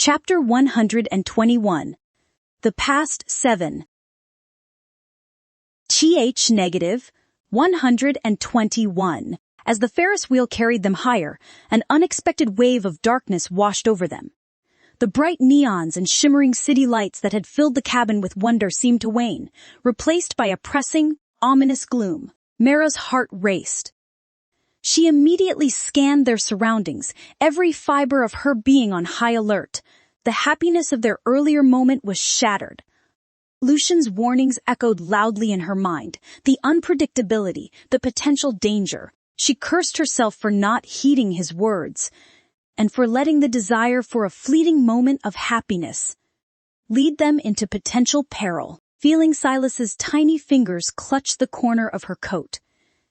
Chapter 121. The Past 7. Negative 121. As the Ferris wheel carried them higher, an unexpected wave of darkness washed over them. The bright neons and shimmering city lights that had filled the cabin with wonder seemed to wane, replaced by a pressing, ominous gloom. Mara's heart raced. She immediately scanned their surroundings, every fiber of her being on high alert. The happiness of their earlier moment was shattered. Lucian's warnings echoed loudly in her mind, the unpredictability, the potential danger. She cursed herself for not heeding his words, and for letting the desire for a fleeting moment of happiness lead them into potential peril. Feeling Silas's tiny fingers clutch the corner of her coat,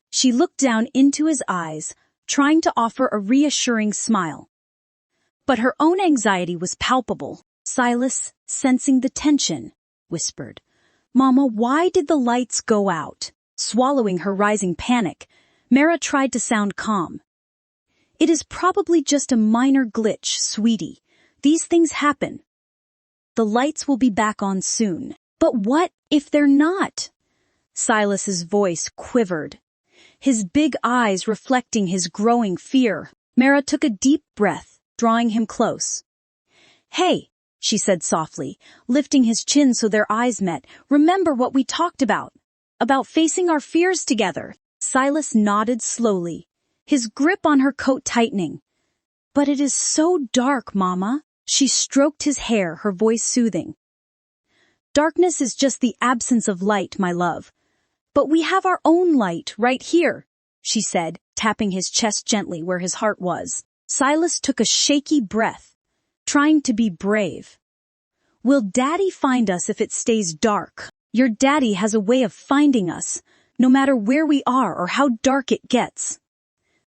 she looked down into his eyes, trying to offer a reassuring smile. But her own anxiety was palpable. Silas, sensing the tension, whispered, "Mama, why did the lights go out?" Swallowing her rising panic, Mara tried to sound calm. "It is probably just a minor glitch, sweetie. These things happen. The lights will be back on soon." "But what if they're not?" Silas's voice quivered, his big eyes reflecting his growing fear. Mara took a deep breath, drawing him close. "Hey," she said softly, lifting his chin so their eyes met. "Remember what we talked about facing our fears together." Silas nodded slowly, his grip on her coat tightening. "But it is so dark, Mama." She stroked his hair, her voice soothing. "Darkness is just the absence of light, my love. But we have our own light right here," she said, tapping his chest gently where his heart was. Silas took a shaky breath, trying to be brave. "Will Daddy find us if it stays dark?" "Your daddy has a way of finding us, no matter where we are or how dark it gets,"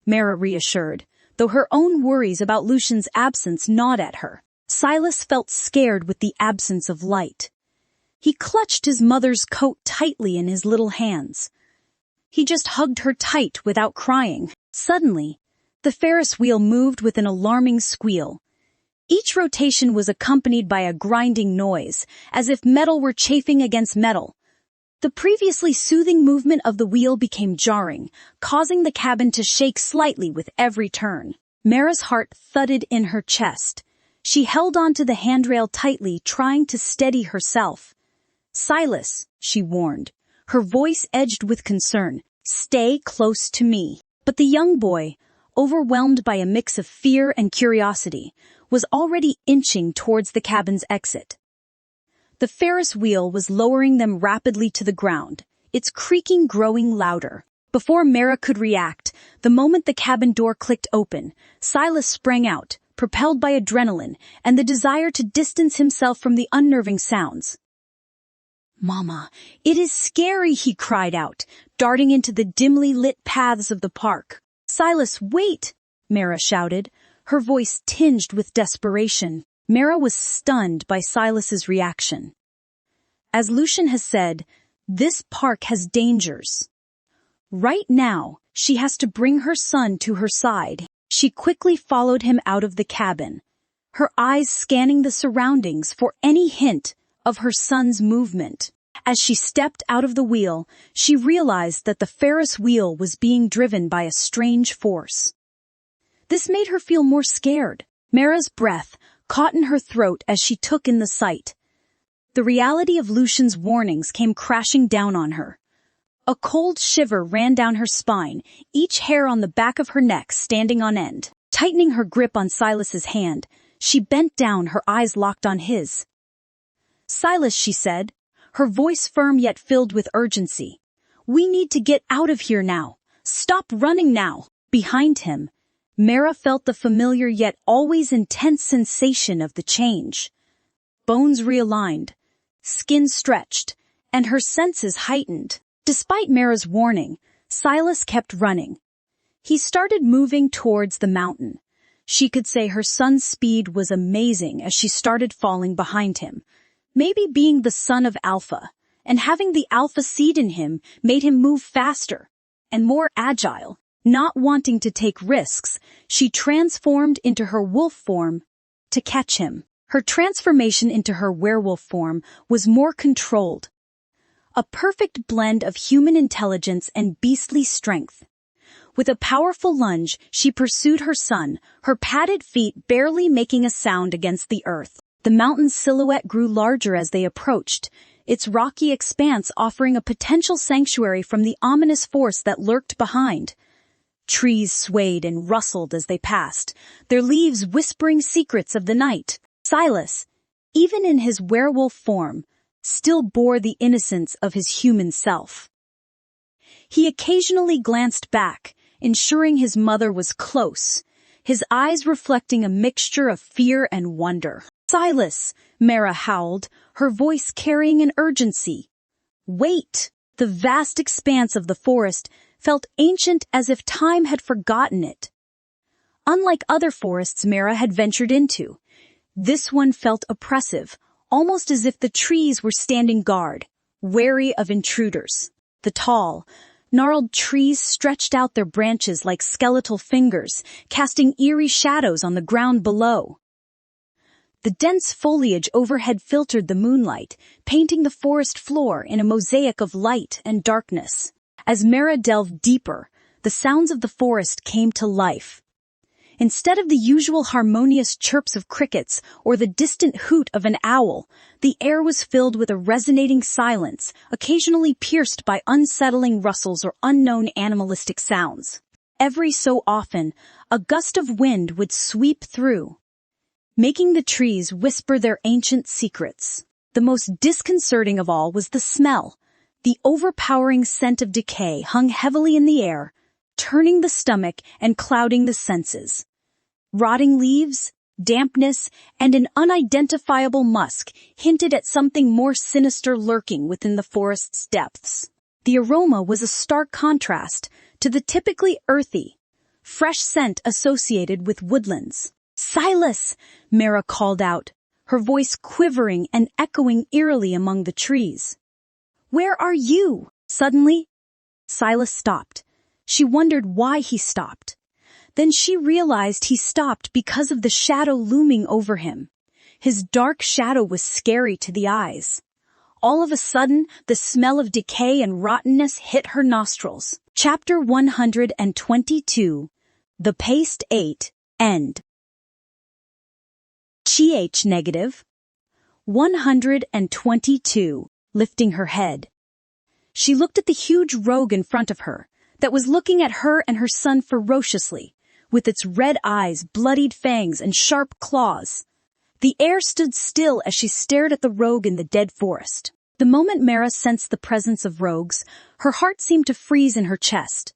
Mara reassured, though her own worries about Lucian's absence gnawed at her. Silas felt scared with the absence of light. He clutched his mother's coat tightly in his little hands. He just hugged her tight without crying. Suddenly, the Ferris wheel moved with an alarming squeal. Each rotation was accompanied by a grinding noise, as if metal were chafing against metal. The previously soothing movement of the wheel became jarring, causing the cabin to shake slightly with every turn. Mara's heart thudded in her chest. She held onto the handrail tightly, trying to steady herself. "Silas," she warned, her voice edged with concern, "stay close to me." But the young boy, overwhelmed by a mix of fear and curiosity, was already inching towards the cabin's exit. The Ferris wheel was lowering them rapidly to the ground, its creaking growing louder. Before Mara could react, the moment the cabin door clicked open, Silas sprang out, propelled by adrenaline and the desire to distance himself from the unnerving sounds. "Mama, it is scary," he cried out, darting into the dimly lit paths of the park. "Silas, wait!" Mara shouted, her voice tinged with desperation. Mara was stunned by Silas's reaction. As Lucian has said, this park has dangers. Right now, she has to bring her son to her side. She quickly followed him out of the cabin, her eyes scanning the surroundings for any hint of her son's movement. As she stepped out of the wheel, she realized that the Ferris wheel was being driven by a strange force. This made her feel more scared. Mara's breath caught in her throat as she took in the sight. The reality of Lucian's warnings came crashing down on her. A cold shiver ran down her spine, each hair on the back of her neck standing on end. Tightening her grip on Silas's hand, she bent down, her eyes locked on his. "Silas," she said, her voice firm yet filled with urgency. "We need to get out of here now. Stop running now." Behind him, Mara felt the familiar yet always intense sensation of the change. Bones realigned, skin stretched, and her senses heightened. Despite Mara's warning, Silas kept running. He started moving towards the mountain. She could say her son's speed was amazing as she started falling behind him. Maybe being the son of Alpha, and having the Alpha seed in him made him move faster and more agile. Not wanting to take risks, she transformed into her wolf form to catch him. Her transformation into her werewolf form was more controlled. A perfect blend of human intelligence and beastly strength. With a powerful lunge, she pursued her son, her padded feet barely making a sound against the earth. The mountain's silhouette grew larger as they approached, its rocky expanse offering a potential sanctuary from the ominous force that lurked behind. Trees swayed and rustled as they passed, their leaves whispering secrets of the night. Silas, even in his werewolf form, still bore the innocence of his human self. He occasionally glanced back, ensuring his mother was close, his eyes reflecting a mixture of fear and wonder. "Silas," Mara howled, her voice carrying an urgency. "Wait!" The vast expanse of the forest felt ancient as if time had forgotten it. Unlike other forests Mara had ventured into, this one felt oppressive, almost as if the trees were standing guard, wary of intruders. The tall, gnarled trees stretched out their branches like skeletal fingers, casting eerie shadows on the ground below. The dense foliage overhead filtered the moonlight, painting the forest floor in a mosaic of light and darkness. As Mara delved deeper, the sounds of the forest came to life. Instead of the usual harmonious chirps of crickets or the distant hoot of an owl, the air was filled with a resonating silence, occasionally pierced by unsettling rustles or unknown animalistic sounds. Every so often, a gust of wind would sweep through, making the trees whisper their ancient secrets. The most disconcerting of all was the smell. The overpowering scent of decay hung heavily in the air, turning the stomach and clouding the senses. Rotting leaves, dampness, and an unidentifiable musk hinted at something more sinister lurking within the forest's depths. The aroma was a stark contrast to the typically earthy, fresh scent associated with woodlands. "Silas!" Mara called out, her voice quivering and echoing eerily among the trees. "Where are you?" Suddenly, Silas stopped. She wondered why he stopped. Then she realized he stopped because of the shadow looming over him. His dark shadow was scary to the eyes. All of a sudden, the smell of decay and rottenness hit her nostrils. Chapter 122, The Paste 8, End. Ch negative 122, lifting her head. She looked at the huge rogue in front of her, that was looking at her and her son ferociously, with its red eyes, bloodied fangs, and sharp claws. The air stood still as she stared at the rogue in the dead forest. The moment Mara sensed the presence of rogues, her heart seemed to freeze in her chest.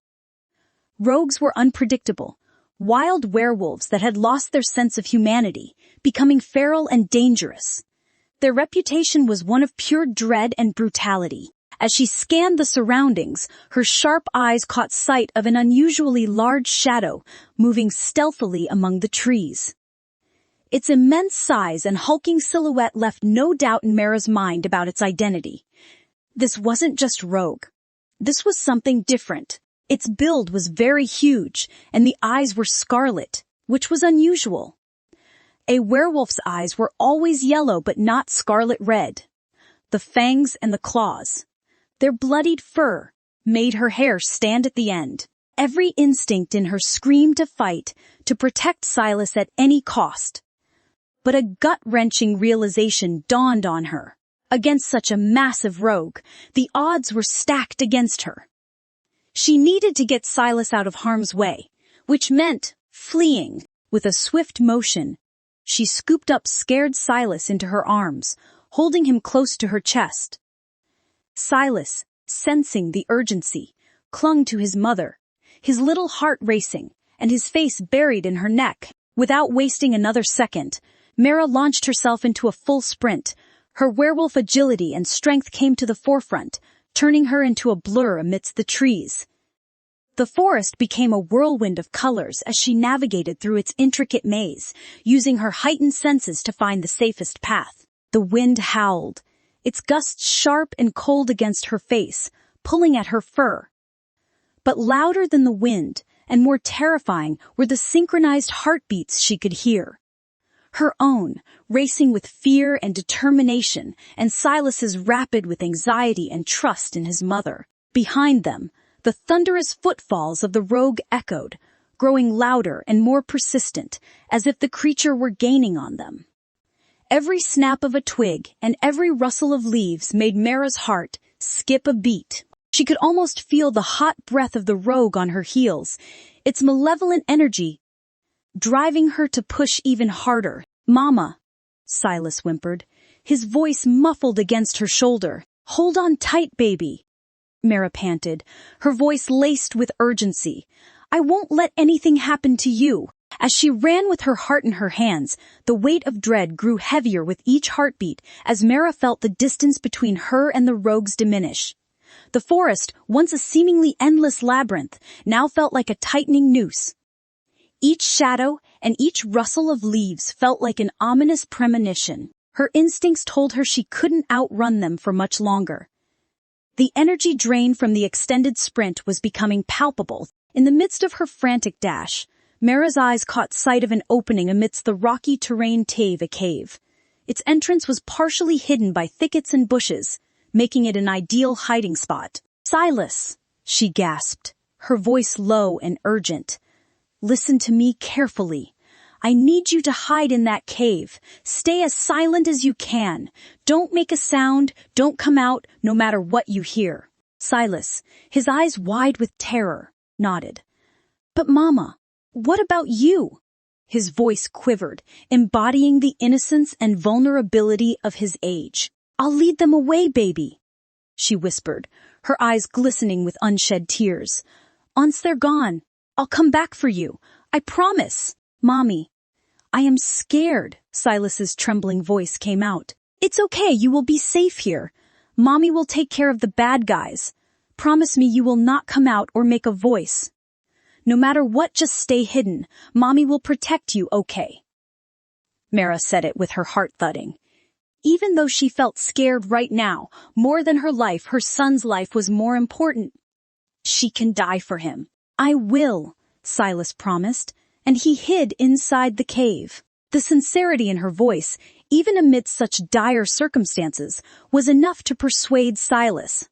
Rogues were unpredictable, wild werewolves that had lost their sense of humanity, becoming feral and dangerous. Their reputation was one of pure dread and brutality. As she scanned the surroundings, her sharp eyes caught sight of an unusually large shadow moving stealthily among the trees. Its immense size and hulking silhouette left no doubt in Mara's mind about its identity. This wasn't just rogue. This was something different. Its build was very huge, and the eyes were scarlet, which was unusual. A werewolf's eyes were always yellow but not scarlet red. The fangs and the claws, their bloodied fur, made her hair stand at the end. Every instinct in her screamed to fight, to protect Silas at any cost. But a gut-wrenching realization dawned on her. Against such a massive rogue, the odds were stacked against her. She needed to get Silas out of harm's way, which meant fleeing. With a swift motion, she scooped up scared Silas into her arms, holding him close to her chest. Silas, sensing the urgency, clung to his mother, his little heart racing, and his face buried in her neck. Without wasting another second, Mara launched herself into a full sprint. Her werewolf agility and strength came to the forefront, turning her into a blur amidst the trees. The forest became a whirlwind of colors as she navigated through its intricate maze, using her heightened senses to find the safest path. The wind howled, its gusts sharp and cold against her face, pulling at her fur. But louder than the wind, and more terrifying, were the synchronized heartbeats she could hear. Her own, racing with fear and determination, and Silas's rapid with anxiety and trust in his mother. Behind them, the thunderous footfalls of the rogue echoed, growing louder and more persistent, as if the creature were gaining on them. Every snap of a twig and every rustle of leaves made Mara's heart skip a beat. She could almost feel the hot breath of the rogue on her heels, its malevolent energy driving her to push even harder. "Mama," Silas whimpered, his voice muffled against her shoulder. "Hold on tight, baby," Mara panted, her voice laced with urgency. "I won't let anything happen to you." As she ran with her heart in her hands, the weight of dread grew heavier with each heartbeat as Mara felt the distance between her and the rogues diminish. The forest, once a seemingly endless labyrinth, now felt like a tightening noose. Each shadow and each rustle of leaves felt like an ominous premonition. Her instincts told her she couldn't outrun them for much longer. The energy drain from the extended sprint was becoming palpable. In the midst of her frantic dash, Mara's eyes caught sight of an opening amidst the rocky terrain. A cave. Its entrance was partially hidden by thickets and bushes, making it an ideal hiding spot. "Silas," she gasped, her voice low and urgent. "Listen to me carefully. I need you to hide in that cave. Stay as silent as you can. Don't make a sound, don't come out, no matter what you hear." Silas, his eyes wide with terror, nodded. "But Mama, what about you?" His voice quivered, embodying the innocence and vulnerability of his age. "I'll lead them away, baby," she whispered, her eyes glistening with unshed tears. "Once they're gone, I'll come back for you. I promise." "Mommy, I am scared," Silas's trembling voice came out. "It's okay, you will be safe here. Mommy will take care of the bad guys. Promise me you will not come out or make a voice. No matter what, just stay hidden. Mommy will protect you, okay?" Mara said it with her heart thudding. Even though she felt scared right now, more than her life, her son's life was more important. She can die for him. "I will," Silas promised, and he hid inside the cave. The sincerity in her voice, even amidst such dire circumstances, was enough to persuade Silas.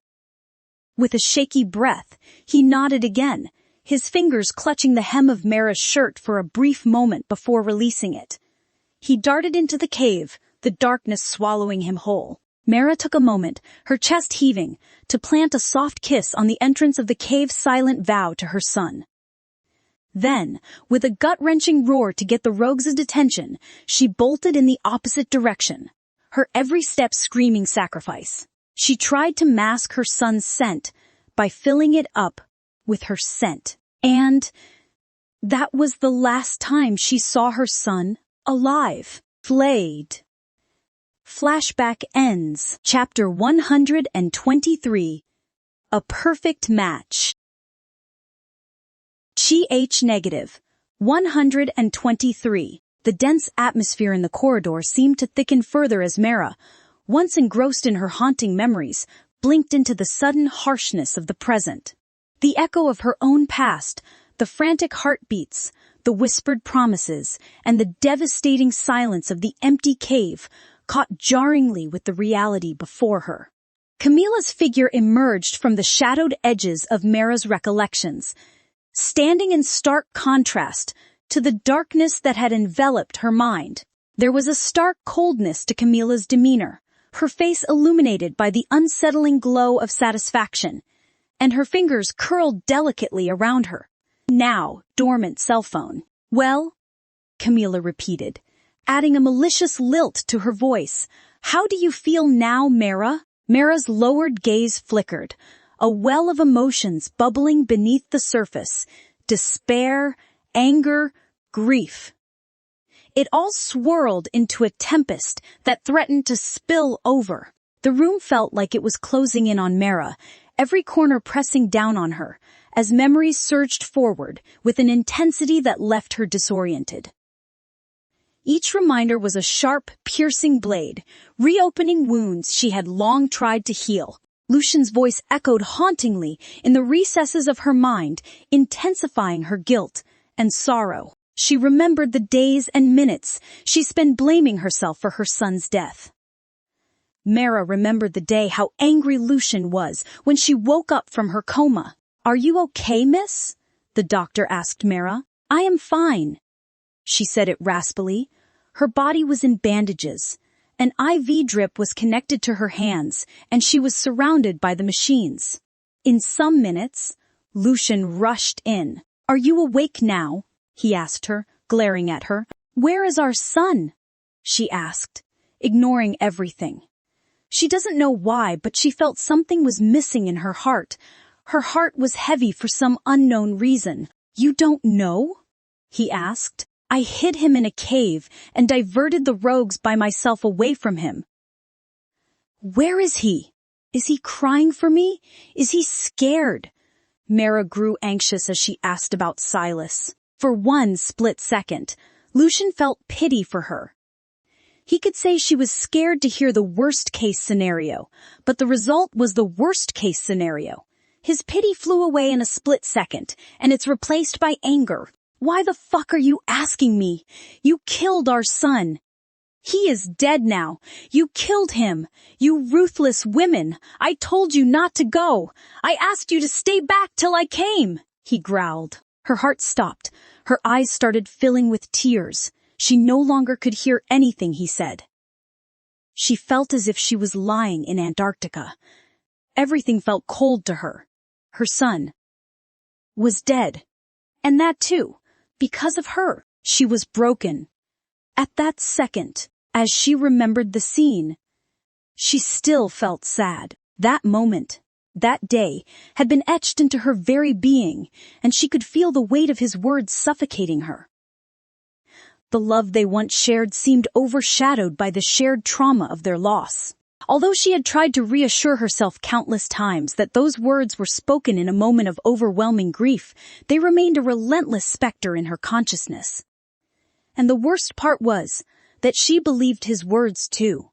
With a shaky breath, he nodded again, his fingers clutching the hem of Mara's shirt for a brief moment before releasing it. He darted into the cave, the darkness swallowing him whole. Mara took a moment, her chest heaving, to plant a soft kiss on the entrance of the cave's silent vow to her son. Then, with a gut-wrenching roar to get the rogues' attention, she bolted in the opposite direction, her every step screaming sacrifice. She tried to mask her son's scent by filling it up with her scent. And that was the last time she saw her son alive. Flayed. Flashback ends. Chapter 123. A perfect match. Ch-negative. 123. The dense atmosphere in the corridor seemed to thicken further as Mara, once engrossed in her haunting memories, blinked into the sudden harshness of the present. The echo of her own past, the frantic heartbeats, the whispered promises, and the devastating silence of the empty cave caught jarringly with the reality before her. Camilla's figure emerged from the shadowed edges of Mara's recollections, standing in stark contrast to the darkness that had enveloped her mind. There was a stark coldness to Camilla's demeanor, her face illuminated by the unsettling glow of satisfaction, and her fingers curled delicately around her now dormant cell phone. "Well," Camilla repeated, adding a malicious lilt to her voice, "how do you feel now, Mara?" Mara's lowered gaze flickered, a well of emotions bubbling beneath the surface, despair, anger, grief. It all swirled into a tempest that threatened to spill over. The room felt like it was closing in on Mara, every corner pressing down on her, as memories surged forward with an intensity that left her disoriented. Each reminder was a sharp, piercing blade, reopening wounds she had long tried to heal. Lucian's voice echoed hauntingly in the recesses of her mind, intensifying her guilt and sorrow. She remembered the days and minutes she spent blaming herself for her son's death. Mara remembered the day how angry Lucian was when she woke up from her coma. "Are you okay, miss?" the doctor asked Mara. "I am fine." She said it raspily. Her body was in bandages. An IV drip was connected to her hands, and she was surrounded by the machines. In some minutes, Lucian rushed in. "Are you awake now?" he asked her, glaring at her. "Where is our son?" she asked, ignoring everything. She doesn't know why, but she felt something was missing in her heart. Her heart was heavy for some unknown reason. "You don't know?" he asked. "I hid him in a cave and diverted the rogues by myself away from him." "Where is he? Is he crying for me? Is he scared?" Mara grew anxious as she asked about Silas. For one split second, Lucian felt pity for her. He could say she was scared to hear the worst-case scenario, but the result was the worst-case scenario. His pity flew away in a split second, and it's replaced by anger. "Why the fuck are you asking me? You killed our son. He is dead now. You killed him. You ruthless women. I told you not to go. I asked you to stay back till I came," he growled. Her heart stopped. Her eyes started filling with tears. She no longer could hear anything he said. She felt as if she was lying in Antarctica. Everything felt cold to her. Her son was dead. And that too, because of her. She was broken. At that second, as she remembered the scene, she still felt sad. That moment, that day, had been etched into her very being, and she could feel the weight of his words suffocating her. The love they once shared seemed overshadowed by the shared trauma of their loss. Although she had tried to reassure herself countless times that those words were spoken in a moment of overwhelming grief, they remained a relentless specter in her consciousness. And the worst part was that she believed his words too.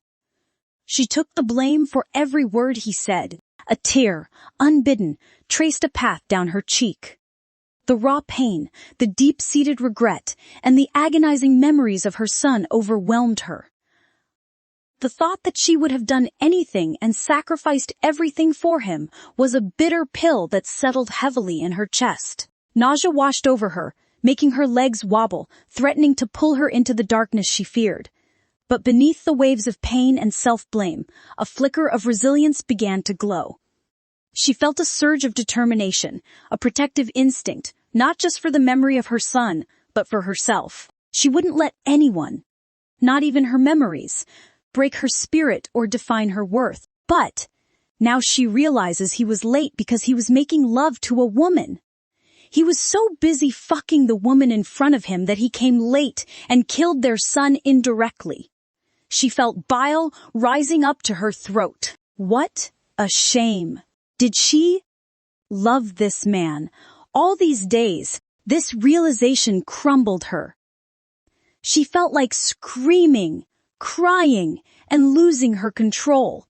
She took the blame for every word he said. A tear, unbidden, traced a path down her cheek. The raw pain, the deep-seated regret, and the agonizing memories of her son overwhelmed her. The thought that she would have done anything and sacrificed everything for him was a bitter pill that settled heavily in her chest. Nausea washed over her, making her legs wobble, threatening to pull her into the darkness she feared. But beneath the waves of pain and self-blame, a flicker of resilience began to glow. She felt a surge of determination, a protective instinct, not just for the memory of her son, but for herself. She wouldn't let anyone, not even her memories, break her spirit or define her worth. But now she realizes he was late because he was making love to a woman. He was so busy fucking the woman in front of him that he came late and killed their son indirectly. She felt bile rising up to her throat. What a shame. Did she love this man? All these days, this realization crumbled her. She felt like screaming, crying, and losing her control.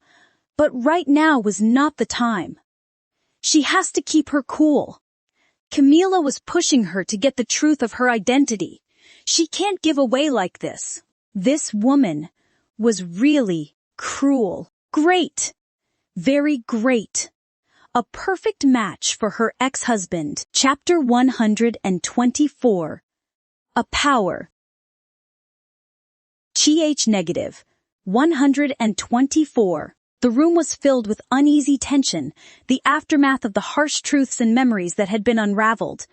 But right now was not the time. She has to keep her cool. Camila was pushing her to get the truth of her identity. She can't give away like this. This woman was really cruel. Great. Very great. A perfect match for her ex-husband. Chapter 124. A Power. Ch-negative. 124. The room was filled with uneasy tension, the aftermath of the harsh truths and memories that had been unraveled.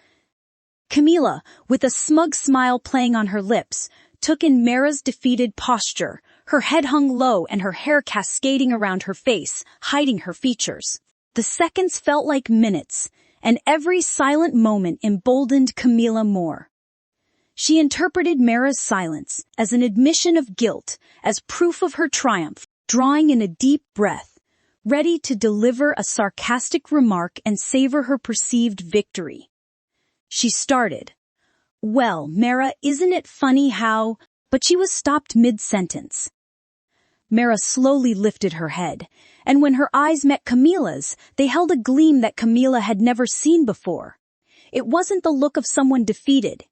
Camila, with a smug smile playing on her lips, took in Mara's defeated posture, her head hung low and her hair cascading around her face, hiding her features. The seconds felt like minutes, and every silent moment emboldened Camila more. She interpreted Mara's silence as an admission of guilt, as proof of her triumph, drawing in a deep breath, ready to deliver a sarcastic remark and savor her perceived victory. She started, "Well, Mara, isn't it funny how—" But she was stopped mid-sentence. Mara slowly lifted her head, and when her eyes met Camila's, they held a gleam that Camila had never seen before. It wasn't the look of someone defeated.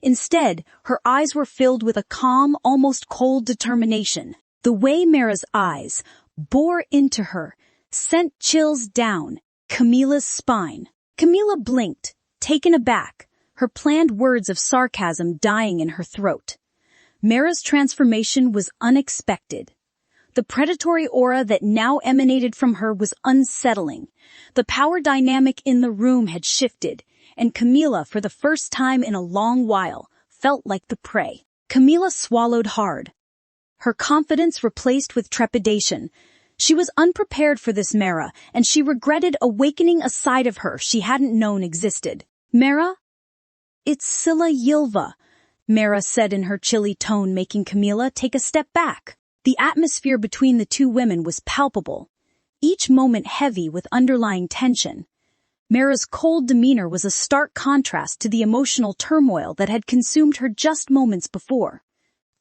Instead, her eyes were filled with a calm, almost cold determination. The way Mara's eyes bore into her sent chills down Camilla's spine. Camilla blinked, taken aback, her planned words of sarcasm dying in her throat. Mara's transformation was unexpected. The predatory aura that now emanated from her was unsettling. The power dynamic in the room had shifted, and Camilla, for the first time in a long while, felt like the prey. Camilla swallowed hard, her confidence replaced with trepidation. She was unprepared for this Mara, and she regretted awakening a side of her she hadn't known existed. "Mara? It's Scylla Ylva," Mara said in her chilly tone, making Camilla take a step back. The atmosphere between the two women was palpable, each moment heavy with underlying tension. Mara's cold demeanor was a stark contrast to the emotional turmoil that had consumed her just moments before.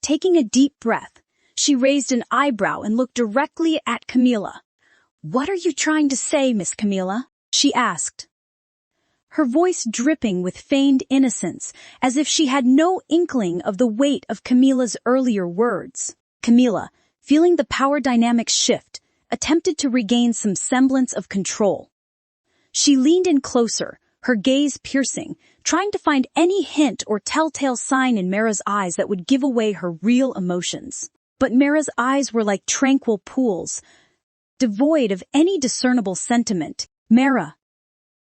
Taking a deep breath, she raised an eyebrow and looked directly at Camilla. "What are you trying to say, Miss Camilla?" she asked, her voice dripping with feigned innocence, as if she had no inkling of the weight of Camilla's earlier words. Camilla, feeling the power dynamics shift, attempted to regain some semblance of control. She leaned in closer, her gaze piercing, trying to find any hint or telltale sign in Mara's eyes that would give away her real emotions. But Mara's eyes were like tranquil pools, devoid of any discernible sentiment. "Mara,"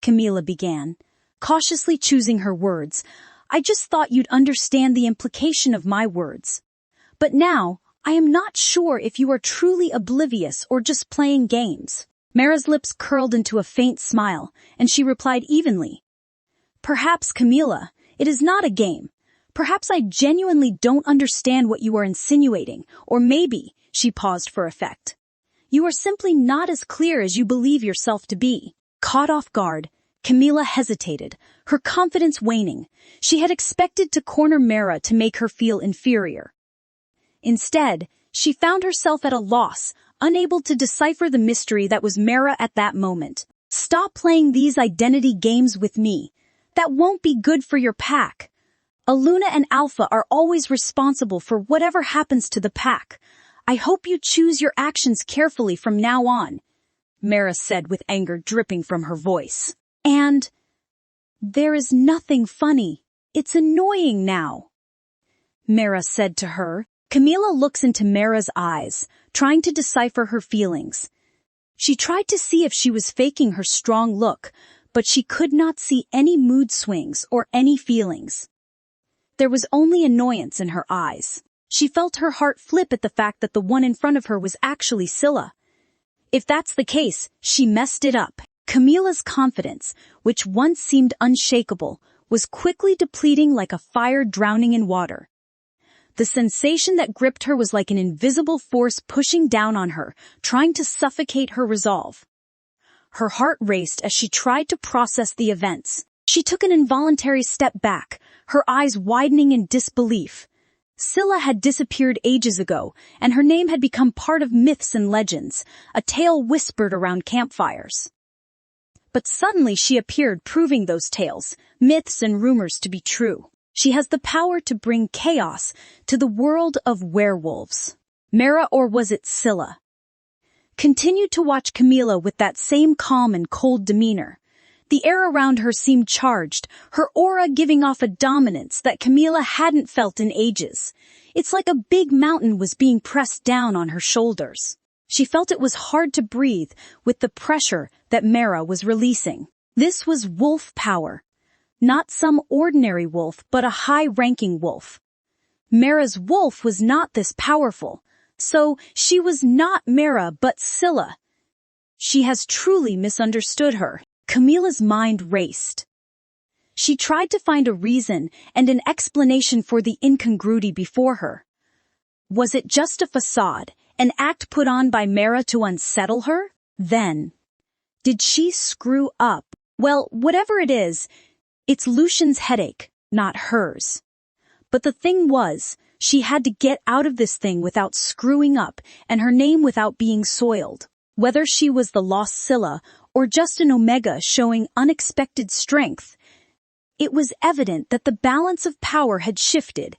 Camilla began, cautiously choosing her words, "I just thought you'd understand the implication of my words. But now, I am not sure if you are truly oblivious or just playing games." Mara's lips curled into a faint smile, and she replied evenly, "Perhaps, Camilla, it is not a game. Perhaps I genuinely don't understand what you are insinuating, or maybe," she paused for effect, "you are simply not as clear as you believe yourself to be." Caught off guard, Camilla hesitated, her confidence waning. She had expected to corner Mara to make her feel inferior. Instead, she found herself at a loss, unable to decipher the mystery that was Mara at that moment. "Stop playing these identity games with me. That won't be good for your pack. Aluna and Alpha are always responsible for whatever happens to the pack. I hope you choose your actions carefully from now on," Mara said with anger dripping from her voice. "And there is nothing funny. It's annoying now," Mara said to her. Camilla looks into Mara's eyes, trying to decipher her feelings. She tried to see if she was faking her strong look, but she could not see any mood swings or any feelings. There was only annoyance in her eyes. She felt her heart flip at the fact that the one in front of her was actually Scylla. If that's the case, she messed it up. Camilla's confidence, which once seemed unshakable, was quickly depleting like a fire drowning in water. The sensation that gripped her was like an invisible force pushing down on her, trying to suffocate her resolve. Her heart raced as she tried to process the events. She took an involuntary step back, her eyes widening in disbelief. Scylla had disappeared ages ago, and her name had become part of myths and legends, a tale whispered around campfires. But suddenly she appeared, proving those tales, myths and rumors to be true. She has the power to bring chaos to the world of werewolves. Mara, or was it Scylla, continued to watch Camilla with that same calm and cold demeanor. The air around her seemed charged, her aura giving off a dominance that Camilla hadn't felt in ages. It's like a big mountain was being pressed down on her shoulders. She felt it was hard to breathe with the pressure that Mara was releasing. This was wolf power. Not some ordinary wolf, but a high-ranking wolf. Mara's wolf was not this powerful, so she was not Mara but Scylla. She has truly misunderstood her. Camilla's mind raced. She tried to find a reason and an explanation for the incongruity before her. Was it just a facade, an act put on by Mara to unsettle her? Then, did she screw up? Well, whatever it is, it's Lucian's headache, not hers. But the thing was, she had to get out of this thing without screwing up and her name without being soiled. Whether she was the lost Scylla or just an Omega showing unexpected strength, It was evident that the balance of power had shifted,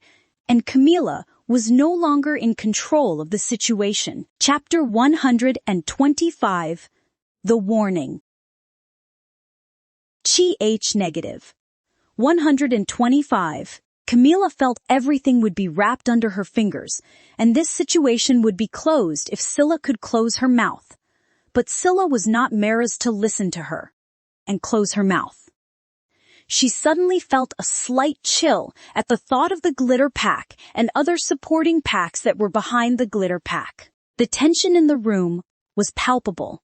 and Camila was no longer in control of the situation. Chapter 125. The Warning. Ch-negative. 125. Camila felt everything would be wrapped under her fingers, and this situation would be closed if Scylla could close her mouth. But Scylla was not Mara's to listen to her and close her mouth. She suddenly felt a slight chill at the thought of the glitter pack and other supporting packs that were behind the glitter pack. The tension in the room was palpable.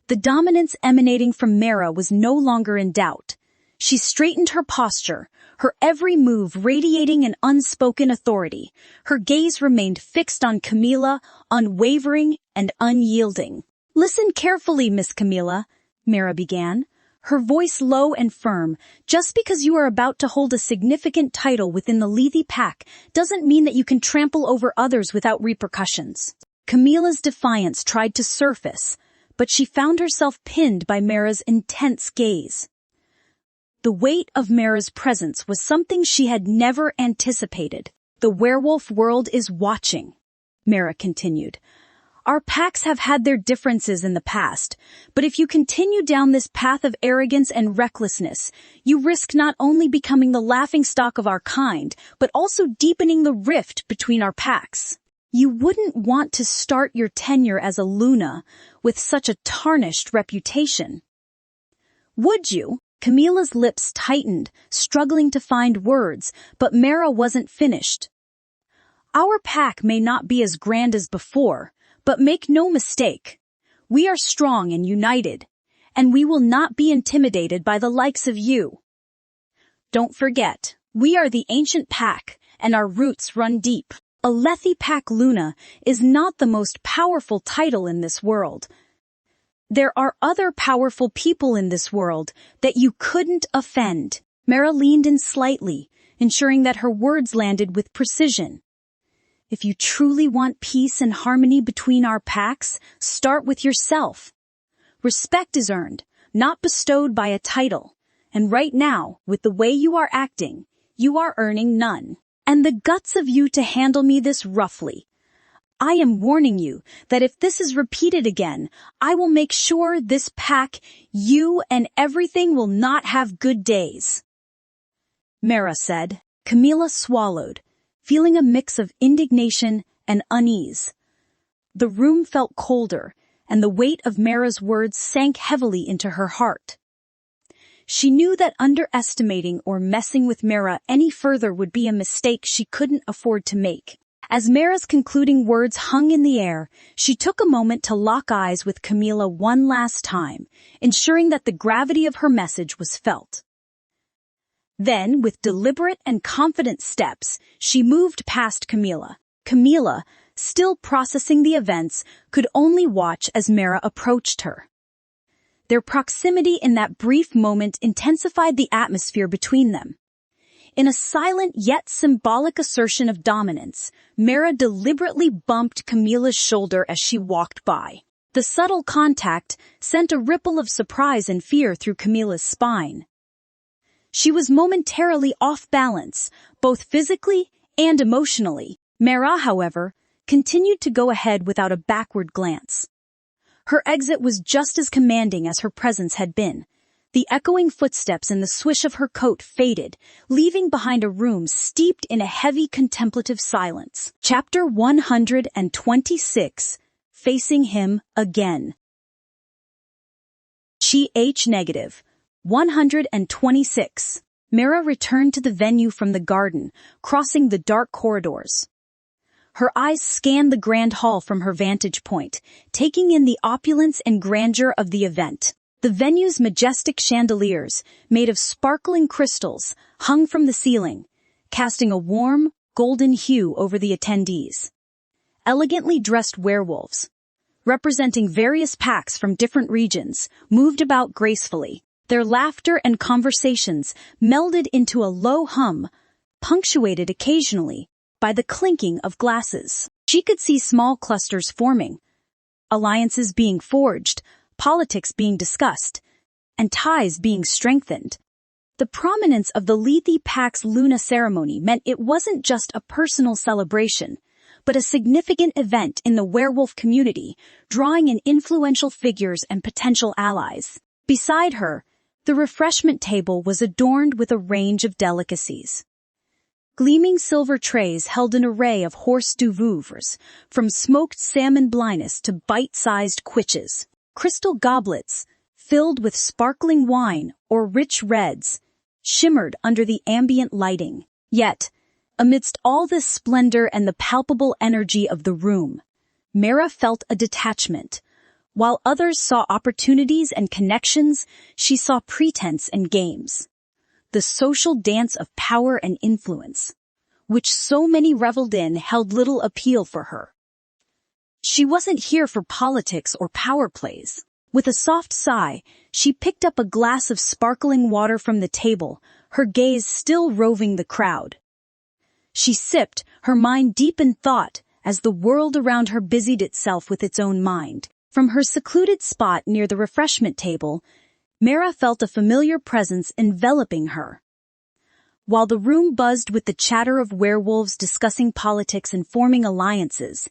The dominance emanating from Mara was no longer in doubt. She straightened her posture, her every move radiating an unspoken authority. Her gaze remained fixed on Camila, unwavering and unyielding. "Listen carefully, Miss Camila," Mara began, her voice low and firm. "Just because you are about to hold a significant title within the Lethe pack doesn't mean that you can trample over others without repercussions." Camila's defiance tried to surface, but she found herself pinned by Mara's intense gaze. The weight of Mara's presence was something she had never anticipated. "The werewolf world is watching," Mara continued. "Our packs have had their differences in the past, but if you continue down this path of arrogance and recklessness, you risk not only becoming the laughingstock of our kind, but also deepening the rift between our packs. You wouldn't want to start your tenure as a Luna with such a tarnished reputation, would you?" Camila's lips tightened, struggling to find words, but Mara wasn't finished. "Our pack may not be as grand as before, but make no mistake, we are strong and united, and we will not be intimidated by the likes of you. Don't forget, we are the ancient pack, and our roots run deep. A Lethe pack Luna is not the most powerful title in this world. There are other powerful people in this world that you couldn't offend." Mara leaned in slightly, ensuring that her words landed with precision. "If you truly want peace and harmony between our packs, start with yourself. Respect is earned, not bestowed by a title, and right now, with the way you are acting, you are earning none. And the guts of you to handle me this roughly. I am warning you that if this is repeated again, I will make sure this pack, you and everything will not have good days," Mara said. Camila swallowed, feeling a mix of indignation and unease. The room felt colder, and the weight of Mara's words sank heavily into her heart. She knew that underestimating or messing with Mara any further would be a mistake she couldn't afford to make. As Mara's concluding words hung in the air, she took a moment to lock eyes with Camila one last time, ensuring that the gravity of her message was felt. Then, with deliberate and confident steps, she moved past Camila. Camila, still processing the events, could only watch as Mara approached her. Their proximity in that brief moment intensified the atmosphere between them. In a silent yet symbolic assertion of dominance, Mara deliberately bumped Camila's shoulder as she walked by. The subtle contact sent a ripple of surprise and fear through Camila's spine. She was momentarily off balance, both physically and emotionally. Mara, however, continued to go ahead without a backward glance. Her exit was just as commanding as her presence had been. The echoing footsteps and the swish of her coat faded, leaving behind a room steeped in a heavy contemplative silence. Chapter 126. Facing him again. Ch-negative. 126. Mara returned to the venue from the garden, crossing the dark corridors. Her eyes scanned the grand hall from her vantage point, taking in the opulence and grandeur of the event. The venue's majestic chandeliers, made of sparkling crystals, hung from the ceiling, casting a warm, golden hue over the attendees. Elegantly dressed werewolves, representing various packs from different regions, moved about gracefully. Their laughter and conversations melded into a low hum, punctuated occasionally by the clinking of glasses. She could see small clusters forming, alliances being forged, politics being discussed, and ties being strengthened. The prominence of the Lethe Pax Luna ceremony meant it wasn't just a personal celebration, but a significant event in the werewolf community, drawing in influential figures and potential allies. Beside her, the refreshment table was adorned with a range of delicacies. Gleaming silver trays held an array of horse du vouvres, from smoked salmon blindness to bite-sized quiches. Crystal goblets, filled with sparkling wine or rich reds, shimmered under the ambient lighting. Yet, amidst all this splendor and the palpable energy of the room, Mara felt a detachment. While others saw opportunities and connections, she saw pretense and games. The social dance of power and influence, which so many reveled in, held little appeal for her. She wasn't here for politics or power plays. With a soft sigh, she picked up a glass of sparkling water from the table, her gaze still roving the crowd. She sipped, her mind deep in thought, as the world around her busied itself with its own mind. From her secluded spot near the refreshment table, Mara felt a familiar presence enveloping her. While the room buzzed with the chatter of werewolves discussing politics and forming alliances,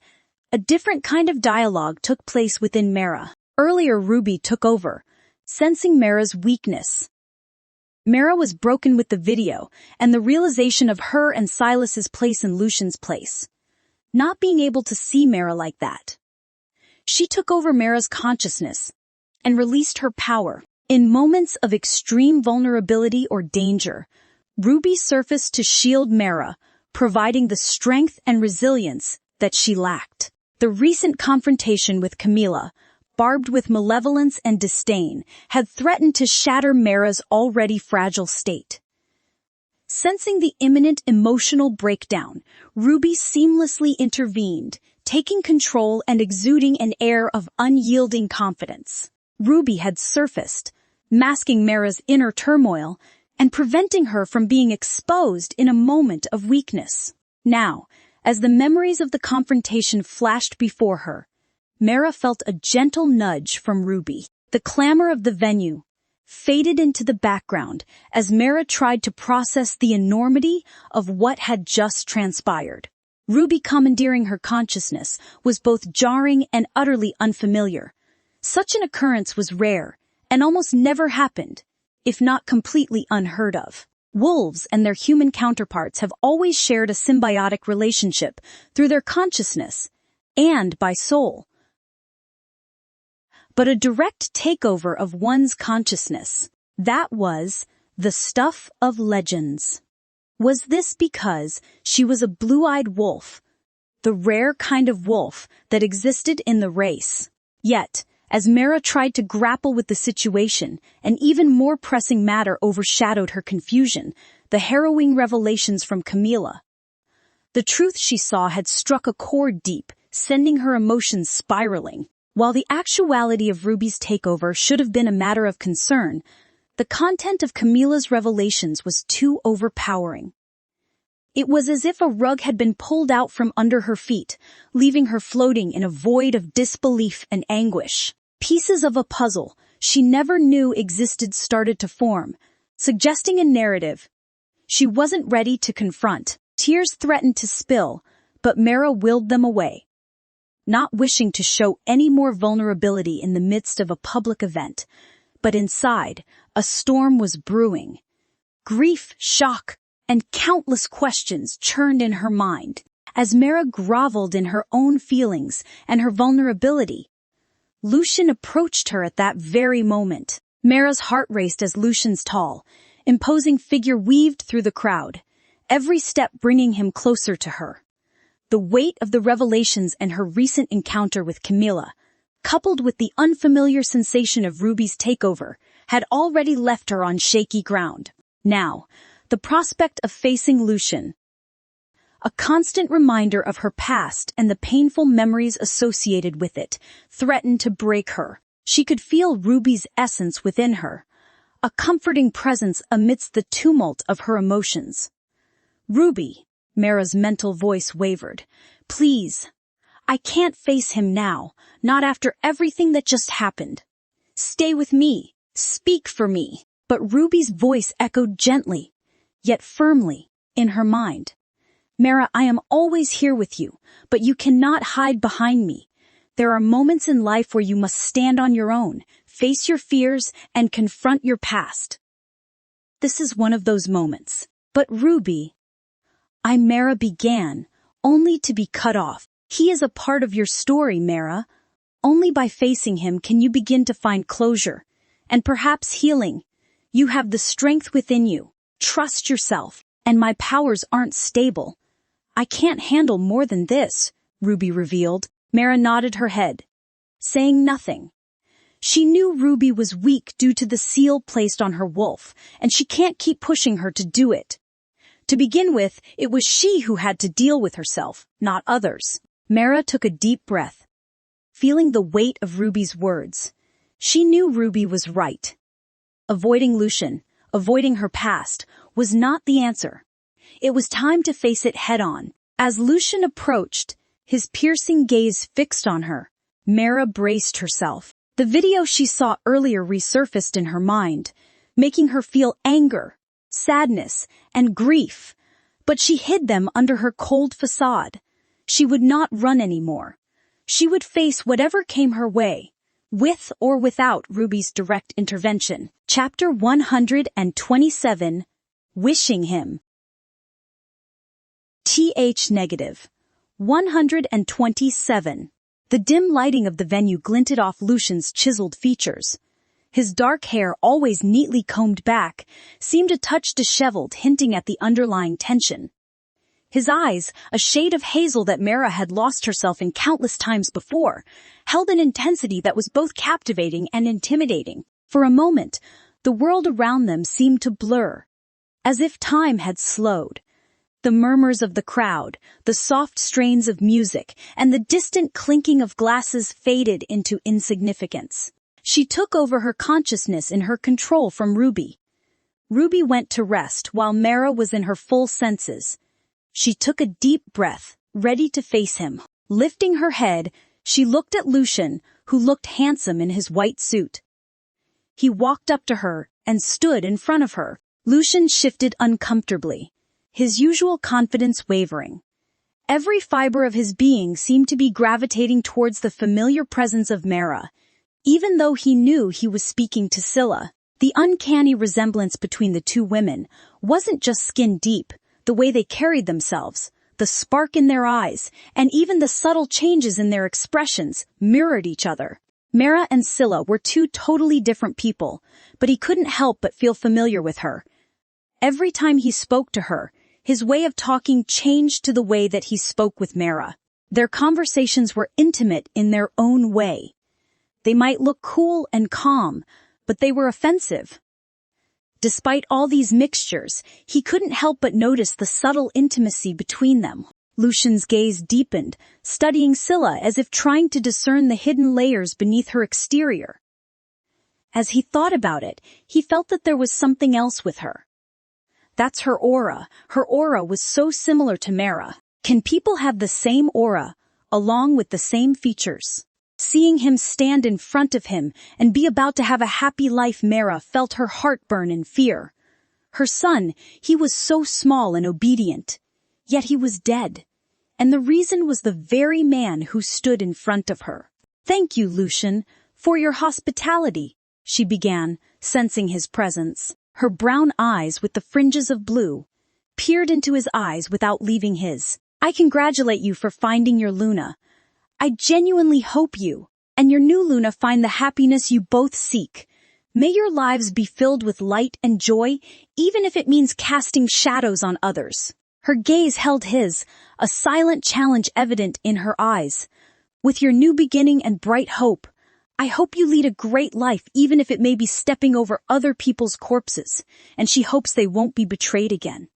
a different kind of dialogue took place within Mara. Earlier, Ruby took over, sensing Mara's weakness. Mara was broken with the video and the realization of her and Silas's place in Lucian's place. Not being able to see Mara like that. She took over Mara's consciousness and released her power. In moments of extreme vulnerability or danger, Ruby surfaced to shield Mara, providing the strength and resilience that she lacked. The recent confrontation with Camilla, barbed with malevolence and disdain, had threatened to shatter Mara's already fragile state. Sensing the imminent emotional breakdown, Ruby seamlessly intervened, taking control and exuding an air of unyielding confidence. Ruby had surfaced, masking Mara's inner turmoil and preventing her from being exposed in a moment of weakness. Now, as the memories of the confrontation flashed before her, Mara felt a gentle nudge from Ruby. The clamor of the venue faded into the background as Mara tried to process the enormity of what had just transpired. Ruby commandeering her consciousness was both jarring and utterly unfamiliar. Such an occurrence was rare and almost never happened, if not completely unheard of. Wolves and their human counterparts have always shared a symbiotic relationship through their consciousness and by soul. But a direct takeover of one's consciousness, that was the stuff of legends. Was this because she was a blue-eyed wolf, the rare kind of wolf that existed in the race? Yet, as Mara tried to grapple with the situation, an even more pressing matter overshadowed her confusion, the harrowing revelations from Camilla. The truth she saw had struck a chord deep, sending her emotions spiraling. While the actuality of Ruby's takeover should have been a matter of concern, the content of Camilla's revelations was too overpowering. It was as if a rug had been pulled out from under her feet, leaving her floating in a void of disbelief and anguish. Pieces of a puzzle she never knew existed started to form, suggesting a narrative she wasn't ready to confront. Tears threatened to spill, but Mara willed them away, not wishing to show any more vulnerability in the midst of a public event. But inside, a storm was brewing. Grief, shock, and countless questions churned in her mind. As Mara groveled in her own feelings and her vulnerability, Lucian approached her at that very moment. Mara's heart raced as Lucian's tall, imposing figure weaved through the crowd, every step bringing him closer to her. The weight of the revelations and her recent encounter with Camilla, coupled with the unfamiliar sensation of Ruby's takeover, had already left her on shaky ground. Now, the prospect of facing Lucian, a constant reminder of her past and the painful memories associated with it, threatened to break her. She could feel Ruby's essence within her, a comforting presence amidst the tumult of her emotions. "Ruby," Mara's mental voice wavered. "Please. I can't face him now, not after everything that just happened. Stay with me. Speak for me." but Ruby's voice echoed gently, yet firmly, in her mind. Mara, I am always here with you, but you cannot hide behind me. There are moments in life where you must stand on your own, face your fears, and confront your past. This is one of those moments. But Ruby, Mara began, only to be cut off. He is a part of your story, Mara. Only by facing him can you begin to find closure, and perhaps healing. You have the strength within you. Trust yourself, and my powers aren't stable. I can't handle more than this, Ruby revealed. Mara nodded her head, saying nothing. She knew Ruby was weak due to the seal placed on her wolf, and she can't keep pushing her to do it. To begin with, it was she who had to deal with herself, not others. Mara took a deep breath, feeling the weight of Ruby's words. She knew Ruby was right. Avoiding Lucian, avoiding her past, was not the answer. It was time to face it head-on. As Lucian approached, his piercing gaze fixed on her, Mara braced herself. The video she saw earlier resurfaced in her mind, making her feel anger, sadness, and grief. But she hid them under her cold facade. She would not run anymore. She would face whatever came her way, with or without Ruby's direct intervention. Chapter 127, Wishing Him. -. 127. The dim lighting of the venue glinted off Lucian's chiseled features. His dark hair, always neatly combed back, seemed a touch disheveled, hinting at the underlying tension. His eyes, a shade of hazel that Mara had lost herself in countless times before, held an intensity that was both captivating and intimidating. For a moment, the world around them seemed to blur, as if time had slowed. The murmurs of the crowd, the soft strains of music, and the distant clinking of glasses faded into insignificance. She took over her consciousness in her control from Ruby. Ruby went to rest while Mara was in her full senses. She took a deep breath, ready to face him. Lifting her head, she looked at Lucian, who looked handsome in his white suit. He walked up to her and stood in front of her. Lucian shifted uncomfortably, his usual confidence wavering. Every fiber of his being seemed to be gravitating towards the familiar presence of Mara, even though he knew he was speaking to Scylla. The uncanny resemblance between the two women wasn't just skin deep. The way they carried themselves, the spark in their eyes, and even the subtle changes in their expressions mirrored each other. Mara and Scylla were two totally different people, but he couldn't help but feel familiar with her. Every time he spoke to her, his way of talking changed to the way that he spoke with Mara. Their conversations were intimate in their own way. They might look cool and calm, but they were offensive. Despite all these mixtures, he couldn't help but notice the subtle intimacy between them. Lucian's gaze deepened, studying Scylla as if trying to discern the hidden layers beneath her exterior. As he thought about it, he felt that there was something else with her. That's her aura. Her aura was so similar to Mara. Can people have the same aura, along with the same features? Seeing him stand in front of him and be about to have a happy life, Mara felt her heart burn in fear. Her son, he was so small and obedient, yet he was dead. And the reason was the very man who stood in front of her. "Thank you, Lucian, for your hospitality," she began, sensing his presence. Her brown eyes with the fringes of blue peered into his eyes without leaving his. "I congratulate you for finding your Luna. I genuinely hope you and your new Luna find the happiness you both seek. May your lives be filled with light and joy, even if it means casting shadows on others." Her gaze held his, a silent challenge evident in her eyes. "With your new beginning and bright hope, I hope you lead a great life, even if it may be stepping over other people's corpses, and she hopes they won't be betrayed again.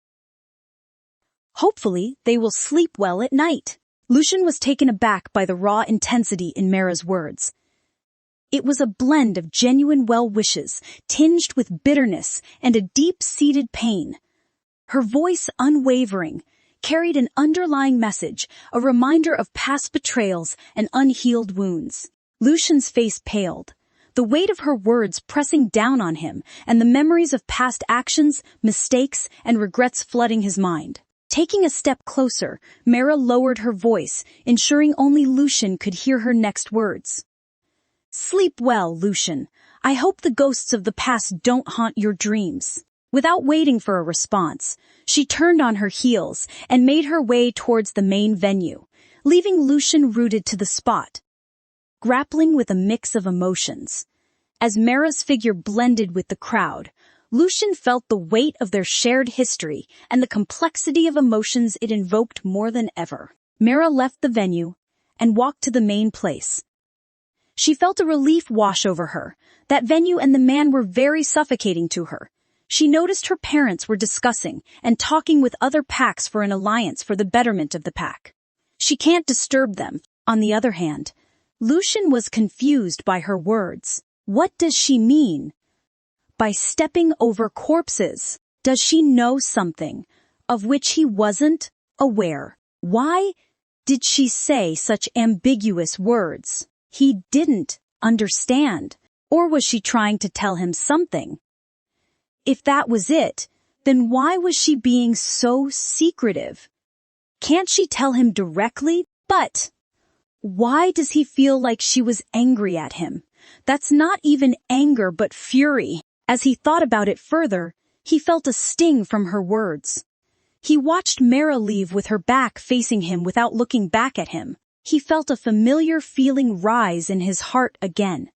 Hopefully, they will sleep well at night." Lucian was taken aback by the raw intensity in Mara's words. It was a blend of genuine well wishes, tinged with bitterness and a deep-seated pain. Her voice, unwavering, carried an underlying message, a reminder of past betrayals and unhealed wounds. Lucian's face paled, the weight of her words pressing down on him, and the memories of past actions, mistakes, and regrets flooding his mind. Taking a step closer, Mara lowered her voice, ensuring only Lucian could hear her next words. "Sleep well, Lucian. I hope the ghosts of the past don't haunt your dreams." Without waiting for a response, she turned on her heels and made her way towards the main venue, leaving Lucian rooted to the spot, grappling with a mix of emotions. As Mara's figure blended with the crowd, Lucian felt the weight of their shared history and the complexity of emotions it invoked more than ever. Mara left the venue and walked to the main place. She felt a relief wash over her. That venue and the man were very suffocating to her. She noticed her parents were discussing and talking with other packs for an alliance for the betterment of the pack. She can't disturb them. On the other hand, Lucian was confused by her words. What does she mean by stepping over corpses? Does she know something of which he wasn't aware? Why did she say such ambiguous words? He didn't understand. Or was she trying to tell him something? If that was it, then why was she being so secretive? Can't she tell him directly? But why does he feel like she was angry at him? That's not even anger but fury. As he thought about it further, he felt a sting from her words. He watched Mara leave with her back facing him without looking back at him. He felt a familiar feeling rise in his heart again.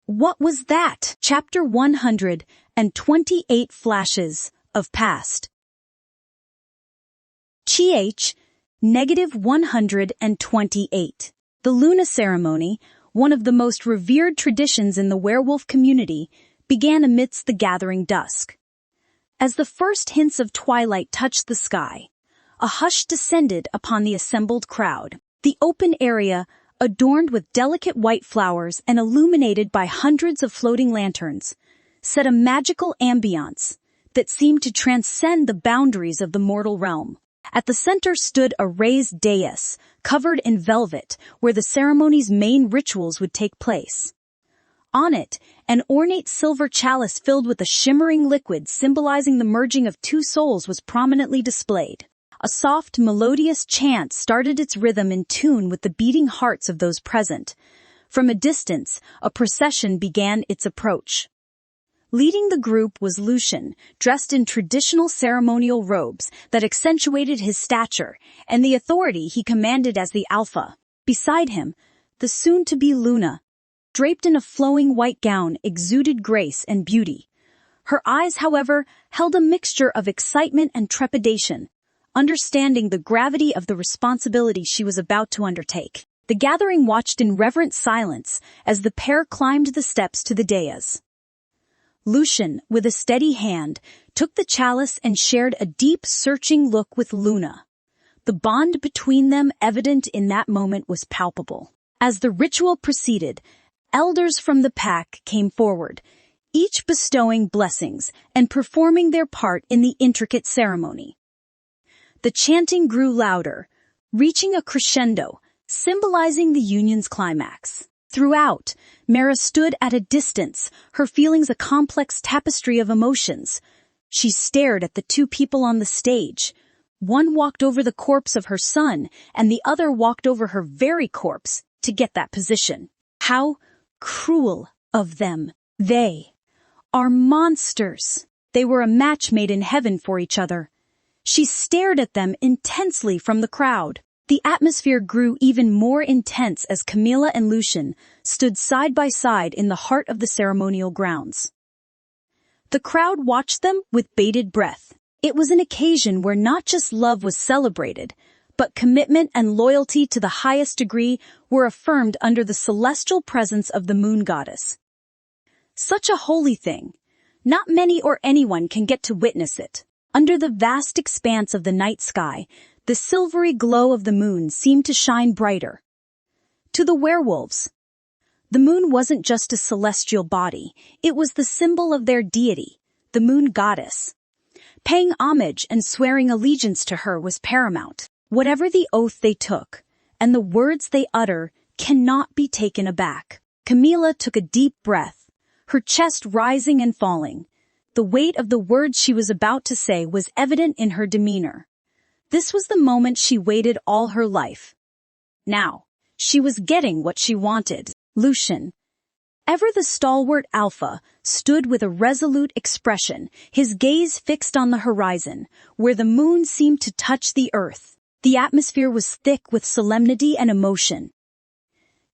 What was that? Chapter 128 Flashes of Past. -128. The Luna ceremony, one of the most revered traditions in the werewolf community, began amidst the gathering dusk. As the first hints of twilight touched the sky, a hush descended upon the assembled crowd. The open area, adorned with delicate white flowers and illuminated by hundreds of floating lanterns, set a magical ambiance that seemed to transcend the boundaries of the mortal realm. At the center stood a raised dais, covered in velvet, where the ceremony's main rituals would take place. On it, an ornate silver chalice filled with a shimmering liquid symbolizing the merging of two souls was prominently displayed. A soft, melodious chant started its rhythm in tune with the beating hearts of those present. From a distance, a procession began its approach. Leading the group was Lucian, dressed in traditional ceremonial robes that accentuated his stature and the authority he commanded as the Alpha. Beside him, the soon-to-be Luna, draped in a flowing white gown, exuded grace and beauty. Her eyes, however, held a mixture of excitement and trepidation, understanding the gravity of the responsibility she was about to undertake. The gathering watched in reverent silence as the pair climbed the steps to the dais. Lucian, with a steady hand, took the chalice and shared a deep, searching look with Luna. The bond between them, evident in that moment, was palpable. As the ritual proceeded, elders from the pack came forward, each bestowing blessings and performing their part in the intricate ceremony. The chanting grew louder, reaching a crescendo, symbolizing the union's climax. Throughout, Mara stood at a distance, her feelings a complex tapestry of emotions. She stared at the two people on the stage. One walked over the corpse of her son, and the other walked over her very corpse to get that position. How cruel of them. They are monsters. They were a match made in heaven for each other. She stared at them intensely from the crowd. The atmosphere grew even more intense as Camilla and Lucian stood side by side in the heart of the ceremonial grounds. The crowd watched them with bated breath. It was an occasion where not just love was celebrated, but commitment and loyalty to the highest degree were affirmed under the celestial presence of the moon goddess. Such a holy thing. Not many or anyone can get to witness it. Under the vast expanse of the night sky, the silvery glow of the moon seemed to shine brighter. To the werewolves, the moon wasn't just a celestial body, it was the symbol of their deity, the moon goddess. Paying homage and swearing allegiance to her was paramount. Whatever the oath they took, and the words they utter, cannot be taken aback. Camila took a deep breath, her chest rising and falling. The weight of the words she was about to say was evident in her demeanor. This was the moment she waited all her life. Now, she was getting what she wanted. Lucian, ever the stalwart alpha, stood with a resolute expression, his gaze fixed on the horizon, where the moon seemed to touch the earth. The atmosphere was thick with solemnity and emotion.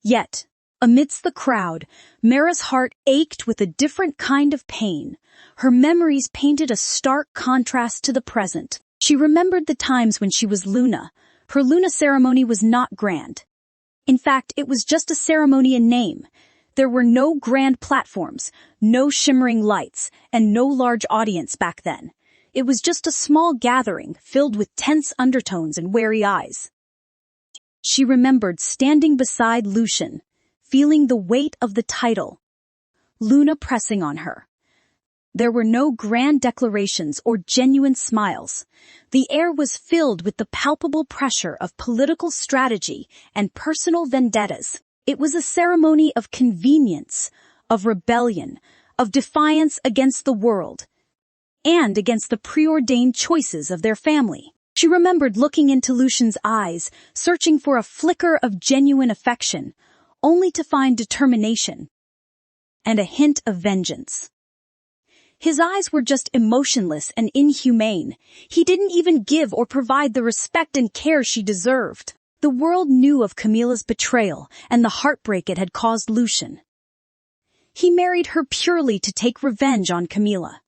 Yet, amidst the crowd, Mara's heart ached with a different kind of pain. Her memories painted a stark contrast to the present. She remembered the times when she was Luna. Her Luna ceremony was not grand. In fact, it was just a ceremony in name. There were no grand platforms, no shimmering lights, and no large audience back then. It was just a small gathering filled with tense undertones and wary eyes. She remembered standing beside Lucian, feeling the weight of the title. Luna pressing on her. There were no grand declarations or genuine smiles. The air was filled with the palpable pressure of political strategy and personal vendettas. It was a ceremony of convenience, of rebellion, of defiance against the world, and against the preordained choices of their family. She remembered looking into Lucian's eyes, searching for a flicker of genuine affection, only to find determination and a hint of vengeance. His eyes were just emotionless and inhumane. He didn't even give or provide the respect and care she deserved. The world knew of Camila's betrayal and the heartbreak it had caused Lucian. He married her purely to take revenge on Camila.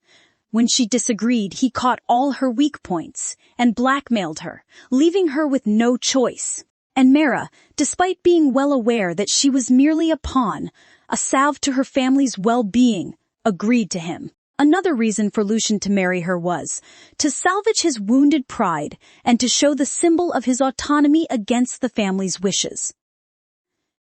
When she disagreed, he caught all her weak points and blackmailed her, leaving her with no choice. And Mara, despite being well aware that she was merely a pawn, a salve to her family's well-being, agreed to him. Another reason for Lucian to marry her was to salvage his wounded pride and to show the symbol of his autonomy against the family's wishes.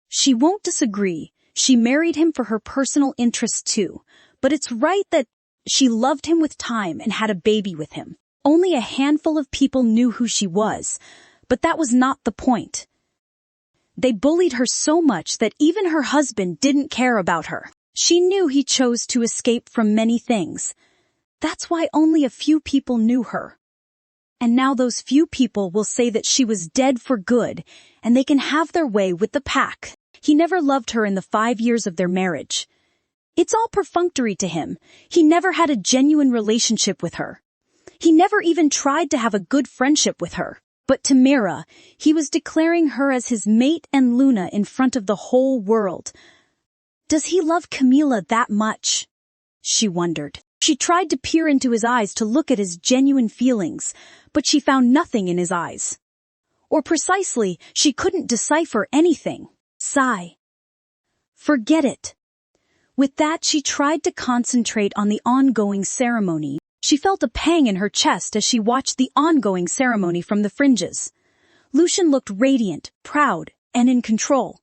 She won't disagree. She married him for her personal interests too, but it's right that she loved him with time and had a baby with him. Only a handful of people knew who she was, but that was not the point. They bullied her so much that even her husband didn't care about her. She knew he chose to escape from many things. That's why only a few people knew her. And now those few people will say that she was dead for good, and they can have their way with the pack. He never loved her in the 5 years of their marriage. It's all perfunctory to him. He never had a genuine relationship with her. He never even tried to have a good friendship with her. But to Mira, he was declaring her as his mate and Luna in front of the whole world. Does he love Camila that much? She wondered. She tried to peer into his eyes to look at his genuine feelings, but she found nothing in his eyes. Or precisely, she couldn't decipher anything. Sigh. Forget it. With that, she tried to concentrate on the ongoing ceremony. She felt a pang in her chest as she watched the ongoing ceremony from the fringes. Lucian looked radiant, proud, and in control.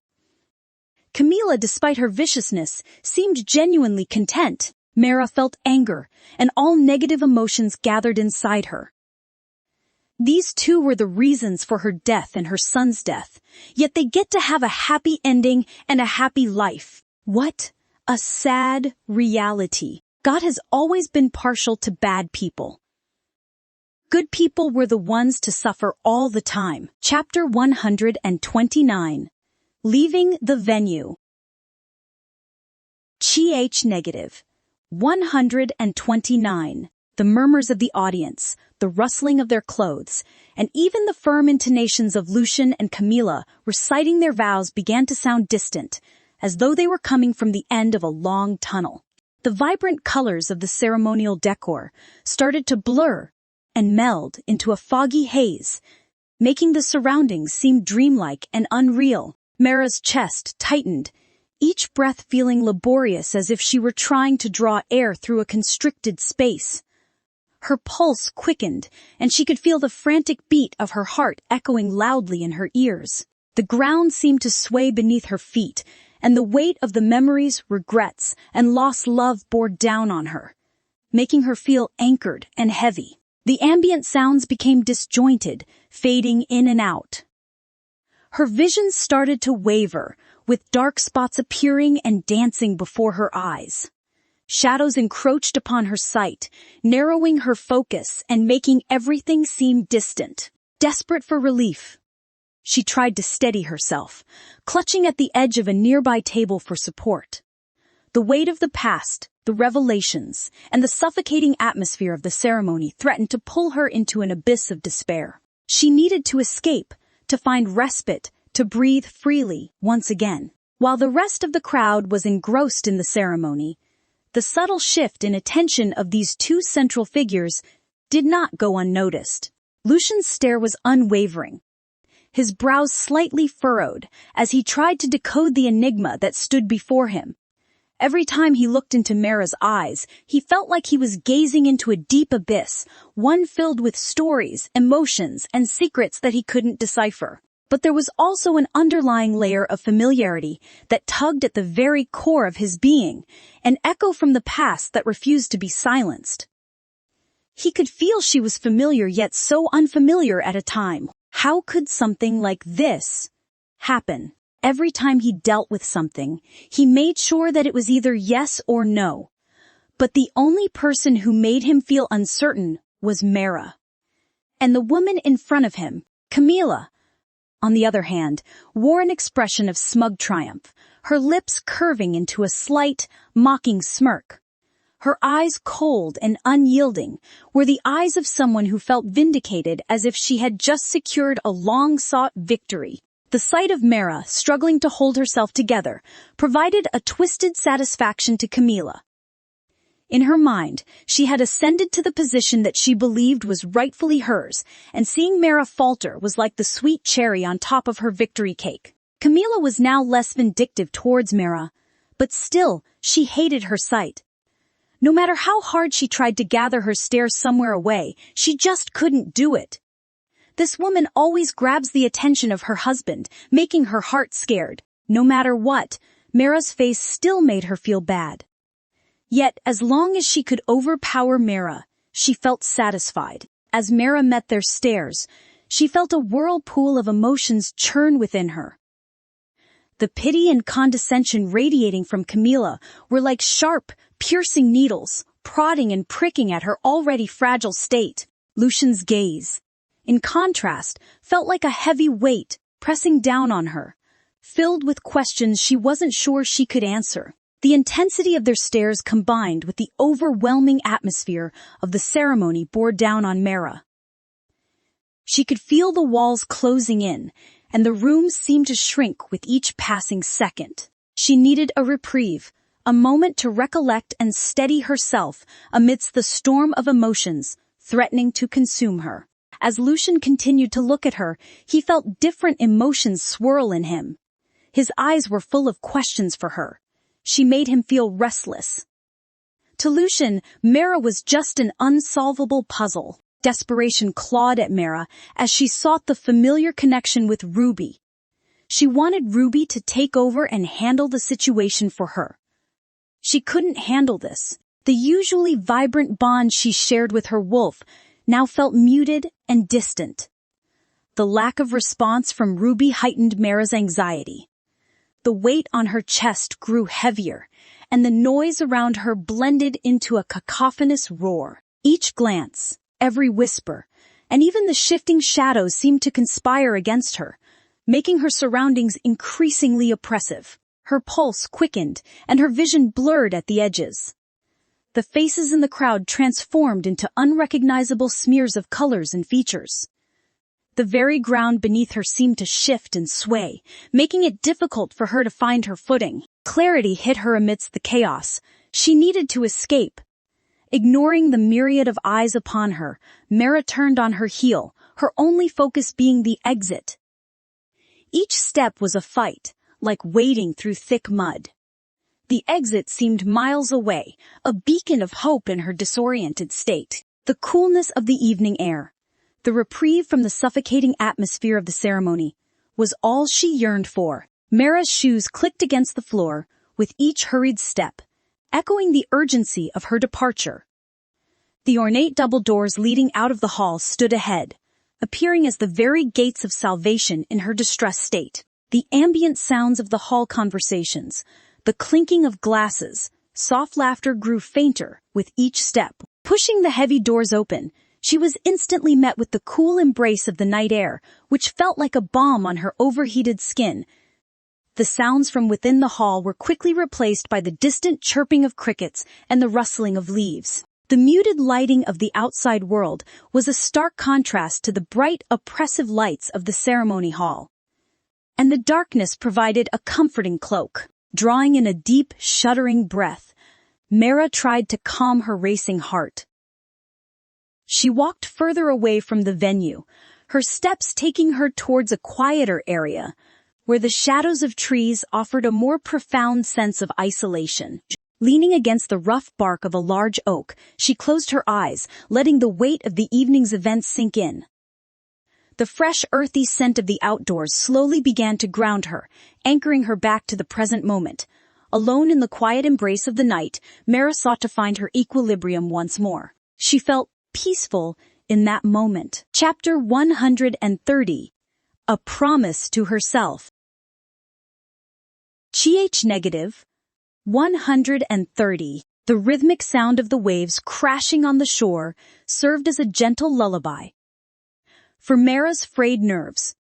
Camila, despite her viciousness, seemed genuinely content. Mara felt anger, and all negative emotions gathered inside her. These two were the reasons for her death and her son's death, yet they get to have a happy ending and a happy life. What a sad reality. God has always been partial to bad people. Good people were the ones to suffer all the time. Chapter 129. Leaving the venue. Negative. 129. The murmurs of the audience, the rustling of their clothes, and even the firm intonations of Lucian and Camila reciting their vows began to sound distant, as though they were coming from the end of a long tunnel. The vibrant colors of the ceremonial decor started to blur and meld into a foggy haze, making the surroundings seem dreamlike and unreal. Mara's chest tightened, each breath feeling laborious as if she were trying to draw air through a constricted space. Her pulse quickened, and she could feel the frantic beat of her heart echoing loudly in her ears. The ground seemed to sway beneath her feet, and the weight of the memories, regrets, and lost love bore down on her, making her feel anchored and heavy. The ambient sounds became disjointed, fading in and out. Her visions started to waver, with dark spots appearing and dancing before her eyes. Shadows encroached upon her sight, narrowing her focus and making everything seem distant. Desperate for relief, she tried to steady herself, clutching at the edge of a nearby table for support. The weight of the past, the revelations, and the suffocating atmosphere of the ceremony threatened to pull her into an abyss of despair. She needed to escape, to find respite, to breathe freely once again. While the rest of the crowd was engrossed in the ceremony, the subtle shift in attention of these two central figures did not go unnoticed. Lucian's stare was unwavering, his brows slightly furrowed as he tried to decode the enigma that stood before him. Every time he looked into Mara's eyes, he felt like he was gazing into a deep abyss, one filled with stories, emotions, and secrets that he couldn't decipher. But there was also an underlying layer of familiarity that tugged at the very core of his being, an echo from the past that refused to be silenced. He could feel she was familiar yet so unfamiliar at a time. How could something like this happen? Every time he dealt with something, he made sure that it was either yes or no. But the only person who made him feel uncertain was Mara. And the woman in front of him, Camila, on the other hand, wore an expression of smug triumph, her lips curving into a slight, mocking smirk. Her eyes cold and unyielding were the eyes of someone who felt vindicated as if she had just secured a long-sought victory. The sight of Mara, struggling to hold herself together, provided a twisted satisfaction to Camila. In her mind, she had ascended to the position that she believed was rightfully hers, and seeing Mara falter was like the sweet cherry on top of her victory cake. Camila was now less vindictive towards Mara, but still, she hated her sight. No matter how hard she tried to gather her stare somewhere away, she just couldn't do it. This woman always grabs the attention of her husband, making her heart scared. No matter what, Mara's face still made her feel bad. Yet, as long as she could overpower Mara, she felt satisfied. As Mara met their stares, she felt a whirlpool of emotions churn within her. The pity and condescension radiating from Camila were like sharp, piercing needles, prodding and pricking at her already fragile state. Lucian's gaze, in contrast, felt like a heavy weight pressing down on her, filled with questions she wasn't sure she could answer. The intensity of their stares combined with the overwhelming atmosphere of the ceremony bore down on Mara. She could feel the walls closing in, and the room seemed to shrink with each passing second. She needed a reprieve, a moment to recollect and steady herself amidst the storm of emotions threatening to consume her. As Lucian continued to look at her, he felt different emotions swirl in him. His eyes were full of questions for her. She made him feel restless. To Lucian, Mara was just an unsolvable puzzle. Desperation clawed at Mara as she sought the familiar connection with Ruby. She wanted Ruby to take over and handle the situation for her. She couldn't handle this. The usually vibrant bond she shared with her wolf now felt muted and distant. The lack of response from Ruby heightened Mara's anxiety. The weight on her chest grew heavier, and the noise around her blended into a cacophonous roar. Each glance, every whisper, and even the shifting shadows seemed to conspire against her, making her surroundings increasingly oppressive. Her pulse quickened, and her vision blurred at the edges. The faces in the crowd transformed into unrecognizable smears of colors and features. The very ground beneath her seemed to shift and sway, making it difficult for her to find her footing. Clarity hit her amidst the chaos. She needed to escape. Ignoring the myriad of eyes upon her, Mara turned on her heel, her only focus being the exit. Each step was a fight, like wading through thick mud. The exit seemed miles away, a beacon of hope in her disoriented state. The coolness of the evening air, the reprieve from the suffocating atmosphere of the ceremony, was all she yearned for. Mara's shoes clicked against the floor with each hurried step, echoing the urgency of her departure. The ornate double doors leading out of the hall stood ahead, appearing as the very gates of salvation in her distressed state. The ambient sounds of the hall conversations, the clinking of glasses, soft laughter grew fainter with each step. Pushing the heavy doors open, she was instantly met with the cool embrace of the night air, which felt like a balm on her overheated skin. The sounds from within the hall were quickly replaced by the distant chirping of crickets and the rustling of leaves. The muted lighting of the outside world was a stark contrast to the bright, oppressive lights of the ceremony hall. And the darkness provided a comforting cloak. Drawing in a deep, shuddering breath, Mara tried to calm her racing heart. She walked further away from the venue, her steps taking her towards a quieter area, where the shadows of trees offered a more profound sense of isolation. Leaning against the rough bark of a large oak, she closed her eyes, letting the weight of the evening's events sink in. The fresh, earthy scent of the outdoors slowly began to ground her, anchoring her back to the present moment. Alone in the quiet embrace of the night, Mara sought to find her equilibrium once more. She felt peaceful in that moment. Chapter 130. A Promise to Herself. Negative 130. The rhythmic sound of the waves crashing on the shore served as a gentle lullaby for Mara's frayed nerves.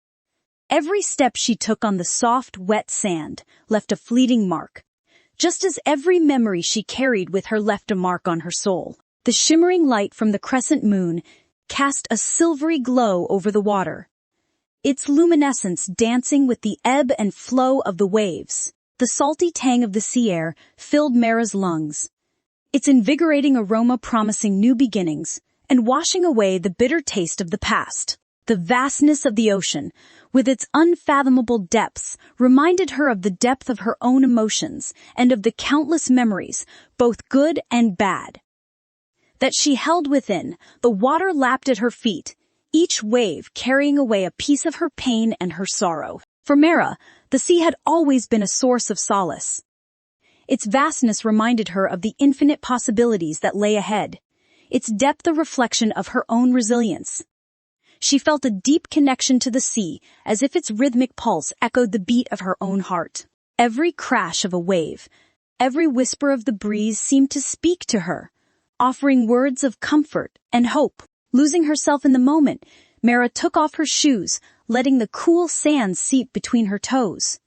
Every step she took on the soft, wet sand left a fleeting mark, just as every memory she carried with her left a mark on her soul. The shimmering light from the crescent moon cast a silvery glow over the water, its luminescence dancing with the ebb and flow of the waves. The salty tang of the sea air filled Mara's lungs, its invigorating aroma promising new beginnings and washing away the bitter taste of the past. The vastness of the ocean, with its unfathomable depths, reminded her of the depth of her own emotions and of the countless memories, both good and bad, that she held within. The water lapped at her feet, each wave carrying away a piece of her pain and her sorrow. For Mara, the sea had always been a source of solace. Its vastness reminded her of the infinite possibilities that lay ahead, its depth a reflection of her own resilience. She felt a deep connection to the sea, as if its rhythmic pulse echoed the beat of her own heart. Every crash of a wave, every whisper of the breeze seemed to speak to her, offering words of comfort and hope. Losing herself in the moment, Mara took off her shoes, letting the cool sand seep between her toes.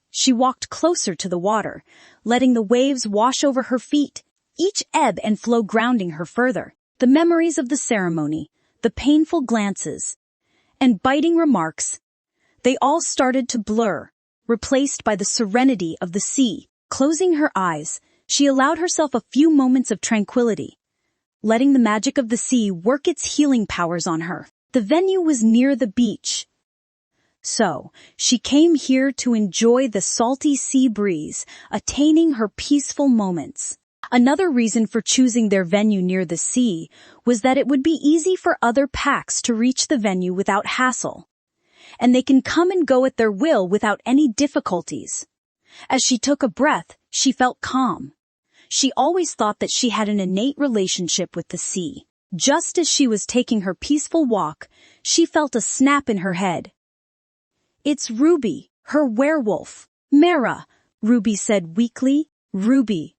She walked closer to the water, letting the waves wash over her feet, each ebb and flow grounding her further. The memories of the ceremony, the painful glances, and biting remarks, they all started to blur, replaced by the serenity of the sea. Closing her eyes, she allowed herself a few moments of tranquility, letting the magic of the sea work its healing powers on her. The venue was near the beach, so she came here to enjoy the salty sea breeze, attaining her peaceful moments. Another reason for choosing their venue near the sea was that it would be easy for other packs to reach the venue without hassle, and they can come and go at their will without any difficulties. As she took a breath, she felt calm. She always thought that she had an innate relationship with the sea. Just as she was taking her peaceful walk, she felt a snap in her head. "It's Ruby, her werewolf." "Mara," Ruby said weakly. "Ruby,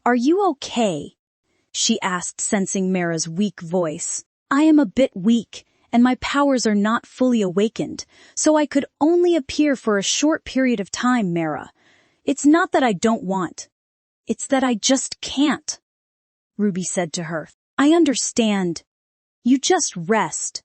are you okay?" she asked, sensing Mara's weak voice. "I am a bit weak, and my powers are not fully awakened, so I could only appear for a short period of time, Mara. It's not that I don't want. It's that I just can't," Ruby said to her. "I understand. You just rest."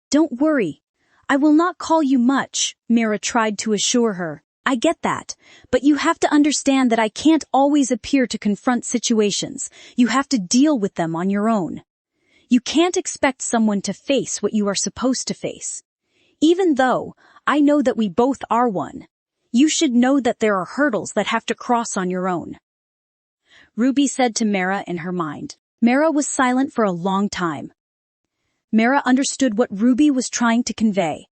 "Don't worry. I will not call you much," Mara tried to assure her. "I get that, but you have to understand that I can't always appear to confront situations. You have to deal with them on your own. You can't expect someone to face what you are supposed to face. Even though I know that we both are one, you should know that there are hurdles that have to cross on your own," Ruby said to Mara in her mind. Mara was silent for a long time. Mara understood what Ruby was trying to convey.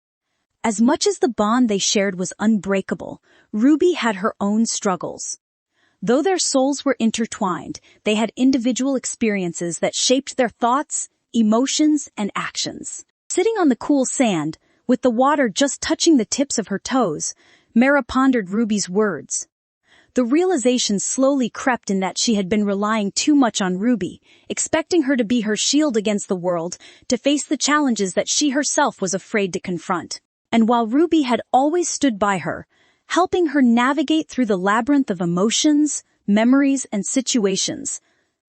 As much as the bond they shared was unbreakable, Ruby had her own struggles. Though their souls were intertwined, they had individual experiences that shaped their thoughts, emotions, and actions. Sitting on the cool sand, with the water just touching the tips of her toes, Mara pondered Ruby's words. The realization slowly crept in that she had been relying too much on Ruby, expecting her to be her shield against the world, to face the challenges that she herself was afraid to confront. And while Ruby had always stood by her, helping her navigate through the labyrinth of emotions, memories, and situations,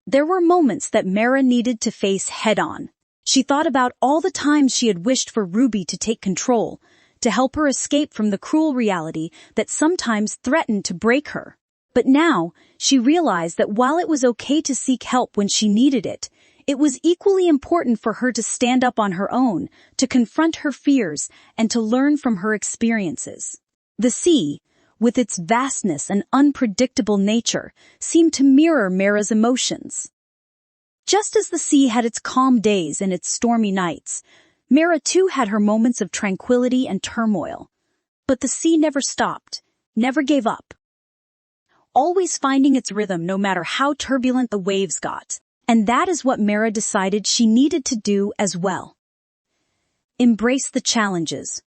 there were moments that Mara needed to face head-on. She thought about all the times she had wished for Ruby to take control, to help her escape from the cruel reality that sometimes threatened to break her. But now, she realized that while it was okay to seek help when she needed it, it was equally important for her to stand up on her own, to confront her fears, and to learn from her experiences. The sea, with its vastness and unpredictable nature, seemed to mirror Mara's emotions. Just as the sea had its calm days and its stormy nights, Mara too had her moments of tranquility and turmoil. But the sea never stopped, never gave up, always finding its rhythm no matter how turbulent the waves got. And that is what Mara decided she needed to do as well. Embrace the challenges,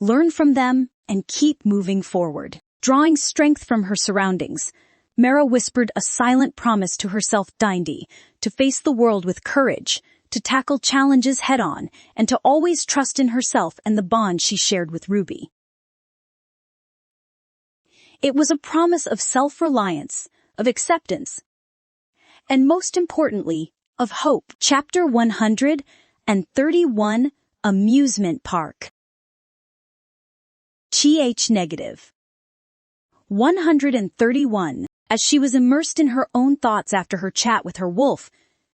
learn from them, and keep moving forward. Drawing strength from her surroundings, Mara whispered a silent promise to herself to face the world with courage, to tackle challenges head-on, and to always trust in herself and the bond she shared with Ruby. It was a promise of self-reliance, of acceptance, and most importantly, of hope. Chapter 131, Amusement Park. -. 131. As she was immersed in her own thoughts after her chat with her wolf,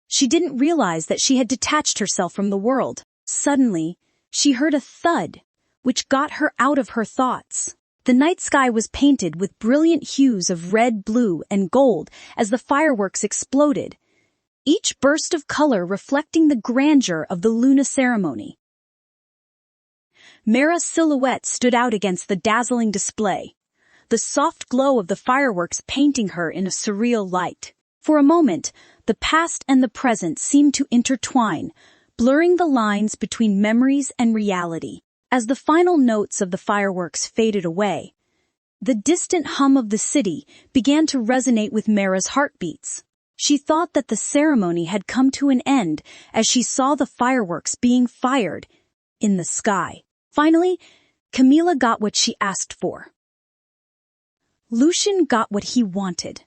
she didn't realize that she had detached herself from the world. Suddenly, she heard a thud, which got her out of her thoughts. The night sky was painted with brilliant hues of red, blue, and gold as the fireworks exploded, each burst of color reflecting the grandeur of the Luna ceremony. Mara's silhouette stood out against the dazzling display, the soft glow of the fireworks painting her in a surreal light. For a moment, the past and the present seemed to intertwine, blurring the lines between memories and reality. As the final notes of the fireworks faded away, the distant hum of the city began to resonate with Mara's heartbeats. She thought that the ceremony had come to an end as she saw the fireworks being fired in the sky. Finally, Camilla got what she asked for. Lucian got what he wanted.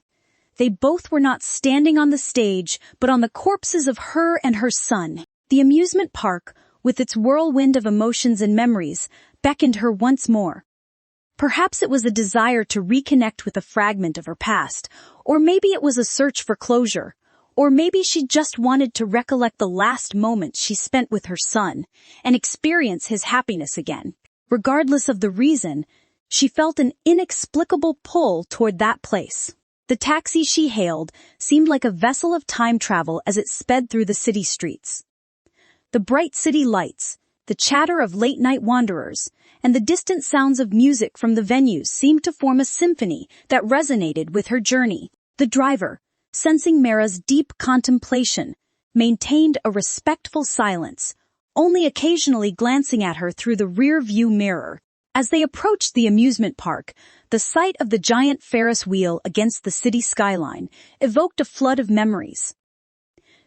They both were not standing on the stage, but on the corpses of her and her son. The amusement park, with its whirlwind of emotions and memories, beckoned her once more. Perhaps it was a desire to reconnect with a fragment of her past, or maybe it was a search for closure, or maybe she just wanted to recollect the last moments she spent with her son and experience his happiness again. Regardless of the reason, she felt an inexplicable pull toward that place. The taxi she hailed seemed like a vessel of time travel as it sped through the city streets. The bright city lights, the chatter of late-night wanderers, and the distant sounds of music from the venues seemed to form a symphony that resonated with her journey. The driver, sensing Mara's deep contemplation, maintained a respectful silence, only occasionally glancing at her through the rear-view mirror. As they approached the amusement park, the sight of the giant Ferris wheel against the city skyline evoked a flood of memories.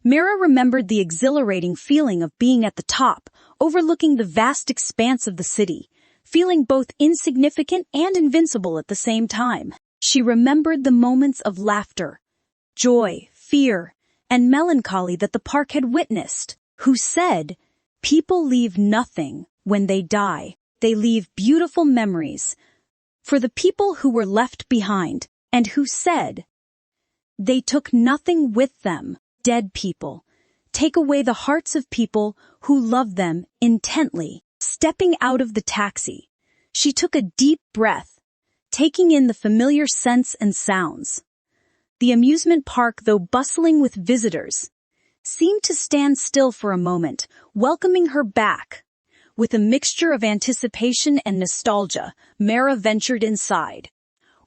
Mara remembered the exhilarating feeling of being at the top, overlooking the vast expanse of the city, feeling both insignificant and invincible at the same time. She remembered the moments of laughter, joy, fear, and melancholy that the park had witnessed. Who said, "People leave nothing when they die. They leave beautiful memories for the people who were left behind," and who said, "They took nothing with them. Dead people take away the hearts of people who love them intently." Stepping out of the taxi, she took a deep breath, taking in the familiar scents and sounds. The amusement park, though bustling with visitors, seemed to stand still for a moment, welcoming her back. With a mixture of anticipation and nostalgia, Mara ventured inside,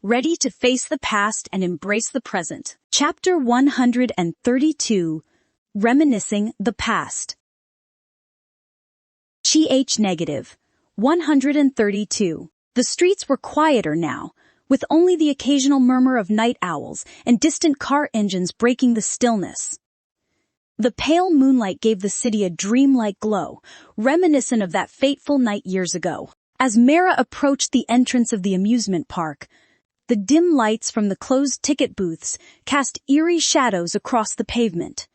ready to face the past and embrace the present. Chapter 132, Reminiscing the Past. -. 132. The streets were quieter now, with only the occasional murmur of night owls and distant car engines breaking the stillness. The pale moonlight gave the city a dreamlike glow, reminiscent of that fateful night years ago. As Mara approached the entrance of the amusement park, the dim lights from the closed ticket booths cast eerie shadows across the pavement.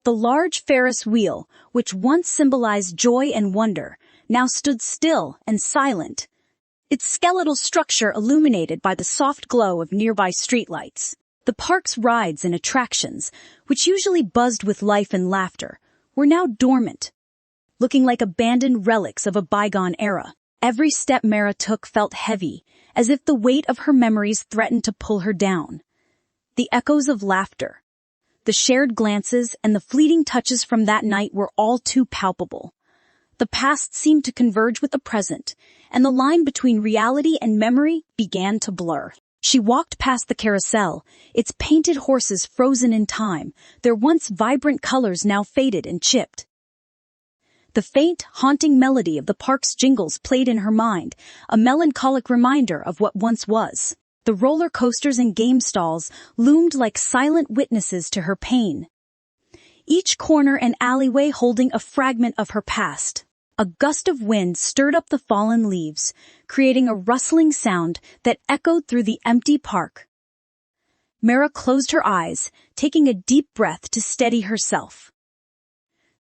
The large Ferris wheel, which once symbolized joy and wonder, now stood still and silent, its skeletal structure illuminated by the soft glow of nearby streetlights. The park's rides and attractions, which usually buzzed with life and laughter, were now dormant, looking like abandoned relics of a bygone era. Every step Mara took felt heavy, as if the weight of her memories threatened to pull her down. The echoes of laughter, the shared glances, and the fleeting touches from that night were all too palpable. The past seemed to converge with the present, and the line between reality and memory began to blur. She walked past the carousel, its painted horses frozen in time, their once vibrant colors now faded and chipped. The faint, haunting melody of the park's jingles played in her mind, a melancholic reminder of what once was. The roller coasters and game stalls loomed like silent witnesses to her pain, each corner and alleyway holding a fragment of her past. A gust of wind stirred up the fallen leaves, creating a rustling sound that echoed through the empty park. Mara closed her eyes, taking a deep breath to steady herself.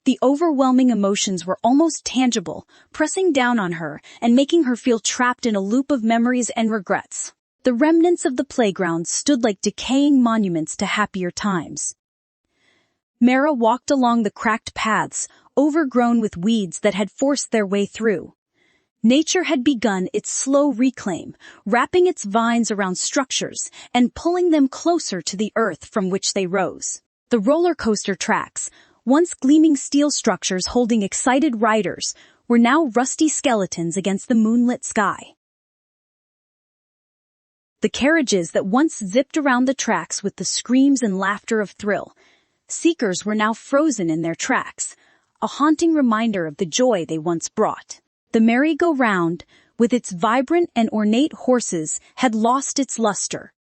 The overwhelming emotions were almost tangible, pressing down on her and making her feel trapped in a loop of memories and regrets. The remnants of the playground stood like decaying monuments to happier times. Mara walked along the cracked paths, overgrown with weeds that had forced their way through. Nature had begun its slow reclaim, wrapping its vines around structures and pulling them closer to the earth from which they rose. The roller coaster tracks, once gleaming steel structures holding excited riders, were now rusty skeletons against the moonlit sky. The carriages that once zipped around the tracks with the screams and laughter of thrill seekers were now frozen in their tracks, a haunting reminder of the joy they once brought. The merry-go-round, with its vibrant and ornate horses, had lost its luster.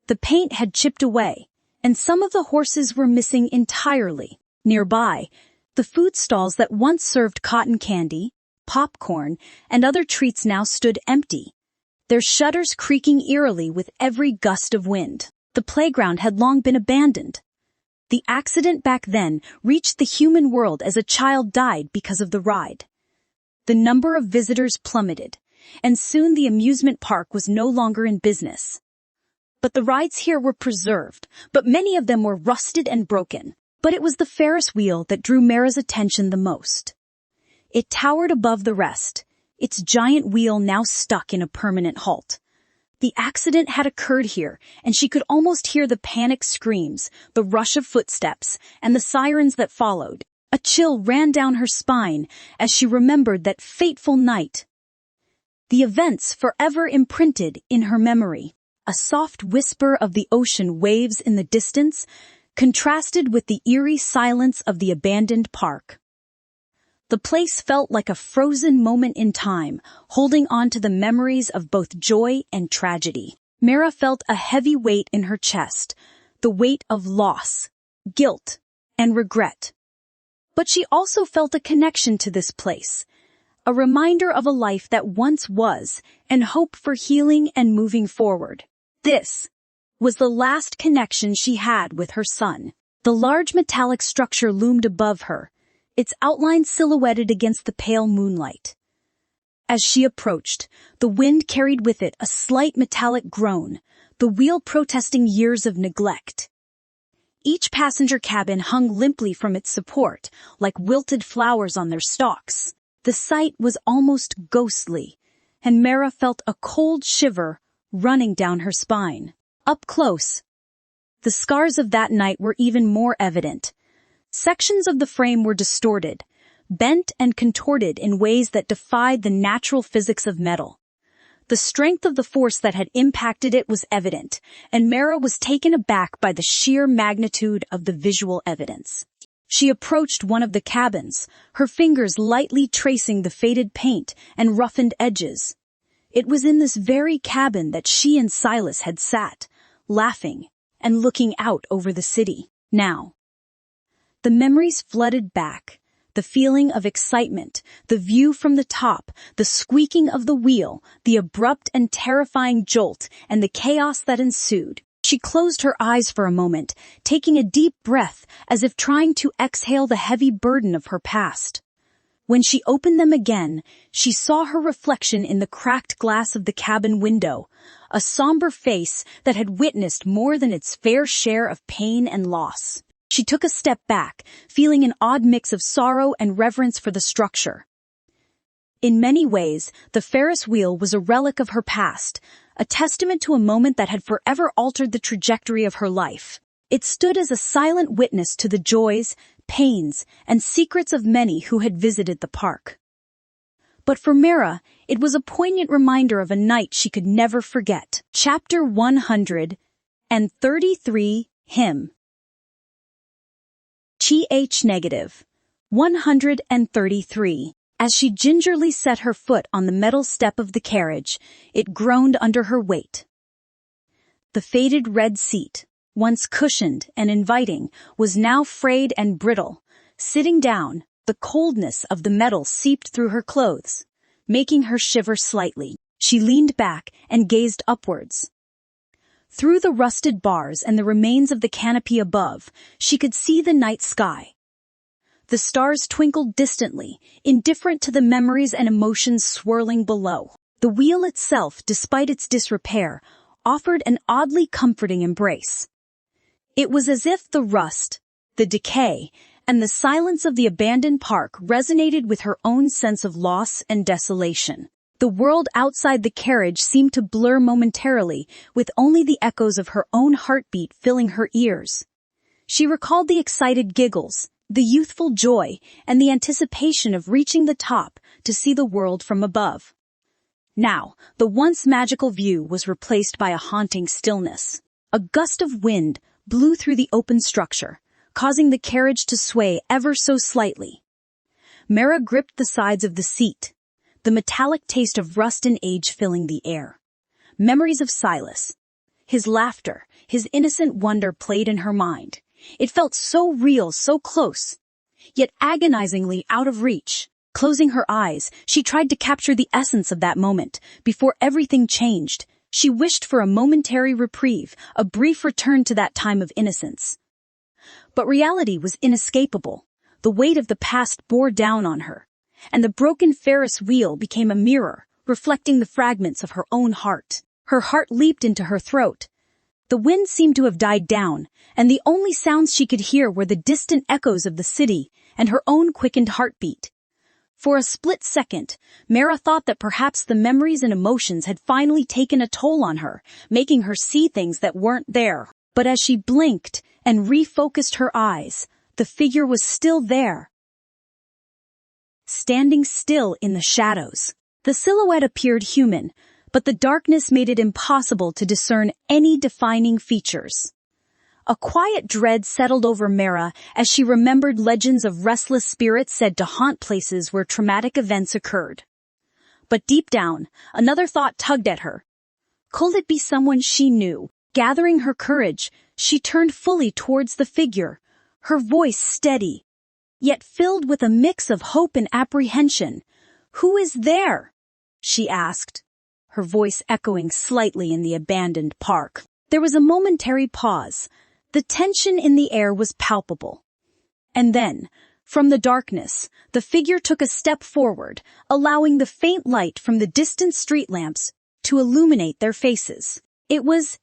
The paint had chipped away, and some of the horses were missing entirely. Nearby, the food stalls that once served cotton candy, popcorn, and other treats now stood empty, their shutters creaking eerily with every gust of wind. The playground had long been abandoned. The accident back then reached the human world as a child died because of the ride. The number of visitors plummeted, and soon the amusement park was no longer in business. But the rides here were preserved, but many of them were rusted and broken. But it was the Ferris wheel that drew Mara's attention the most. It towered above the rest, its giant wheel now stuck in a permanent halt. The accident had occurred here, and she could almost hear the panicked screams, the rush of footsteps, and the sirens that followed. A chill ran down her spine as she remembered that fateful night. The events forever imprinted in her memory. A soft whisper of the ocean waves in the distance contrasted with the eerie silence of the abandoned park. The place felt like a frozen moment in time, holding on to the memories of both joy and tragedy. Mara felt a heavy weight in her chest, the weight of loss, guilt, and regret. But she also felt a connection to this place, a reminder of a life that once was, and hope for healing and moving forward. This was the last connection she had with her son. The large metallic structure loomed above her, its outline silhouetted against the pale moonlight. As she approached, the wind carried with it a slight metallic groan, the wheel protesting years of neglect. Each passenger cabin hung limply from its support, like wilted flowers on their stalks. The sight was almost ghostly, and Mara felt a cold shiver running down her spine. Up close, the scars of that night were even more evident. Sections of the frame were distorted, bent and contorted in ways that defied the natural physics of metal. The strength of the force that had impacted it was evident, and Mara was taken aback by the sheer magnitude of the visual evidence. She approached one of the cabins, her fingers lightly tracing the faded paint and roughened edges. It was in this very cabin that she and Silas had sat, laughing and looking out over the city. Now, the memories flooded back. The feeling of excitement, the view from the top, the squeaking of the wheel, the abrupt and terrifying jolt, and the chaos that ensued. She closed her eyes for a moment, taking a deep breath as if trying to exhale the heavy burden of her past. When she opened them again, she saw her reflection in the cracked glass of the cabin window, a somber face that had witnessed more than its fair share of pain and loss. She took a step back, feeling an odd mix of sorrow and reverence for the structure. In many ways, the Ferris wheel was a relic of her past, a testament to a moment that had forever altered the trajectory of her life. It stood as a silent witness to the joys, pains, and secrets of many who had visited the park. But for Mara, it was a poignant reminder of a night she could never forget. Chapter 133, Hymn. -. 133. As she gingerly set her foot on the metal step of the carriage, it groaned under her weight. The faded red seat, once cushioned and inviting, was now frayed and brittle. Sitting down, the coldness of the metal seeped through her clothes, making her shiver slightly. She leaned back and gazed upwards. Through the rusted bars and the remains of the canopy above, she could see the night sky. The stars twinkled distantly, indifferent to the memories and emotions swirling below. The wheel itself, despite its disrepair, offered an oddly comforting embrace. It was as if the rust, the decay, and the silence of the abandoned park resonated with her own sense of loss and desolation. The world outside the carriage seemed to blur momentarily, with only the echoes of her own heartbeat filling her ears. She recalled the excited giggles, the youthful joy, and the anticipation of reaching the top to see the world from above. Now, the once magical view was replaced by a haunting stillness. A gust of wind blew through the open structure, causing the carriage to sway ever so slightly. Mara gripped the sides of the seat, the metallic taste of rust and age filling the air. Memories of Silas. His laughter, his innocent wonder played in her mind. It felt so real, so close, yet agonizingly out of reach. Closing her eyes, she tried to capture the essence of that moment. Before everything changed, she wished for a momentary reprieve, a brief return to that time of innocence. But reality was inescapable. The weight of the past bore down on her, and the broken Ferris wheel became a mirror, reflecting the fragments of her own heart. Her heart leaped into her throat. The wind seemed to have died down, and the only sounds she could hear were the distant echoes of the city and her own quickened heartbeat. For a split second, Mara thought that perhaps the memories and emotions had finally taken a toll on her, making her see things that weren't there. But as she blinked and refocused her eyes, the figure was still there, standing still in the shadows. The silhouette appeared human, but the darkness made it impossible to discern any defining features. A quiet dread settled over Mara as she remembered legends of restless spirits said to haunt places where traumatic events occurred. But deep down, another thought tugged at her. Could it be someone she knew? Gathering her courage, she turned fully towards the figure, her voice steady, yet filled with a mix of hope and apprehension. "Who is there?" she asked, her voice echoing slightly in the abandoned park. There was a momentary pause. The tension in the air was palpable. And then, from the darkness, the figure took a step forward, allowing the faint light from the distant street lamps to illuminate their faces. It was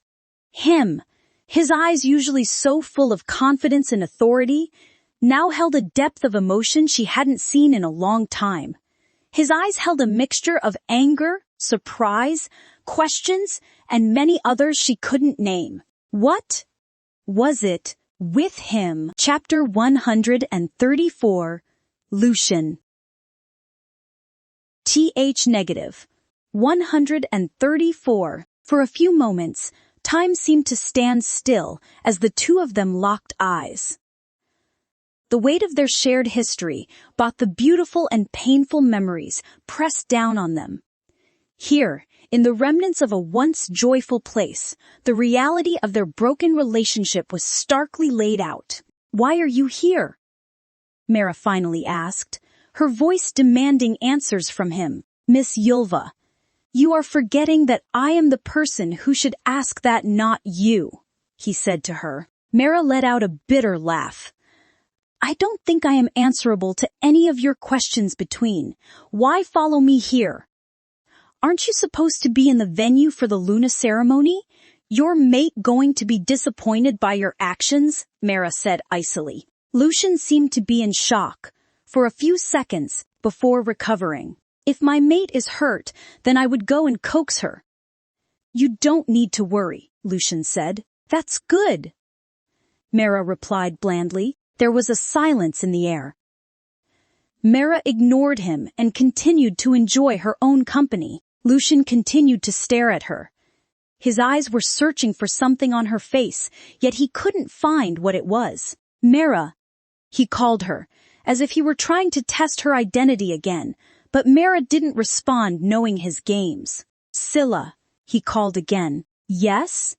him. His eyes, usually so full of confidence and authority, now held a depth of emotion she hadn't seen in a long time. His eyes held a mixture of anger, surprise, questions, and many others she couldn't name. What was it with him? Chapter 134, Lucian. -. 134. For a few moments, time seemed to stand still as the two of them locked eyes. The weight of their shared history brought the beautiful and painful memories pressed down on them. Here, In the remnants of a once joyful place, the reality of their broken relationship was starkly laid out. "Why are you here?" Mara finally asked, her voice demanding answers from him. "Miss Yulva, you are forgetting that I am the person who should ask that, not you," he said to her. Mara let out a bitter laugh. "I don't think I am answerable to any of your questions between. Why follow me here? Aren't you supposed to be in the venue for the Luna ceremony? Your mate going to be disappointed by your actions?" Mara said icily. Lucian seemed to be in shock for a few seconds before recovering. "If my mate is hurt, then I would go and coax her." "You don't need to worry," Lucian said. "That's good." Mara replied blandly. There was a silence in the air. Mara ignored him and continued to enjoy her own company. Lucian continued to stare at her. His eyes were searching for something on her face, yet he couldn't find what it was. "Mara," he called her, as if he were trying to test her identity again, but Mara didn't respond, knowing his games. "Scylla," he called again. "Yes?"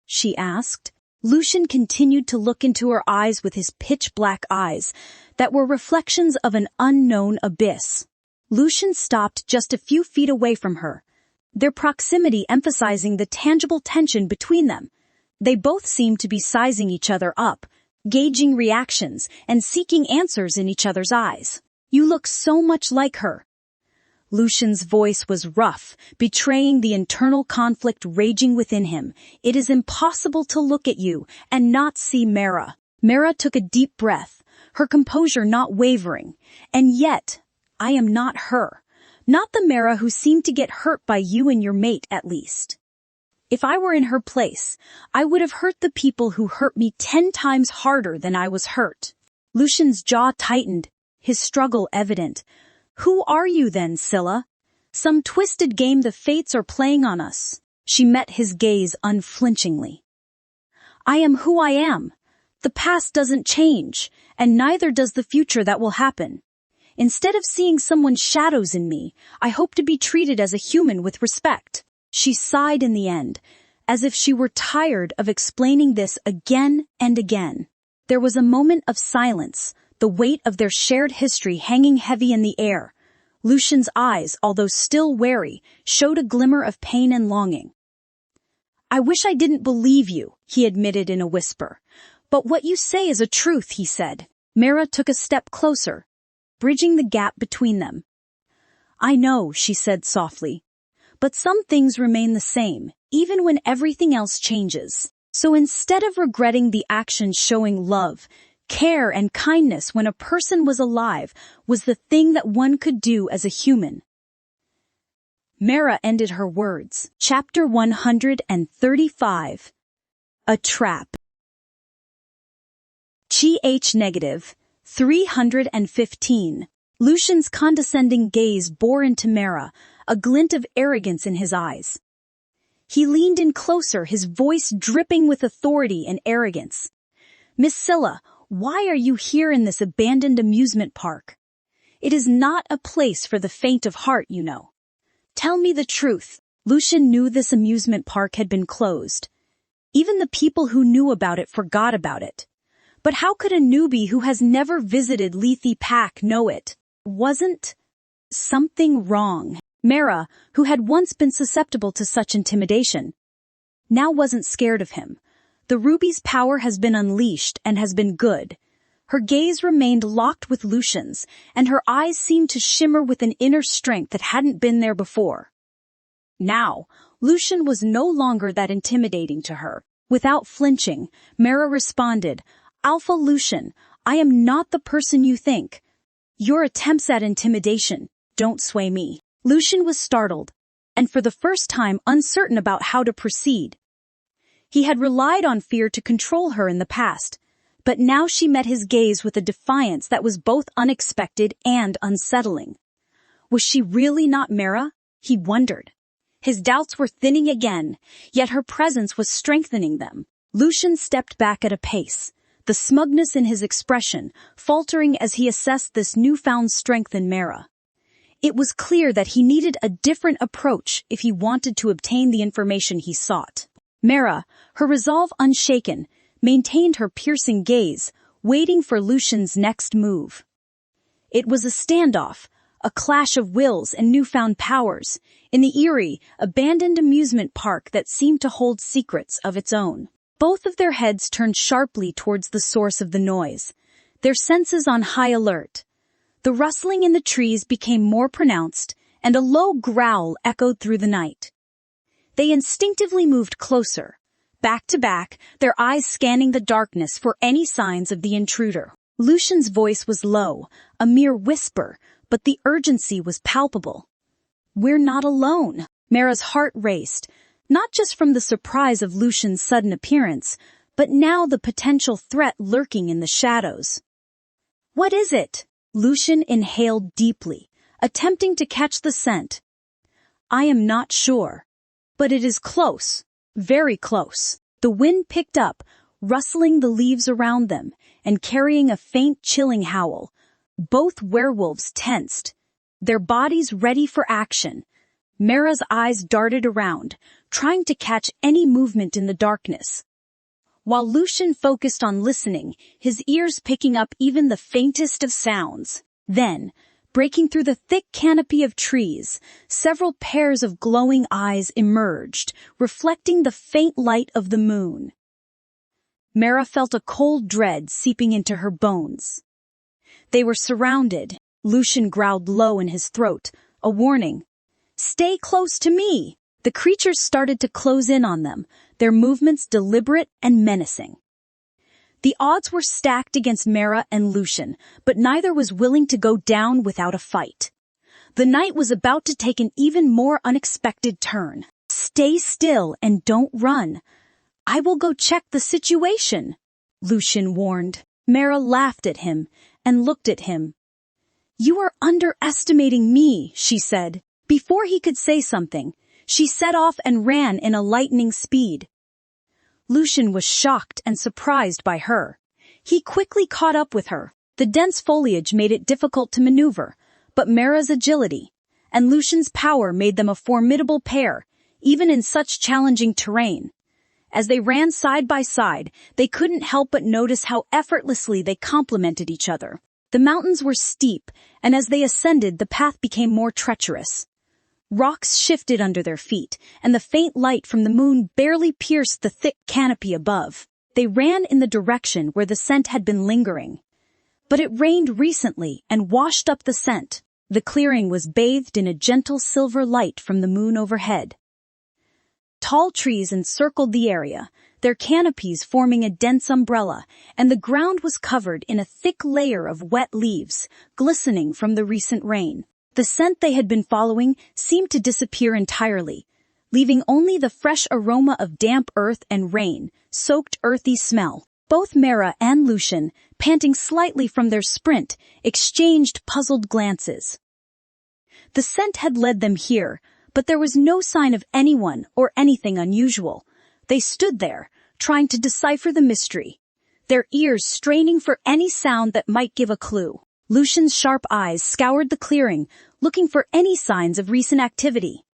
she asked. Lucian continued to look into her eyes with his pitch-black eyes that were reflections of an unknown abyss. Lucian stopped just a few feet away from her, their proximity emphasizing the tangible tension between them. They both seemed to be sizing each other up, gauging reactions, and seeking answers in each other's eyes. "You look so much like her." Lucian's voice was rough, betraying the internal conflict raging within him. "It is impossible to look at you and not see Mara." Mara took a deep breath, her composure not wavering. "And yet, I am not her. Not the Mara who seemed to get hurt by you and your mate, at least. If I were in her place, I would have hurt the people who hurt me 10 times harder than I was hurt." Lucian's jaw tightened, his struggle evident. "Who are you then, Scylla? Some twisted game the fates are playing on us." She met his gaze unflinchingly. "I am who I am. The past doesn't change, and neither does the future that will happen. Instead of seeing someone's shadows in me, I hope to be treated as a human with respect." She sighed in the end, as if she were tired of explaining this again and again. There was a moment of silence, the weight of their shared history hanging heavy in the air. Lucian's eyes, although still wary, showed a glimmer of pain and longing. "I wish I didn't believe you," he admitted in a whisper. "But what you say is a truth," he said. Mara took a step closer, bridging the gap between them. "I know," she said softly. "But some things remain the same, even when everything else changes. So instead of regretting the actions showing love, care and kindness when a person was alive was the thing that one could do as a human." Mara ended her words. Chapter 135. A Trap. Ch negative 315. Lucian's condescending gaze bore into Mara, a glint of arrogance in his eyes. He leaned in closer, his voice dripping with authority and arrogance. "Miss Scylla, why are you here in this abandoned amusement park? It is not a place for the faint of heart, you know. Tell me the truth." Lucian knew this amusement park had been closed. Even the people who knew about it forgot about it. But how could a newbie who has never visited Lethe Pack know it? Wasn't something wrong? Mara, who had once been susceptible to such intimidation, now wasn't scared of him. The ruby's power has been unleashed and has been good. Her gaze remained locked with Lucian's, and her eyes seemed to shimmer with an inner strength that hadn't been there before. Now, Lucian was no longer that intimidating to her. Without flinching, Mara responded, "Alpha Lucian, I am not the person you think. Your attempts at intimidation don't sway me." Lucian was startled, and for the first time uncertain about how to proceed. He had relied on fear to control her in the past, but now she met his gaze with a defiance that was both unexpected and unsettling. Was she really not Mara? He wondered. His doubts were thinning again, yet her presence was strengthening them. Lucian stepped back at a pace, the smugness in his expression faltering as he assessed this newfound strength in Mara. It was clear that he needed a different approach if he wanted to obtain the information he sought. Mara, her resolve unshaken, maintained her piercing gaze, waiting for Lucian's next move. It was a standoff, a clash of wills and newfound powers, in the eerie, abandoned amusement park that seemed to hold secrets of its own. Both of their heads turned sharply towards the source of the noise, their senses on high alert. The rustling in the trees became more pronounced, and a low growl echoed through the night. They instinctively moved closer, back to back, their eyes scanning the darkness for any signs of the intruder. Lucian's voice was low, a mere whisper, but the urgency was palpable. "We're not alone." Mara's heart raced, not just from the surprise of Lucian's sudden appearance, but now the potential threat lurking in the shadows. "What is it?" Lucian inhaled deeply, attempting to catch the scent. "I am not sure, but it is close, very close." The wind picked up, rustling the leaves around them and carrying a faint chilling howl. Both werewolves tensed, their bodies ready for action. Mara's eyes darted around, trying to catch any movement in the darkness, while Lucian focused on listening, his ears picking up even the faintest of sounds. Then, breaking through the thick canopy of trees, several pairs of glowing eyes emerged, reflecting the faint light of the moon. Mara felt a cold dread seeping into her bones. They were surrounded. Lucian growled low in his throat, a warning. "Stay close to me!" The creatures started to close in on them, their movements deliberate and menacing. The odds were stacked against Mara and Lucian, but neither was willing to go down without a fight. The night was about to take an even more unexpected turn. "Stay still and don't run. I will go check the situation," Lucian warned. Mara laughed at him and looked at him. "You are underestimating me," she said. Before he could say something, she set off and ran in a lightning speed. Lucian was shocked and surprised by her. He quickly caught up with her. The dense foliage made it difficult to maneuver, but Mara's agility and Lucian's power made them a formidable pair, even in such challenging terrain. As they ran side by side, they couldn't help but notice how effortlessly they complemented each other. The mountains were steep, and as they ascended, the path became more treacherous. Rocks shifted under their feet, and the faint light from the moon barely pierced the thick canopy above. They ran in the direction where the scent had been lingering. But it rained recently and washed up the scent. The clearing was bathed in a gentle silver light from the moon overhead. Tall trees encircled the area, their canopies forming a dense umbrella, and the ground was covered in a thick layer of wet leaves, glistening from the recent rain. The scent they had been following seemed to disappear entirely, leaving only the fresh aroma of damp earth and rain-soaked earthy smell. Both Mara and Lucian, panting slightly from their sprint, exchanged puzzled glances. The scent had led them here, but there was no sign of anyone or anything unusual. They stood there, trying to decipher the mystery, their ears straining for any sound that might give a clue. Lucian's sharp eyes scoured the clearing, looking for any signs of recent activity.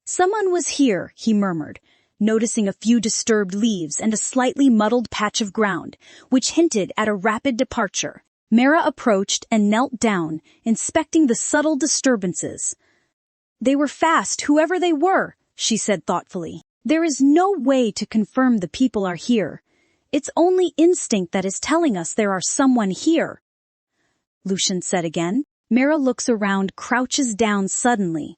"Someone was here," he murmured, noticing a few disturbed leaves and a slightly muddled patch of ground, which hinted at a rapid departure. Mara approached and knelt down, inspecting the subtle disturbances. "They were fast, whoever they were," she said thoughtfully. "There is no way to confirm the people are here. It's only instinct that is telling us there are someone here." Lucian said again. Mara looks around, crouches down suddenly.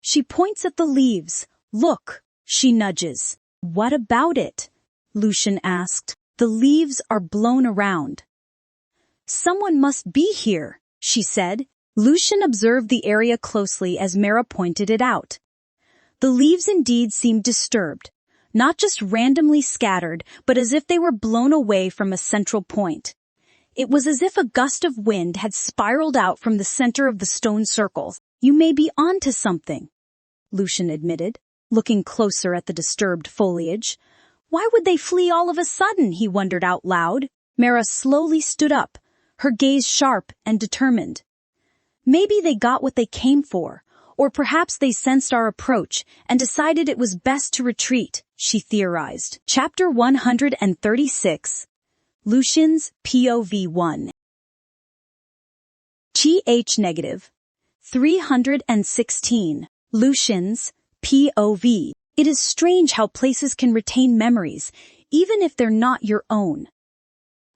She points at the leaves. "Look," she nudges. "What about it?" Lucian asked. "The leaves are blown around." "Someone must be here," she said. Lucian observed the area closely as Mara pointed it out. The leaves indeed seemed disturbed, not just randomly scattered, but as if they were blown away from a central point. It was as if a gust of wind had spiraled out from the center of the stone circle. "You may be onto something," Lucian admitted, looking closer at the disturbed foliage. "Why would they flee all of a sudden?" he wondered out loud. Mara slowly stood up, her gaze sharp and determined. Maybe they got what they came for, or perhaps they sensed our approach and decided it was best to retreat, she theorized. Chapter 136, Lucian's POV 1. GH negative. 316. Lucian's POV. It is strange how places can retain memories, even if they're not your own.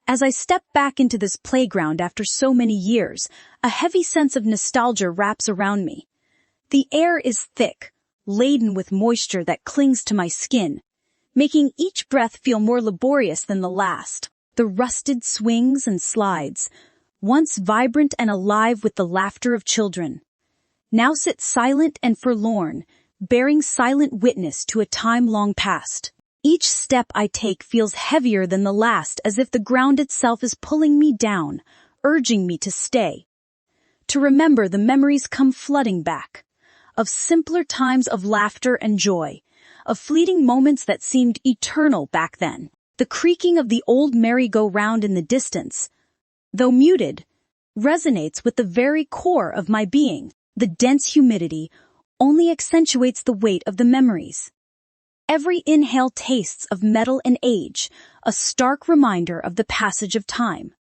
As I step back into this playground after so many years, a heavy sense of nostalgia wraps around me. The air is thick, laden with moisture that clings to my skin, making each breath feel more laborious than the last. The rusted swings and slides, once vibrant and alive with the laughter of children, now sit silent and forlorn, bearing silent witness to a time long past. Each step I take feels heavier than the last, as if the ground itself is pulling me down, urging me to stay. To remember, the memories come flooding back, of simpler times of laughter and joy, of fleeting moments that seemed eternal back then. The creaking of the old merry-go-round in the distance, though muted, resonates with the very core of my being. The dense humidity only accentuates the weight of the memories. Every inhale tastes of metal and age, a stark reminder of the passage of time.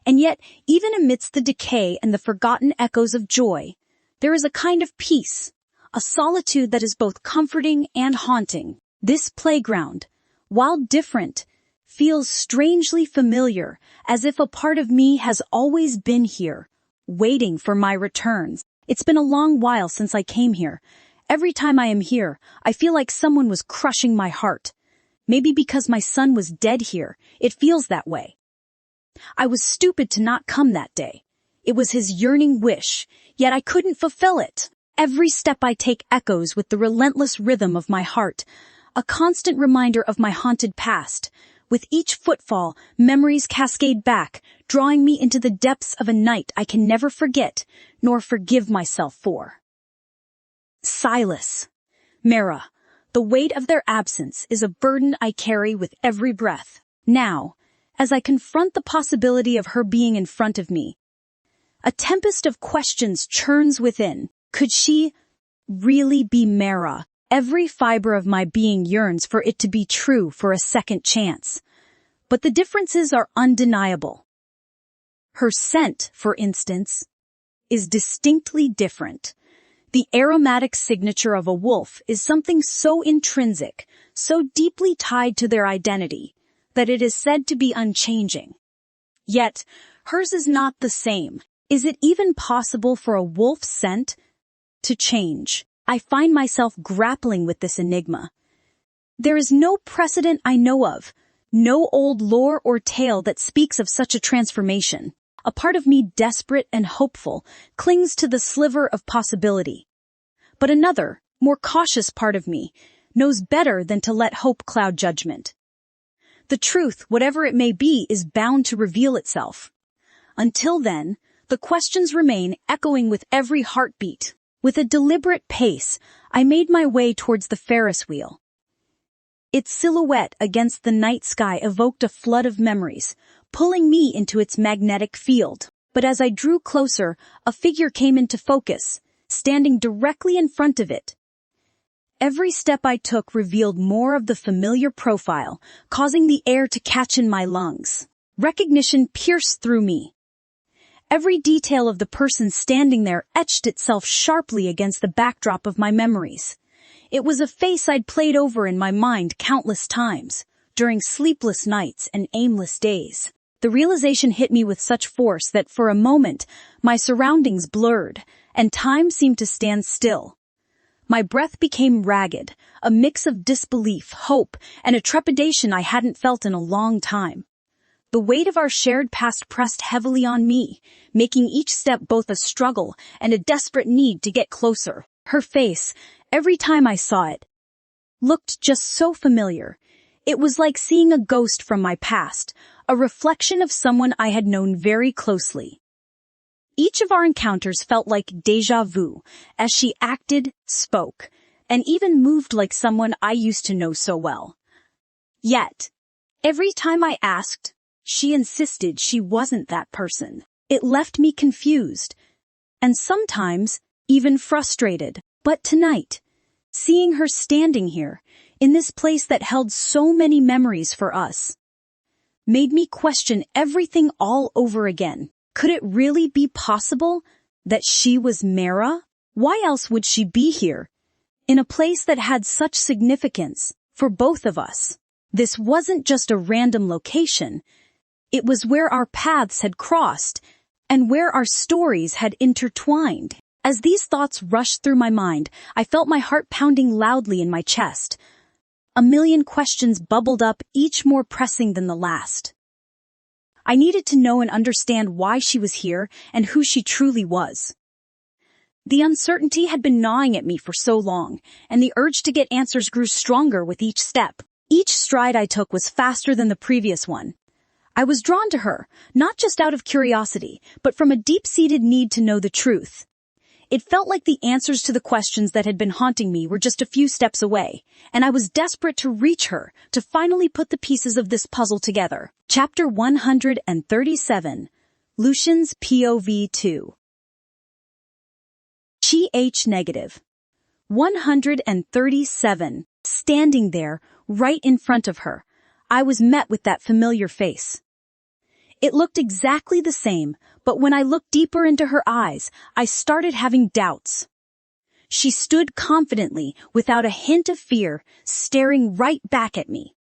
And yet, even amidst the decay and the forgotten echoes of joy, there is a kind of peace, a solitude that is both comforting and haunting. This playground, while different, feels strangely familiar, as if a part of me has always been here, waiting for my return. It's been a long while since I came here. Every time I am here, I feel like someone was crushing my heart. Maybe because my son was dead here, it feels that way. I was stupid to not come that day. It was his yearning wish, yet I couldn't fulfill it. Every step I take echoes with the relentless rhythm of my heart, a constant reminder of my haunted past. With each footfall, memories cascade back, drawing me into the depths of a night I can never forget, nor forgive myself for. Silas, Mara, the weight of their absence is a burden I carry with every breath. Now, as I confront the possibility of her being in front of me, a tempest of questions churns within. Could she really be Mara? Every fiber of my being yearns for it to be true for a second chance. But the differences are undeniable. Her scent, for instance, is distinctly different. The aromatic signature of a wolf is something so intrinsic, so deeply tied to their identity, that it is said to be unchanging. Yet, hers is not the same. Is it even possible for a wolf's scent to change? I find myself grappling with this enigma. There is no precedent I know of, no old lore or tale that speaks of such a transformation. A part of me, desperate and hopeful, clings to the sliver of possibility. But another, more cautious part of me, knows better than to let hope cloud judgment. The truth, whatever it may be, is bound to reveal itself. Until then, the questions remain, echoing with every heartbeat. With a deliberate pace, I made my way towards the Ferris wheel. Its silhouette against the night sky evoked a flood of memories, pulling me into its magnetic field. But as I drew closer, a figure came into focus, standing directly in front of it. Every step I took revealed more of the familiar profile, causing the air to catch in my lungs. Recognition pierced through me. Every detail of the person standing there etched itself sharply against the backdrop of my memories. It was a face I'd played over in my mind countless times, during sleepless nights and aimless days. The realization hit me with such force that for a moment, my surroundings blurred, and time seemed to stand still. My breath became ragged, a mix of disbelief, hope, and a trepidation I hadn't felt in a long time. The weight of our shared past pressed heavily on me, making each step both a struggle and a desperate need to get closer. Her face, every time I saw it, looked just so familiar. It was like seeing a ghost from my past, a reflection of someone I had known very closely. Each of our encounters felt like déjà vu, as she acted, spoke, and even moved like someone I used to know so well. Yet, every time I asked, she insisted she wasn't that person. It left me confused. and sometimes even frustrated. But tonight, seeing her standing here, in this place that held so many memories for us, made me question everything all over again. Could it really be possible that she was Mara? Why else would she be here, in a place that had such significance for both of us? This wasn't just a random location. It was where our paths had crossed and where our stories had intertwined. As these thoughts rushed through my mind, I felt my heart pounding loudly in my chest. A million questions bubbled up, each more pressing than the last. I needed to know and understand why she was here and who she truly was. The uncertainty had been gnawing at me for so long, and the urge to get answers grew stronger with each step. Each stride I took was faster than the previous one. I was drawn to her, not just out of curiosity, but from a deep-seated need to know the truth. It felt like the answers to the questions that had been haunting me were just a few steps away, and I was desperate to reach her, to finally put the pieces of this puzzle together. Chapter 137, Lucian's POV 2. Negative. 137. Standing there, right in front of her, I was met with that familiar face. It looked exactly the same, but when I looked deeper into her eyes, I started having doubts. She stood confidently, without a hint of fear, staring right back at me.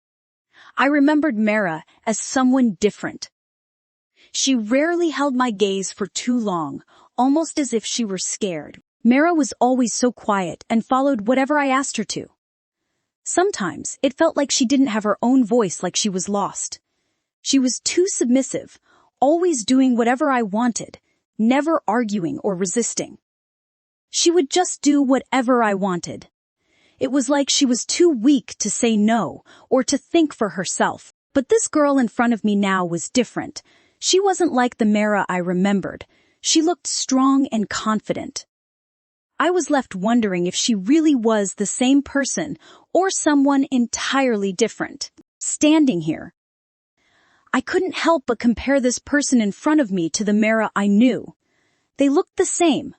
I remembered Mara as someone different. She rarely held my gaze for too long, almost as if she were scared. Mara was always so quiet and followed whatever I asked her to. Sometimes it felt like she didn't have her own voice, like she was lost. She was too submissive, always doing whatever I wanted, never arguing or resisting. She would just do whatever I wanted. It was like she was too weak to say no or to think for herself. But this girl in front of me now was different. She wasn't like the Mara I remembered. She looked strong and confident. I was left wondering if she really was the same person or someone entirely different. Standing here, I couldn't help but compare this person in front of me to the Mara I knew. They looked the same,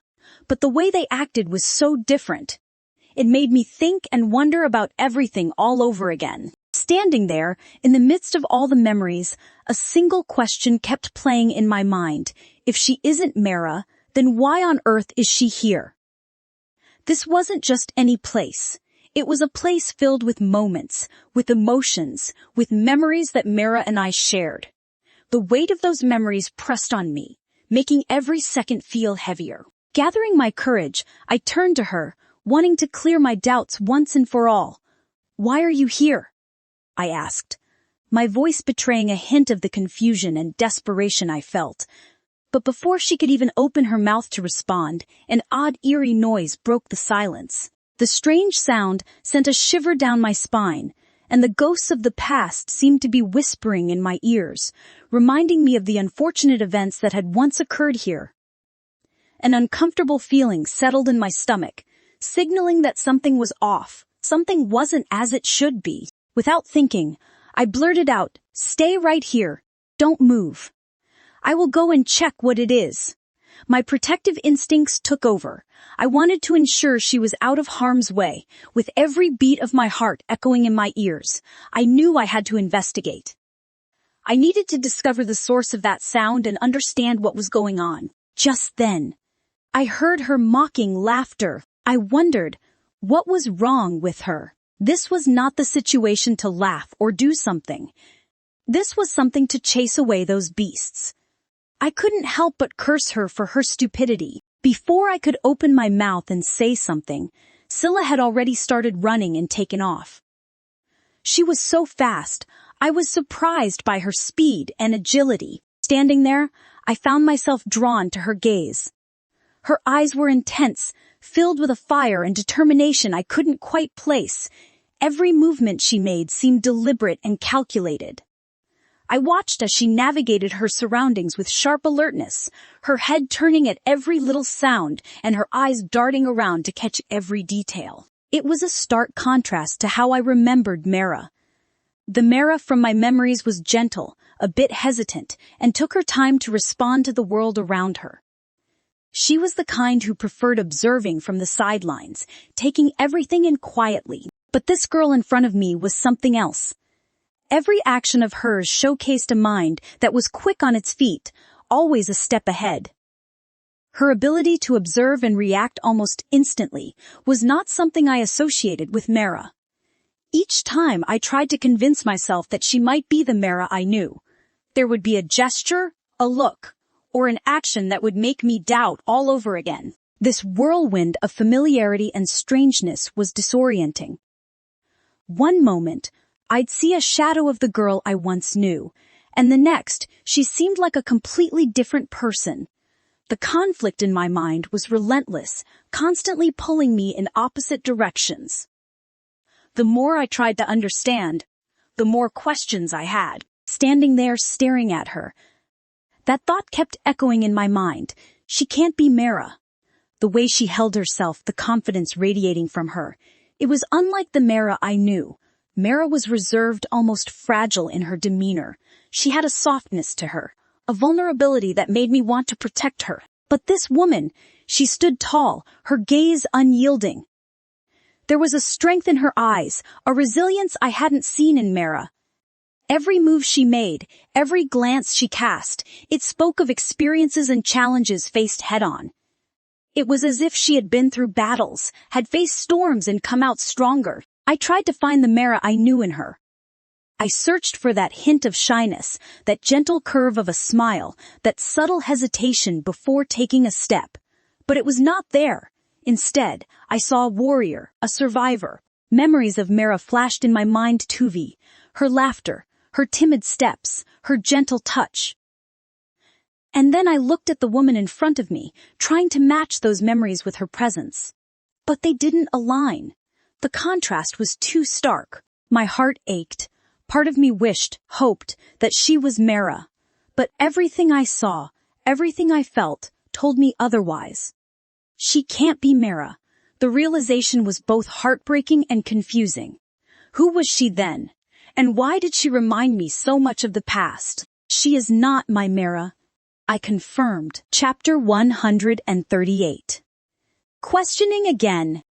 but the way they acted was so different. It made me think and wonder about everything all over again. Standing there, in the midst of all the memories, a single question kept playing in my mind. If she isn't Mara, then why on earth is she here? This wasn't just any place. It was a place filled with moments, with emotions, with memories that Mara and I shared. The weight of those memories pressed on me, making every second feel heavier. Gathering my courage, I turned to her, wanting to clear my doubts once and for all. "Why are you here?" I asked, my voice betraying a hint of the confusion and desperation I felt. But before she could even open her mouth to respond, an odd, eerie noise broke the silence. The strange sound sent a shiver down my spine, and the ghosts of the past seemed to be whispering in my ears, reminding me of the unfortunate events that had once occurred here. An uncomfortable feeling settled in my stomach, signaling that something was off, something wasn't as it should be. Without thinking, I blurted out, "Stay right here. Don't move. I will go and check what it is." My protective instincts took over. I wanted to ensure she was out of harm's way, with every beat of my heart echoing in my ears. I knew I had to investigate. I needed to discover the source of that sound and understand what was going on. Just then, I heard her mocking laughter. I wondered, what was wrong with her? This was not the situation to laugh or do something. This was something to chase away those beasts. I couldn't help but curse her for her stupidity. Before I could open my mouth and say something, Scylla had already started running and taken off. She was so fast, I was surprised by her speed and agility. Standing there, I found myself drawn to her gaze. Her eyes were intense, filled with a fire and determination I couldn't quite place. Every movement she made seemed deliberate and calculated. I watched as she navigated her surroundings with sharp alertness, her head turning at every little sound and her eyes darting around to catch every detail. It was a stark contrast to how I remembered Mara. The Mara from my memories was gentle, a bit hesitant, and took her time to respond to the world around her. She was the kind who preferred observing from the sidelines, taking everything in quietly. But this girl in front of me was something else. Every action of hers showcased a mind that was quick on its feet, always a step ahead. Her ability to observe and react almost instantly was not something I associated with Mara. Each time I tried to convince myself that she might be the Mara I knew, there would be a gesture, a look, or an action that would make me doubt all over again. This whirlwind of familiarity and strangeness was disorienting. One moment, I'd see a shadow of the girl I once knew, and the next, she seemed like a completely different person. The conflict in my mind was relentless, constantly pulling me in opposite directions. The more I tried to understand, the more questions I had. Standing there staring at her, that thought kept echoing in my mind. She can't be Mara. The way she held herself, the confidence radiating from her, it was unlike the Mara I knew. Mara was reserved, almost fragile in her demeanor. She had a softness to her, a vulnerability that made me want to protect her. But this woman, she stood tall, her gaze unyielding. There was a strength in her eyes, a resilience I hadn't seen in Mara. Every move she made, every glance she cast, it spoke of experiences and challenges faced head-on. It was as if she had been through battles, had faced storms and come out stronger. I tried to find the Mara I knew in her. I searched for that hint of shyness, that gentle curve of a smile, that subtle hesitation before taking a step. But it was not there. Instead, I saw a warrior, a survivor. Memories of Mara flashed in my mind too, her laughter, her timid steps, her gentle touch. And then I looked at the woman in front of me, trying to match those memories with her presence. But they didn't align. The contrast was too stark. My heart ached. Part of me wished, hoped, that she was Mara. But everything I saw, everything I felt, told me otherwise. She can't be Mara. The realization was both heartbreaking and confusing. Who was she then? And why did she remind me so much of the past? She is not my Mara, I confirmed. Chapter 138. Questioning again.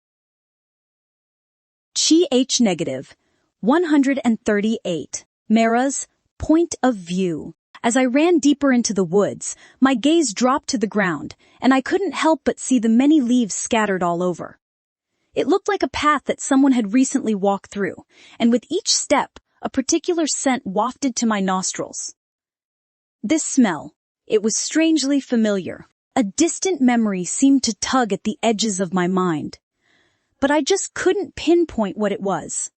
Ch negative. 138. Mara's point of view. As I ran deeper into the woods, my gaze dropped to the ground, and I couldn't help but see the many leaves scattered all over. It looked like a path that someone had recently walked through, and with each step, a particular scent wafted to my nostrils. This smell, it was strangely familiar. A distant memory seemed to tug at the edges of my mind. But I just couldn't pinpoint what it was.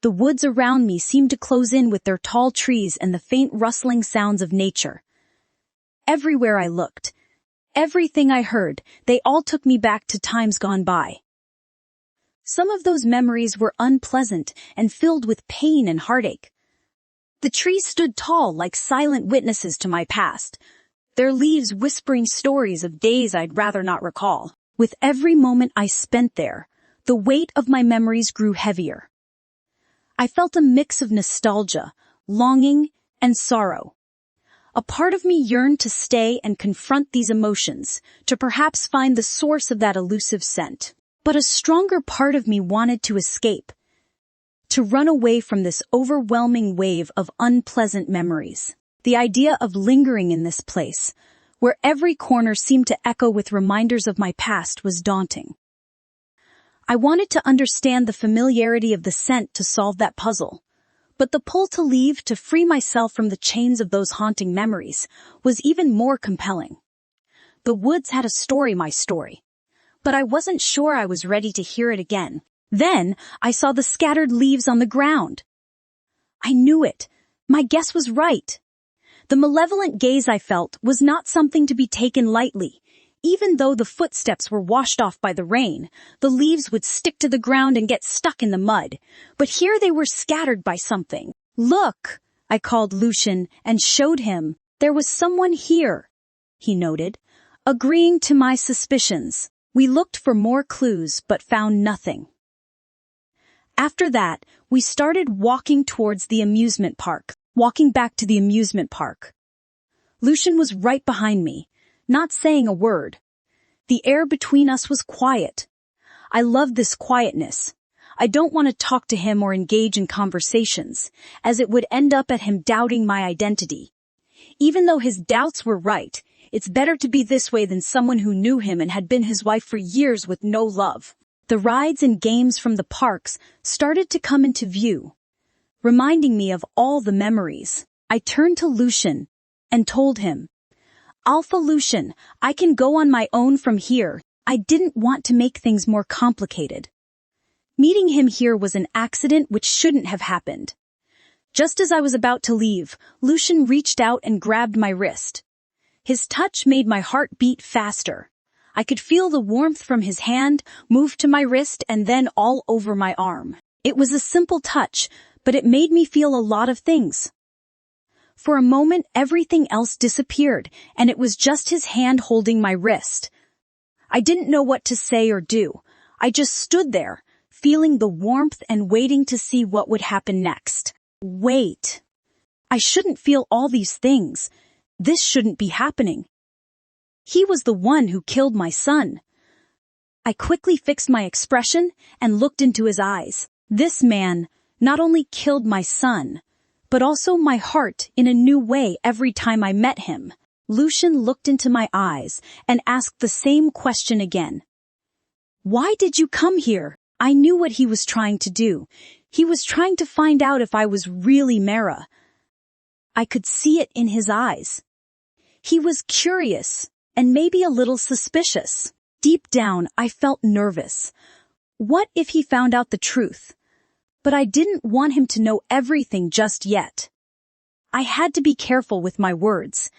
The woods around me seemed to close in with their tall trees and the faint rustling sounds of nature. Everywhere I looked, everything I heard, they all took me back to times gone by. Some of those memories were unpleasant and filled with pain and heartache. The trees stood tall like silent witnesses to my past, their leaves whispering stories of days I'd rather not recall. With every moment I spent there, the weight of my memories grew heavier. I felt a mix of nostalgia, longing, and sorrow. A part of me yearned to stay and confront these emotions, to perhaps find the source of that elusive scent. But a stronger part of me wanted to escape, to run away from this overwhelming wave of unpleasant memories. The idea of lingering in this place, where every corner seemed to echo with reminders of my past, was daunting. I wanted to understand the familiarity of the scent to solve that puzzle, but the pull to leave, to free myself from the chains of those haunting memories, was even more compelling. The woods had a story, my story, but I wasn't sure I was ready to hear it again. Then I saw the scattered leaves on the ground. I knew it. My guess was right. The malevolent gaze I felt was not something to be taken lightly. Even though the footsteps were washed off by the rain, the leaves would stick to the ground and get stuck in the mud. But here they were scattered by something. Look, I called Lucian and showed him. There was someone here, he noted, agreeing to my suspicions. We looked for more clues but found nothing. After that, we started walking towards the amusement park, walking back to the amusement park. Lucian was right behind me, not saying a word, The air between us was quiet. I loved this quietness. I don't want to talk to him or engage in conversations, as it would end up at him doubting my identity. Even though his doubts were right, it's better to be this way than someone who knew him and had been his wife for years with no love. The rides and games from the parks started to come into view, reminding me of all the memories. I turned to Lucian and told him, "Alpha Lucian, I can go on my own from here." I didn't want to make things more complicated. Meeting him here was an accident which shouldn't have happened. Just as I was about to leave, Lucian reached out and grabbed my wrist. His touch made my heart beat faster. I could feel the warmth from his hand move to my wrist and then all over my arm. It was a simple touch, but it made me feel a lot of things. For a moment, everything else disappeared, and it was just his hand holding my wrist. I didn't know what to say or do. I just stood there, feeling the warmth and waiting to see what would happen next. Wait. I shouldn't feel all these things. This shouldn't be happening. He was the one who killed my son. I quickly fixed my expression and looked into his eyes. This man not only killed my son, but also my heart in a new way every time I met him. Lucian looked into my eyes and asked the same question again. "Why did you come here?" I knew what he was trying to do. He was trying to find out if I was really Mara. I could see it in his eyes. He was curious and maybe a little suspicious. Deep down, I felt nervous. What if he found out the truth? But I didn't want him to know everything just yet. I had to be careful with my words.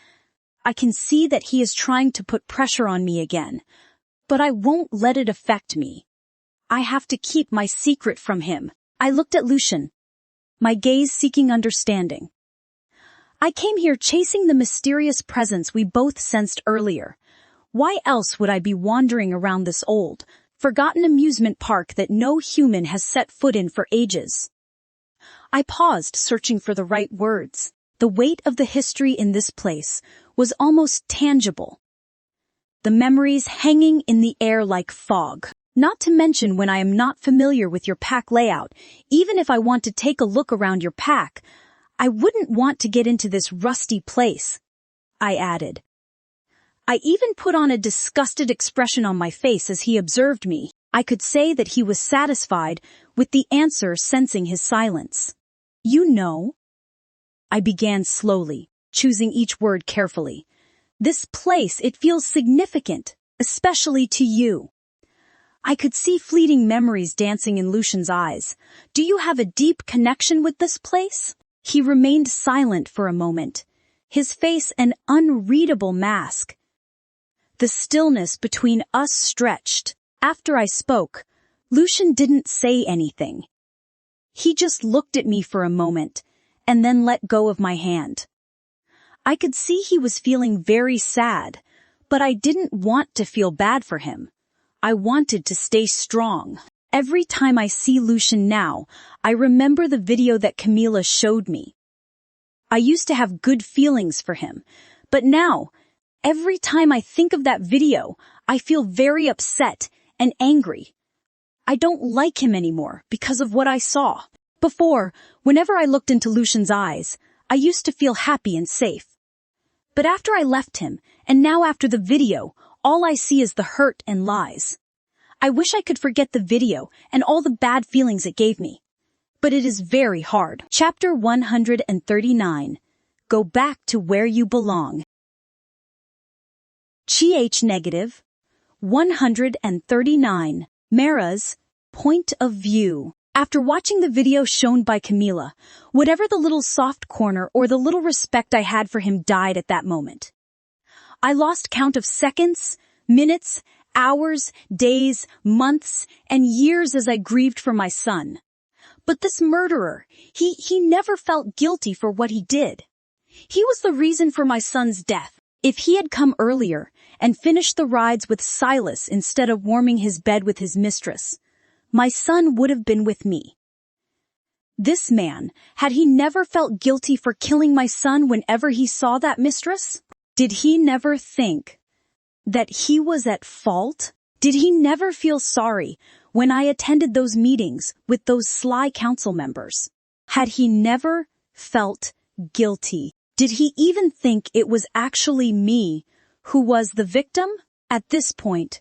I can see that he is trying to put pressure on me again, but I won't let it affect me. I have to keep my secret from him. I looked at Lucian, my gaze seeking understanding. I came here chasing the mysterious presence we both sensed earlier. Why else would I be wandering around this old, forgotten amusement park that no human has set foot in for ages? I paused, searching for the right words. The weight of the history in this place was almost tangible. The memories hanging in the air like fog. Not to mention when I am not familiar with your pack layout, even if I want to take a look around your pack, I wouldn't want to get into this rusty place, I added. I even put on a disgusted expression on my face as he observed me. I could say that he was satisfied with the answer, sensing his silence. "You know," I began slowly, choosing each word carefully. "This place, it feels significant, especially to you." I could see fleeting memories dancing in Lucian's eyes. "Do you have a deep connection with this place?" He remained silent for a moment, his face an unreadable mask. The stillness between us stretched. After I spoke, Lucian didn't say anything. He just looked at me for a moment, and then let go of my hand. I could see he was feeling very sad, but I didn't want to feel bad for him. I wanted to stay strong. Every time I see Lucian now, I remember the video that Camila showed me. I used to have good feelings for him, but now, every time I think of that video, I feel very upset and angry. I don't like him anymore because of what I saw. Before, whenever I looked into Lucian's eyes, I used to feel happy and safe. But after I left him, and now after the video, all I see is the hurt and lies. I wish I could forget the video and all the bad feelings it gave me. But it is very hard. Chapter 139. Go back to where you belong. -. 139. Mara's point of view. After watching the video shown by Camila, whatever the little soft corner or the little respect I had for him died at that moment. I lost count of seconds, minutes, hours, days, months, and years as I grieved for my son. But this murderer, he never felt guilty for what he did. He was the reason for my son's death. If he had come earlier and finished the rides with Silas instead of warming his bed with his mistress, my son would have been with me. This man, had he never felt guilty for killing my son whenever he saw that mistress? Did he never think that he was at fault? Did he never feel sorry when I attended those meetings with those sly council members? Had he never felt guilty? Did he even think it was actually me who was the victim? At this point,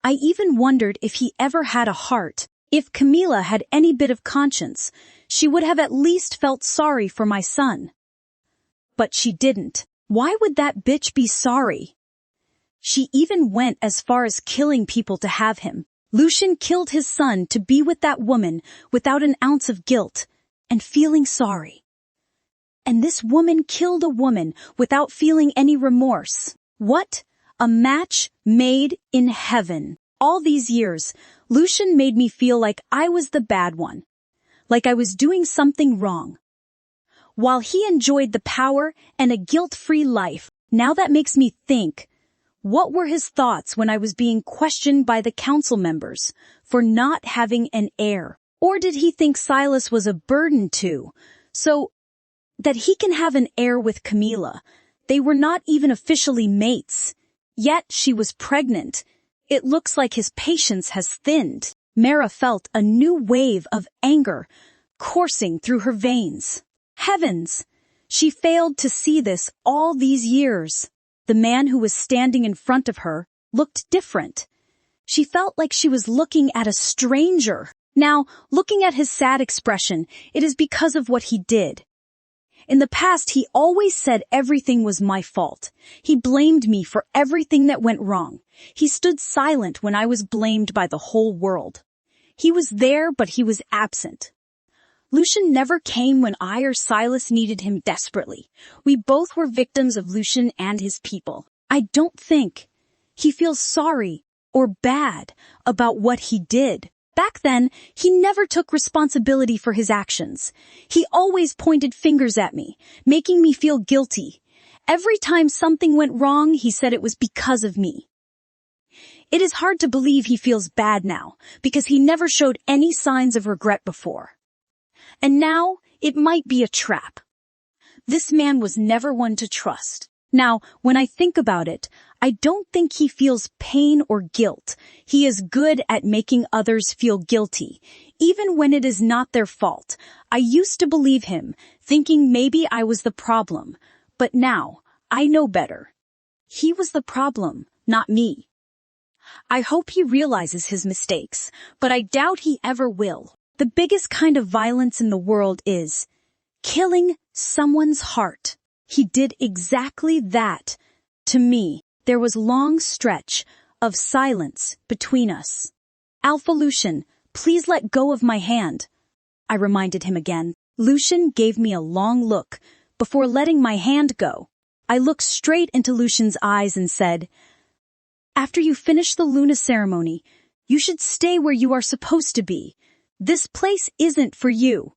I even wondered if he ever had a heart. If Camila had any bit of conscience, she would have at least felt sorry for my son. But she didn't. Why would that bitch be sorry? She even went as far as killing people to have him. Lucian killed his son to be with that woman without an ounce of guilt and feeling sorry. And this woman killed a woman without feeling any remorse. What? A match made in heaven. All these years, Lucian made me feel like I was the bad one, like I was doing something wrong. While he enjoyed the power and a guilt-free life, now that makes me think, what were his thoughts when I was being questioned by the council members for not having an heir? Or did he think Silas was a burden too, so that he can have an heir with Camila? They were not even officially mates. Yet she was pregnant. It looks like his patience has thinned. Mara felt a new wave of anger coursing through her veins. Heavens! She failed to see this all these years. The man who was standing in front of her looked different. She felt like she was looking at a stranger. Now, looking at his sad expression, it is because of what he did. In the past, he always said everything was my fault. He blamed me for everything that went wrong. He stood silent when I was blamed by the whole world. He was there, but he was absent. Lucian never came when I or Silas needed him desperately. We both were victims of Lucian and his people. I don't think he feels sorry or bad about what he did. Back then, he never took responsibility for his actions. He always pointed fingers at me, making me feel guilty. Every time something went wrong, he said it was because of me. It is hard to believe he feels bad now, because he never showed any signs of regret before. And now, it might be a trap. This man was never one to trust. Now, when I think about it, I don't think he feels pain or guilt. He is good at making others feel guilty, even when it is not their fault. I used to believe him, thinking maybe I was the problem. But now, I know better. He was the problem, not me. I hope he realizes his mistakes, but I doubt he ever will. The biggest kind of violence in the world is killing someone's heart. He did exactly that to me. There was a long stretch of silence between us. Alpha Lucian, please let go of my hand, I reminded him again. Lucian gave me a long look before letting my hand go. I looked straight into Lucian's eyes and said, after you finish the Luna ceremony, you should stay where you are supposed to be. This place isn't for you.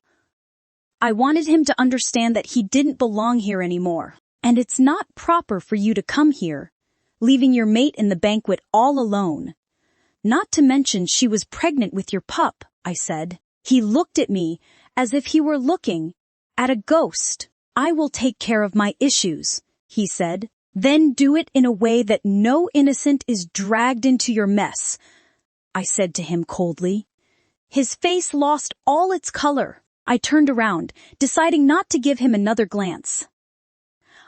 I wanted him to understand that he didn't belong here anymore. And it's not proper for you to come here, leaving your mate in the banquet all alone. Not to mention she was pregnant with your pup, I said. He looked at me as if he were looking at a ghost. I will take care of my issues, he said. Then do it in a way that no innocent is dragged into your mess, I said to him coldly. His face lost all its color. I turned around, deciding not to give him another glance.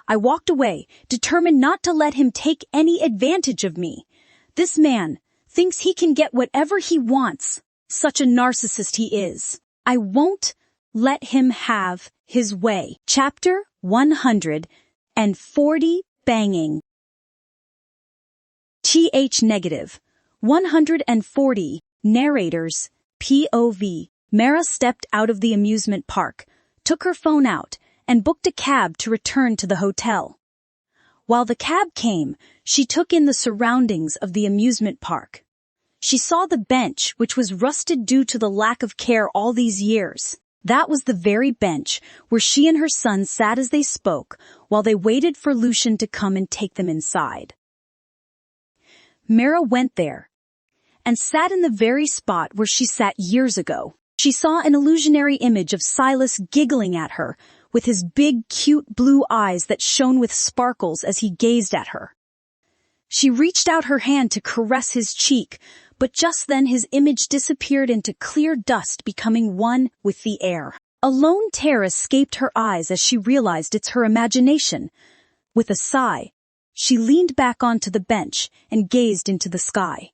I walked away, determined not to let him take any advantage of me. This man thinks he can get whatever he wants. Such a narcissist he is. I won't let him have his way. Chapter 140 Banging. TH-. 140 Narrators. POV. Mara stepped out of the amusement park, took her phone out, and booked a cab to return to the hotel. While the cab came, she took in the surroundings of the amusement park. She saw the bench, which was rusted due to the lack of care all these years. That was the very bench where she and her son sat as they spoke, while they waited for Lucian to come and take them inside. Mara went there, and sat in the very spot where she sat years ago. She saw an illusionary image of Silas giggling at her, with his big, cute blue eyes that shone with sparkles as he gazed at her. She reached out her hand to caress his cheek, but just then his image disappeared into clear dust, becoming one with the air. A lone tear escaped her eyes as she realized it's her imagination. With a sigh, she leaned back onto the bench and gazed into the sky.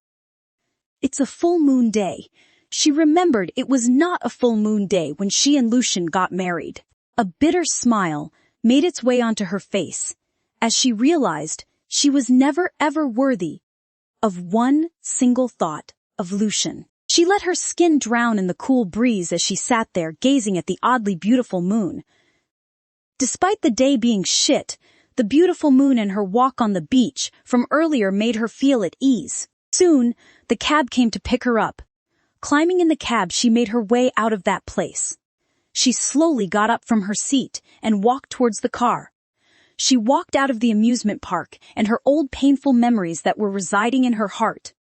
It's a full moon day. She remembered it was not a full moon day when she and Lucian got married. A bitter smile made its way onto her face as she realized she was never ever worthy of one single thought of Lucian. She let her skin drown in the cool breeze as she sat there gazing at the oddly beautiful moon. Despite the day being shit, the beautiful moon and her walk on the beach from earlier made her feel at ease. Soon, the cab came to pick her up. Climbing in the cab, she made her way out of that place. She slowly got up from her seat and walked towards the car. She walked out of the amusement park and her old painful memories that were residing in her heart.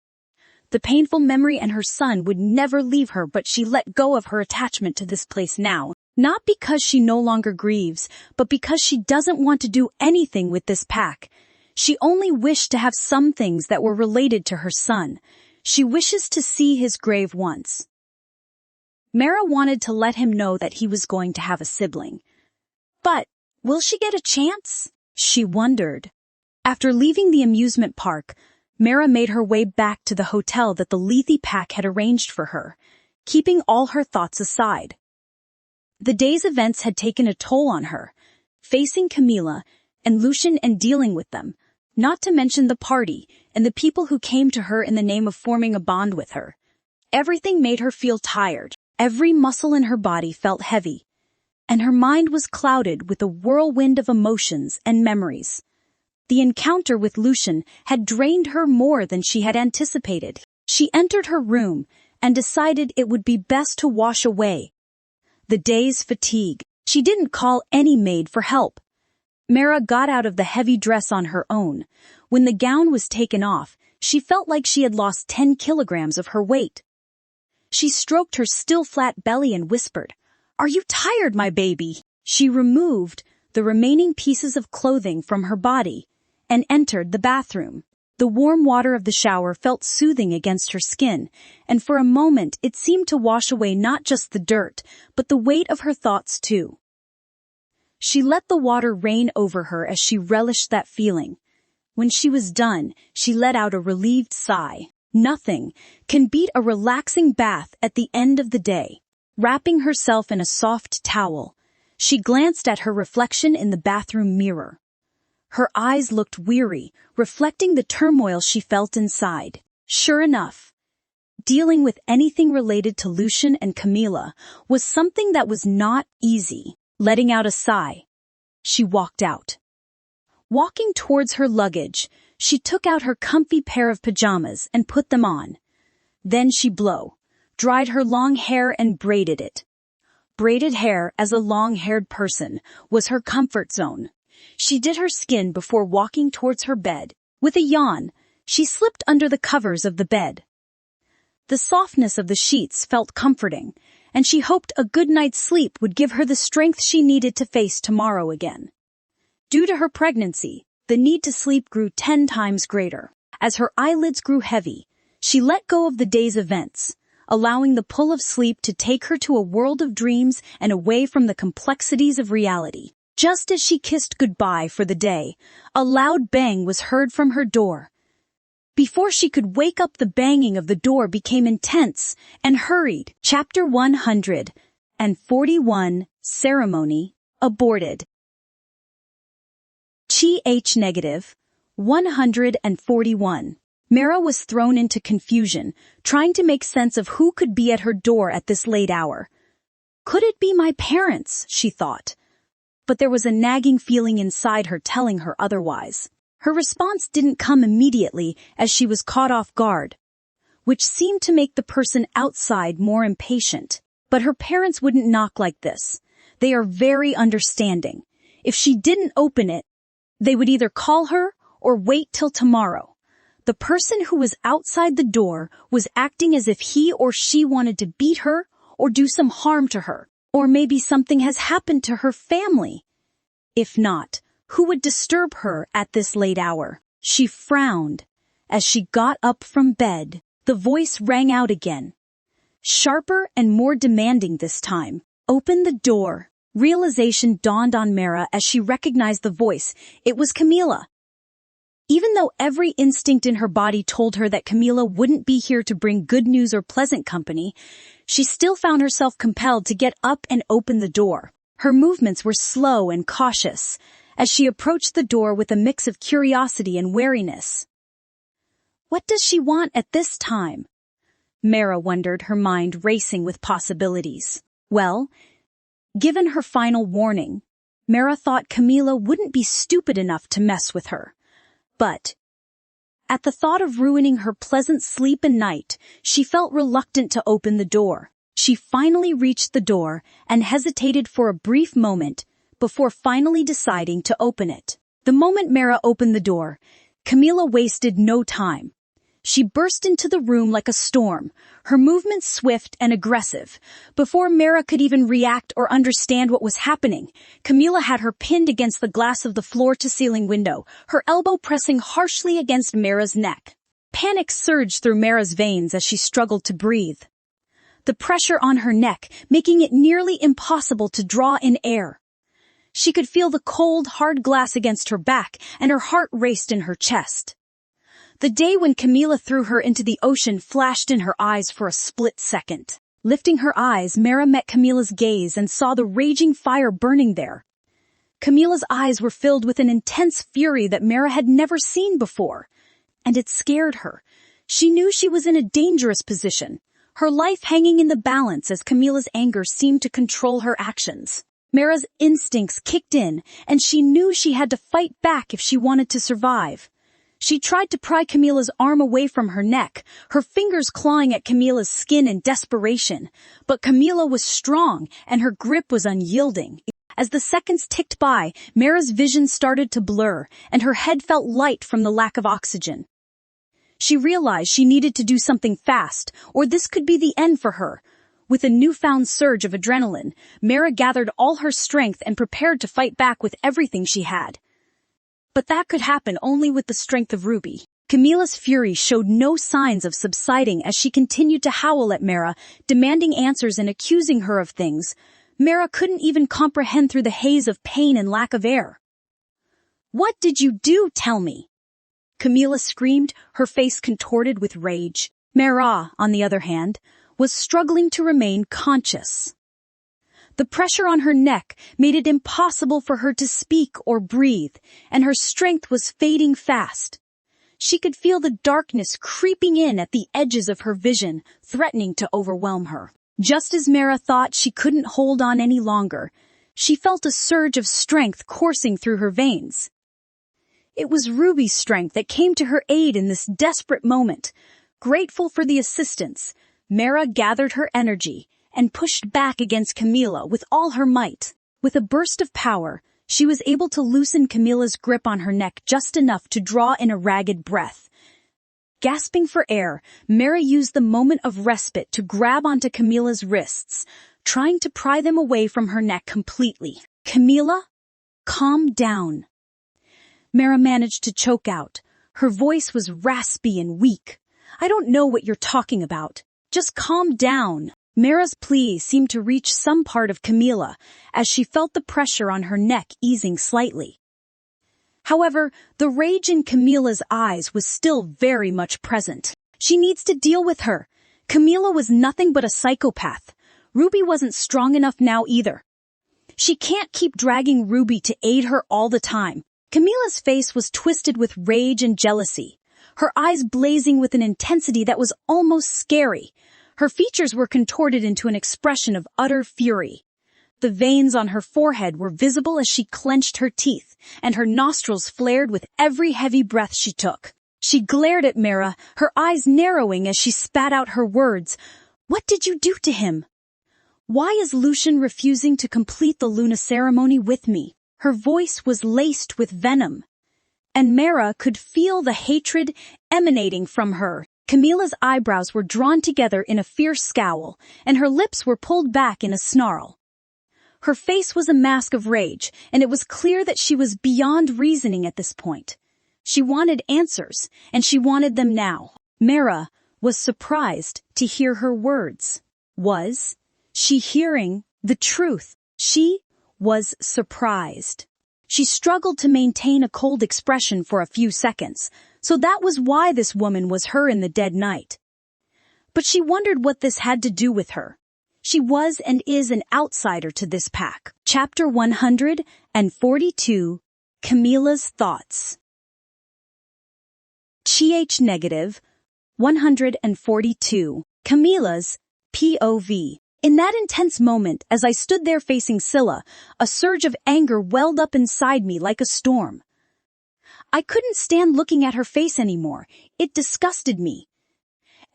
The painful memory and her son would never leave her, but she let go of her attachment to this place now. Not because she no longer grieves, but because she doesn't want to do anything with this pack. She only wished to have some things that were related to her son. She wishes to see his grave once. Mara wanted to let him know that he was going to have a sibling. But will she get a chance? She wondered. After leaving the amusement park, Mara made her way back to the hotel that the Lethe pack had arranged for her, keeping all her thoughts aside. The day's events had taken a toll on her, facing Camila and Lucian and dealing with them, not to mention the party and the people who came to her in the name of forming a bond with her. Everything made her feel tired. Every muscle in her body felt heavy, and her mind was clouded with a whirlwind of emotions and memories. The encounter with Lucian had drained her more than she had anticipated. She entered her room and decided it would be best to wash away the day's fatigue. She didn't call any maid for help. Mara got out of the heavy dress on her own. When the gown was taken off, she felt like she had lost 10 kilograms of her weight. She stroked her still flat belly and whispered, "Are you tired, my baby?" She removed the remaining pieces of clothing from her body and entered the bathroom. The warm water of the shower felt soothing against her skin, and for a moment it seemed to wash away not just the dirt, but the weight of her thoughts too. She let the water rain over her as she relished that feeling. When she was done, she let out a relieved sigh. Nothing can beat a relaxing bath at the end of the day. Wrapping herself in a soft towel, she glanced at her reflection in the bathroom mirror. Her eyes looked weary, reflecting the turmoil she felt inside. Sure enough, dealing with anything related to Lucian and Camila was something that was not easy. Letting out a sigh, she walked out. Walking towards her luggage, she took out her comfy pair of pajamas and put them on. Then she dried her long hair and braided it. Braided hair as a long-haired person was her comfort zone. She did her skin before walking towards her bed. With a yawn, she slipped under the covers of the bed. The softness of the sheets felt comforting, and she hoped a good night's sleep would give her the strength she needed to face tomorrow again. Due to her pregnancy, the need to sleep grew 10 times greater. As her eyelids grew heavy, she let go of the day's events, allowing the pull of sleep to take her to a world of dreams and away from the complexities of reality. Just as she kissed goodbye for the day, a loud bang was heard from her door. Before she could wake up, the banging of the door became intense and hurried. Chapter 141, Ceremony Aborted. Ch -141. Mara was thrown into confusion, trying to make sense of who could be at her door at this late hour. Could it be my parents, she thought. But there was a nagging feeling inside her telling her otherwise. Her response didn't come immediately as she was caught off guard, which seemed to make the person outside more impatient. But her parents wouldn't knock like this. They are very understanding. If she didn't open it, they would either call her or wait till tomorrow. The person who was outside the door was acting as if he or she wanted to beat her or do some harm to her. Or maybe something has happened to her family. If not, who would disturb her at this late hour? She frowned. As she got up from bed, the voice rang out again. Sharper and more demanding this time. Open the door. Realization dawned on Mara as she recognized the voice. It was Camila. Even though every instinct in her body told her that Camila wouldn't be here to bring good news or pleasant company, she still found herself compelled to get up and open the door. Her movements were slow and cautious, as she approached the door with a mix of curiosity and wariness. What does she want at this time? Mara wondered, her mind racing with possibilities. Well, given her final warning, Mara thought Camila wouldn't be stupid enough to mess with her. But, at the thought of ruining her pleasant sleep and night, she felt reluctant to open the door. She finally reached the door and hesitated for a brief moment before finally deciding to open it. The moment Mara opened the door, Camila wasted no time. She burst into the room like a storm, her movements swift and aggressive. Before Mara could even react or understand what was happening, Camila had her pinned against the glass of the floor-to-ceiling window, her elbow pressing harshly against Mara's neck. Panic surged through Mara's veins as she struggled to breathe, the pressure on her neck making it nearly impossible to draw in air. She could feel the cold, hard glass against her back, and her heart raced in her chest. The day when Camila threw her into the ocean flashed in her eyes for a split second. Lifting her eyes, Mara met Camila's gaze and saw the raging fire burning there. Camila's eyes were filled with an intense fury that Mara had never seen before, and it scared her. She knew she was in a dangerous position, her life hanging in the balance as Camila's anger seemed to control her actions. Mara's instincts kicked in, and she knew she had to fight back if she wanted to survive. She tried to pry Camila's arm away from her neck, her fingers clawing at Camila's skin in desperation. But Camila was strong, and her grip was unyielding. As the seconds ticked by, Mara's vision started to blur, and her head felt light from the lack of oxygen. She realized she needed to do something fast, or this could be the end for her. With a newfound surge of adrenaline, Mara gathered all her strength and prepared to fight back with everything she had. But that could happen only with the strength of Ruby. Camila's fury showed no signs of subsiding as she continued to howl at Mara, demanding answers and accusing her of things Mara couldn't even comprehend through the haze of pain and lack of air. "What did you do, tell me?" Camila screamed, her face contorted with rage. Mara, on the other hand, was struggling to remain conscious. The pressure on her neck made it impossible for her to speak or breathe, and her strength was fading fast. She could feel the darkness creeping in at the edges of her vision, threatening to overwhelm her. Just as Mara thought she couldn't hold on any longer, she felt a surge of strength coursing through her veins. It was Ruby's strength that came to her aid in this desperate moment. Grateful for the assistance, Mara gathered her energy and pushed back against Camila with all her might. With a burst of power, she was able to loosen Camila's grip on her neck just enough to draw in a ragged breath. Gasping for air, Mara used the moment of respite to grab onto Camila's wrists, trying to pry them away from her neck completely. "Camila, calm down." Mara managed to choke out. Her voice was raspy and weak. "I don't know what you're talking about. Just calm down." Mara's plea seemed to reach some part of Camila, as she felt the pressure on her neck easing slightly. However, the rage in Camila's eyes was still very much present. She needs to deal with her. Camila was nothing but a psychopath. Ruby wasn't strong enough now either. She can't keep dragging Ruby to aid her all the time. Camila's face was twisted with rage and jealousy, her eyes blazing with an intensity that was almost scary. Her features were contorted into an expression of utter fury. The veins on her forehead were visible as she clenched her teeth, and her nostrils flared with every heavy breath she took. She glared at Mara, her eyes narrowing as she spat out her words. "What did you do to him? Why is Lucian refusing to complete the Luna ceremony with me?" Her voice was laced with venom, and Mara could feel the hatred emanating from her. Camila's eyebrows were drawn together in a fierce scowl, and her lips were pulled back in a snarl. Her face was a mask of rage, and it was clear that she was beyond reasoning at this point. She wanted answers, and she wanted them now. Mara was surprised to hear her words. Was she hearing the truth? She was surprised. She struggled to maintain a cold expression for a few seconds, so that was why this woman was her in the dead night. But she wondered what this had to do with her. She was and is an outsider to this pack. Chapter 142, Camilla's Thoughts. Negative 142. Camilla's POV. In that intense moment, as I stood there facing Scylla, a surge of anger welled up inside me like a storm. I couldn't stand looking at her face anymore. It disgusted me.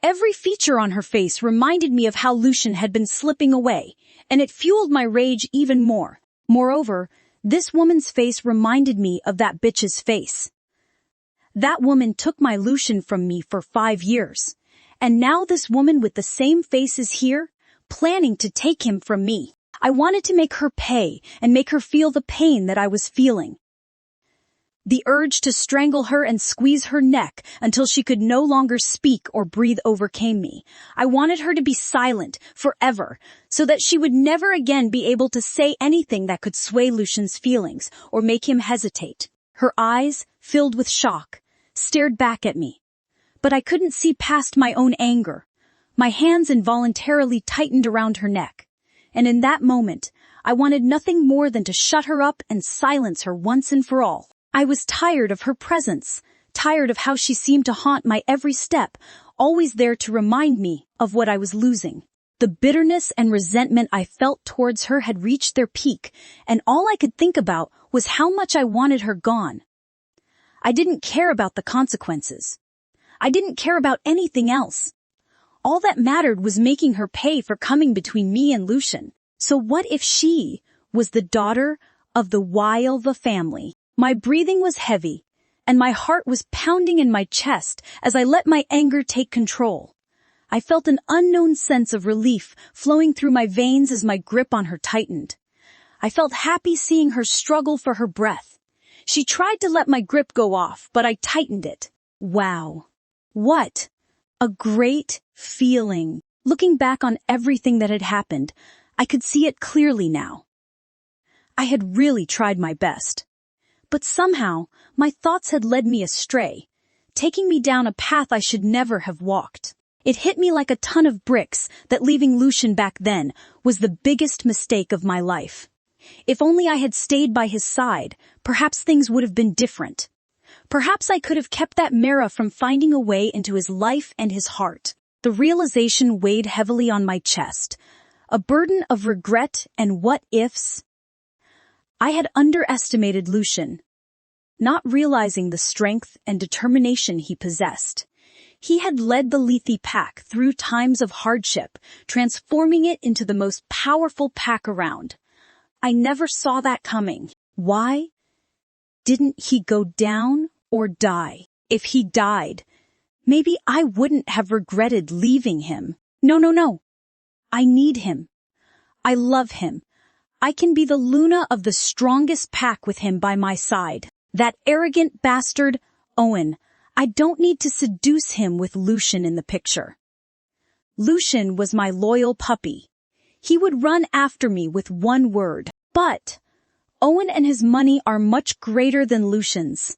Every feature on her face reminded me of how Lucian had been slipping away, and it fueled my rage even more. Moreover, this woman's face reminded me of that bitch's face. That woman took my Lucian from me for 5 years, and now this woman with the same face is here, planning to take him from me. I wanted to make her pay and make her feel the pain that I was feeling. The urge to strangle her and squeeze her neck until she could no longer speak or breathe overcame me. I wanted her to be silent forever, so that she would never again be able to say anything that could sway Lucian's feelings or make him hesitate. Her eyes, filled with shock, stared back at me. But I couldn't see past my own anger. My hands involuntarily tightened around her neck, and in that moment, I wanted nothing more than to shut her up and silence her once and for all. I was tired of her presence, tired of how she seemed to haunt my every step, always there to remind me of what I was losing. The bitterness and resentment I felt towards her had reached their peak, and all I could think about was how much I wanted her gone. I didn't care about the consequences. I didn't care about anything else. All that mattered was making her pay for coming between me and Lucian. So what if she was the daughter of the Werewolf family? My breathing was heavy, and my heart was pounding in my chest as I let my anger take control. I felt an unknown sense of relief flowing through my veins as my grip on her tightened. I felt happy seeing her struggle for her breath. She tried to let my grip go off, but I tightened it. Wow. What a great feeling. Looking back on everything that had happened, I could see it clearly now. I had really tried my best. But somehow, my thoughts had led me astray, taking me down a path I should never have walked. It hit me like a ton of bricks that leaving Lucian back then was the biggest mistake of my life. If only I had stayed by his side, perhaps things would have been different. Perhaps I could have kept that Mara from finding a way into his life and his heart. The realization weighed heavily on my chest, a burden of regret and what-ifs. I had underestimated Lucian, not realizing the strength and determination he possessed. He had led the Lethe pack through times of hardship, transforming it into the most powerful pack around. I never saw that coming. Why didn't he go down or die? If he died, maybe I wouldn't have regretted leaving him. No. I need him. I love him. I can be the Luna of the strongest pack with him by my side. That arrogant bastard, Owen. I don't need to seduce him with Lucian in the picture. Lucian was my loyal puppy. He would run after me with one word. But Owen and his money are much greater than Lucian's.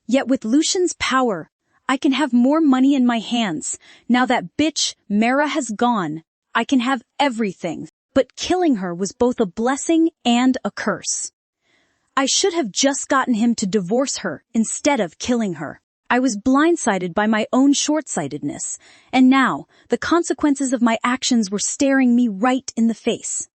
Yet with Lucian's power, I can have more money in my hands. Now that bitch Mara has gone, I can have everything. But killing her was both a blessing and a curse. I should have just gotten him to divorce her instead of killing her. I was blindsided by my own short-sightedness, and now the consequences of my actions were staring me right in the face.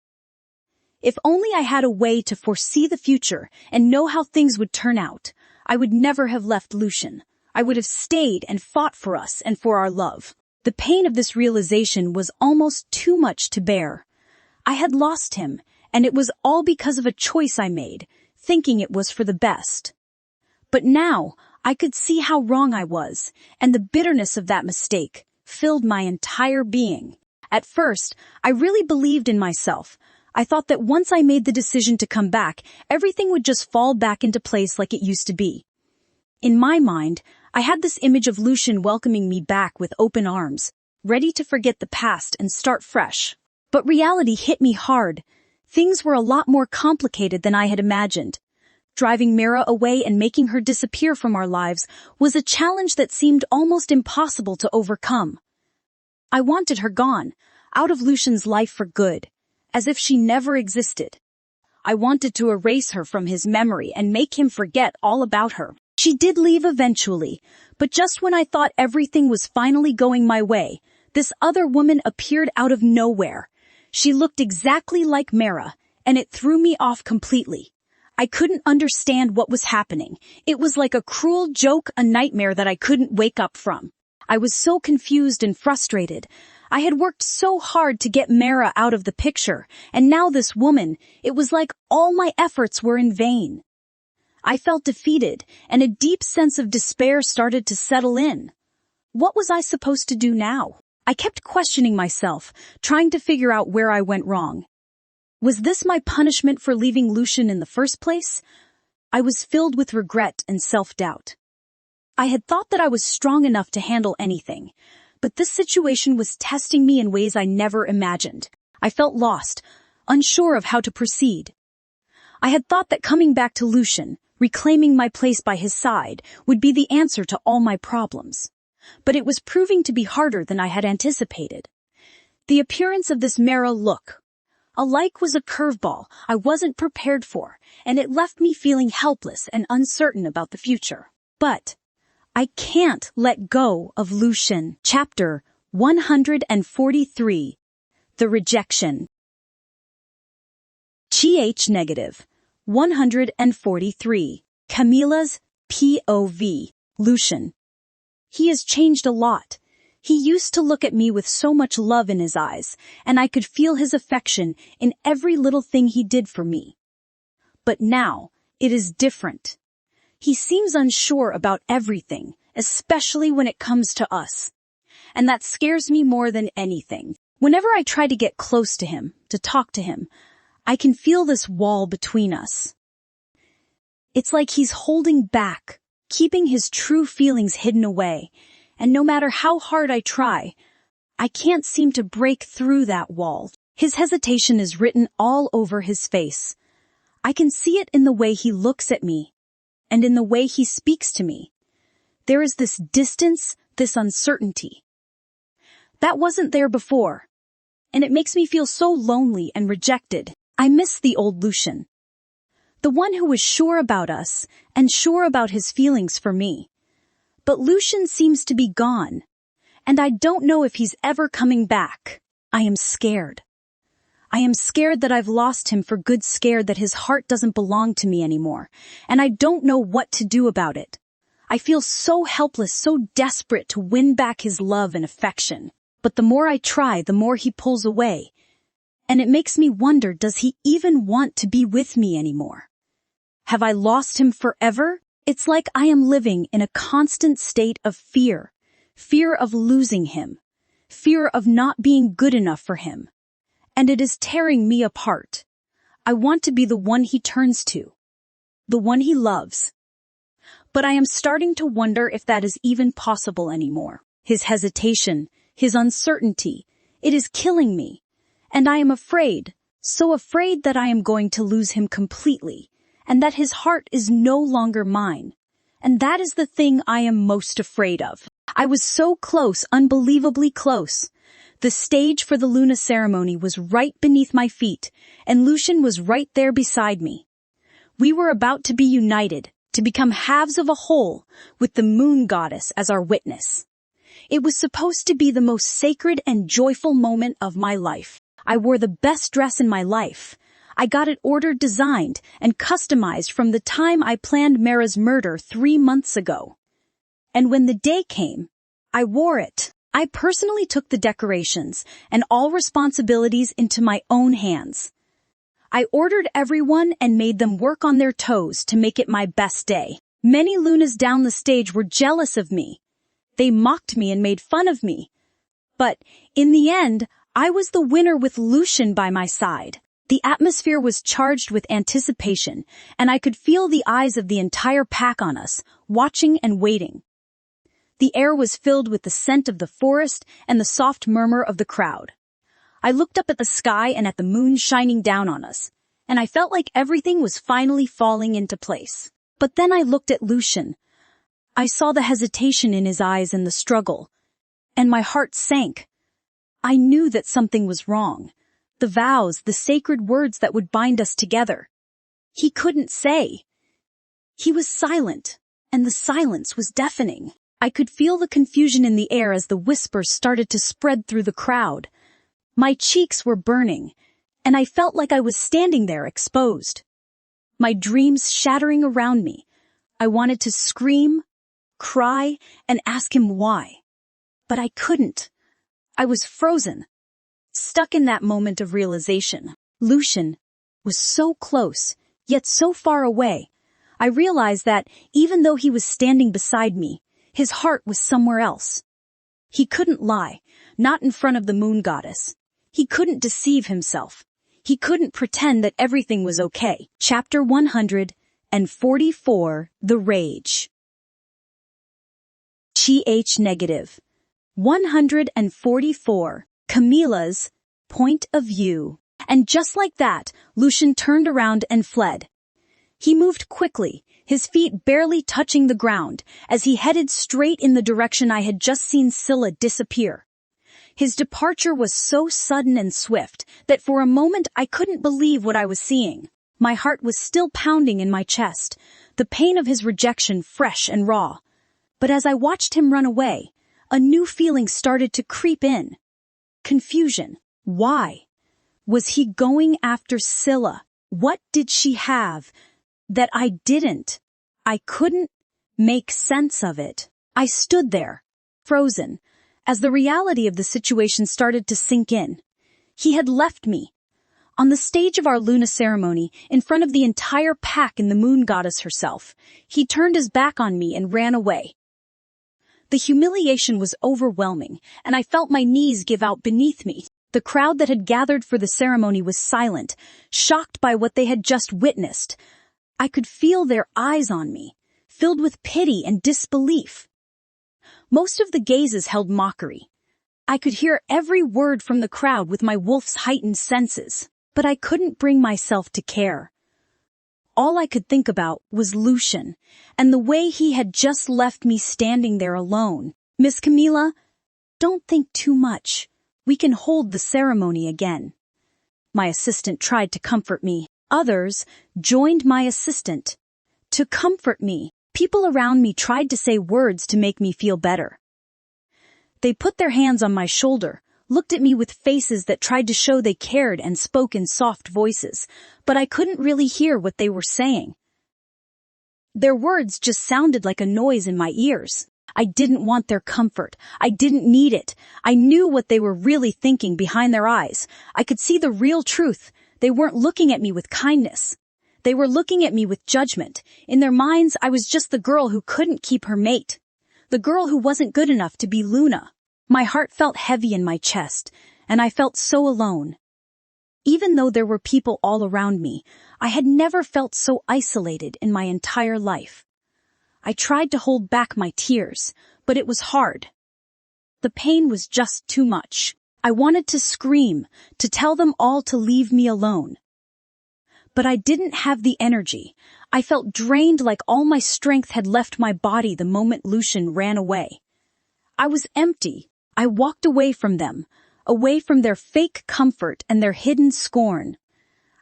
If only I had a way to foresee the future and know how things would turn out, I would never have left Lucian. I would have stayed and fought for us and for our love. The pain of this realization was almost too much to bear. I had lost him, and it was all because of a choice I made, thinking it was for the best. But now, I could see how wrong I was, and the bitterness of that mistake filled my entire being. At first, I really believed in myself. I thought that once I made the decision to come back, everything would just fall back into place like it used to be. In my mind, I had this image of Lucian welcoming me back with open arms, ready to forget the past and start fresh. But reality hit me hard. Things were a lot more complicated than I had imagined. Driving Mira away and making her disappear from our lives was a challenge that seemed almost impossible to overcome. I wanted her gone, out of Lucian's life for good, as if she never existed. I wanted to erase her from his memory and make him forget all about her. She did leave eventually, but just when I thought everything was finally going my way, this other woman appeared out of nowhere. She looked exactly like Mira, and it threw me off completely. I couldn't understand what was happening. It was like a cruel joke, a nightmare that I couldn't wake up from. I was so confused and frustrated. I had worked so hard to get Mira out of the picture, and now this woman, it was like all my efforts were in vain. I felt defeated, and a deep sense of despair started to settle in. What was I supposed to do now? I kept questioning myself, trying to figure out where I went wrong. Was this my punishment for leaving Lucian in the first place? I was filled with regret and self-doubt. I had thought that I was strong enough to handle anything, but this situation was testing me in ways I never imagined. I felt lost, unsure of how to proceed. I had thought that coming back to Lucian, reclaiming my place by his side, would be the answer to all my problems. But it was proving to be harder than I had anticipated. The appearance of this Mira look alike was a curveball I wasn't prepared for, and it left me feeling helpless and uncertain about the future. But I can't let go of Lucian. Chapter 143. The Rejection. Negative 143. Camilla's POV. Lucian. He has changed a lot. He used to look at me with so much love in his eyes, and I could feel his affection in every little thing he did for me. But now, it is different. He seems unsure about everything, especially when it comes to us. And that scares me more than anything. Whenever I try to get close to him, to talk to him, I can feel this wall between us. It's like he's holding back, keeping his true feelings hidden away, and no matter how hard I try, I can't seem to break through that wall. His hesitation is written all over his face. I can see it in the way he looks at me, and in the way he speaks to me. There is this distance, this uncertainty. That wasn't there before, and it makes me feel so lonely and rejected. I miss the old Lucian. The one who was sure about us, and sure about his feelings for me. But Lucian seems to be gone, and I don't know if he's ever coming back. I am scared. I am scared that I've lost him for good, scared that his heart doesn't belong to me anymore, and I don't know what to do about it. I feel so helpless, so desperate to win back his love and affection. But the more I try, the more he pulls away. And it makes me wonder, does he even want to be with me anymore? Have I lost him forever? It's like I am living in a constant state of fear. Fear of losing him. Fear of not being good enough for him. And it is tearing me apart. I want to be the one he turns to. The one he loves. But I am starting to wonder if that is even possible anymore. His hesitation, his uncertainty, it is killing me. And I am afraid, so afraid that I am going to lose him completely, and that his heart is no longer mine. And that is the thing I am most afraid of. I was so close, unbelievably close. The stage for the Luna ceremony was right beneath my feet, and Lucian was right there beside me. We were about to be united, to become halves of a whole, with the moon goddess as our witness. It was supposed to be the most sacred and joyful moment of my life. I wore the best dress in my life. I got it ordered, designed, and customized from the time I planned Mira's murder 3 months ago. And when the day came, I wore it. I personally took the decorations and all responsibilities into my own hands. I ordered everyone and made them work on their toes to make it my best day. Many Lunas down the stage were jealous of me. They mocked me and made fun of me. But in the end, I was the winner with Lucian by my side. The atmosphere was charged with anticipation, and I could feel the eyes of the entire pack on us, watching and waiting. The air was filled with the scent of the forest and the soft murmur of the crowd. I looked up at the sky and at the moon shining down on us, and I felt like everything was finally falling into place. But then I looked at Lucian. I saw the hesitation in his eyes and the struggle, and my heart sank. I knew that something was wrong. The vows, the sacred words that would bind us together. He couldn't say. He was silent, and the silence was deafening. I could feel the confusion in the air as the whispers started to spread through the crowd. My cheeks were burning, and I felt like I was standing there exposed. My dreams shattering around me. I wanted to scream, cry, and ask him why. But I couldn't. I was frozen. Stuck in that moment of realization. Lucian was so close, yet so far away. I realized that, even though he was standing beside me, his heart was somewhere else. He couldn't lie, not in front of the moon goddess. He couldn't deceive himself. He couldn't pretend that everything was okay. Chapter 144, The Rage. -. 144. Camilla's point of view. And just like that, Lucian turned around and fled. He moved quickly, his feet barely touching the ground, as he headed straight in the direction I had just seen Scylla disappear. His departure was so sudden and swift that for a moment I couldn't believe what I was seeing. My heart was still pounding in my chest, the pain of his rejection fresh and raw. But as I watched him run away, a new feeling started to creep in. Confusion. Why? Was he going after Scylla? What did she have that I didn't? I couldn't make sense of it. I stood there, frozen, as the reality of the situation started to sink in. He had left me. On the stage of our Luna ceremony, in front of the entire pack and the moon goddess herself, he turned his back on me and ran away. The humiliation was overwhelming, and I felt my knees give out beneath me. The crowd that had gathered for the ceremony was silent, shocked by what they had just witnessed. I could feel their eyes on me, filled with pity and disbelief. Most of the gazes held mockery. I could hear every word from the crowd with my wolf's heightened senses, but I couldn't bring myself to care. All I could think about was Lucian, and the way he had just left me standing there alone. Miss Camilla, don't think too much. We can hold the ceremony again. My assistant tried to comfort me. Others joined my assistant to comfort me. People around me tried to say words to make me feel better. They put their hands on my shoulder, looked at me with faces that tried to show they cared and spoke in soft voices, but I couldn't really hear what they were saying. Their words just sounded like a noise in my ears. I didn't want their comfort. I didn't need it. I knew what they were really thinking behind their eyes. I could see the real truth. They weren't looking at me with kindness. They were looking at me with judgment. In their minds, I was just the girl who couldn't keep her mate. The girl who wasn't good enough to be Luna. My heart felt heavy in my chest, and I felt so alone. Even though there were people all around me, I had never felt so isolated in my entire life. I tried to hold back my tears, but it was hard. The pain was just too much. I wanted to scream, to tell them all to leave me alone. But I didn't have the energy. I felt drained, like all my strength had left my body the moment Lucian ran away. I was empty. I walked away from them, away from their fake comfort and their hidden scorn.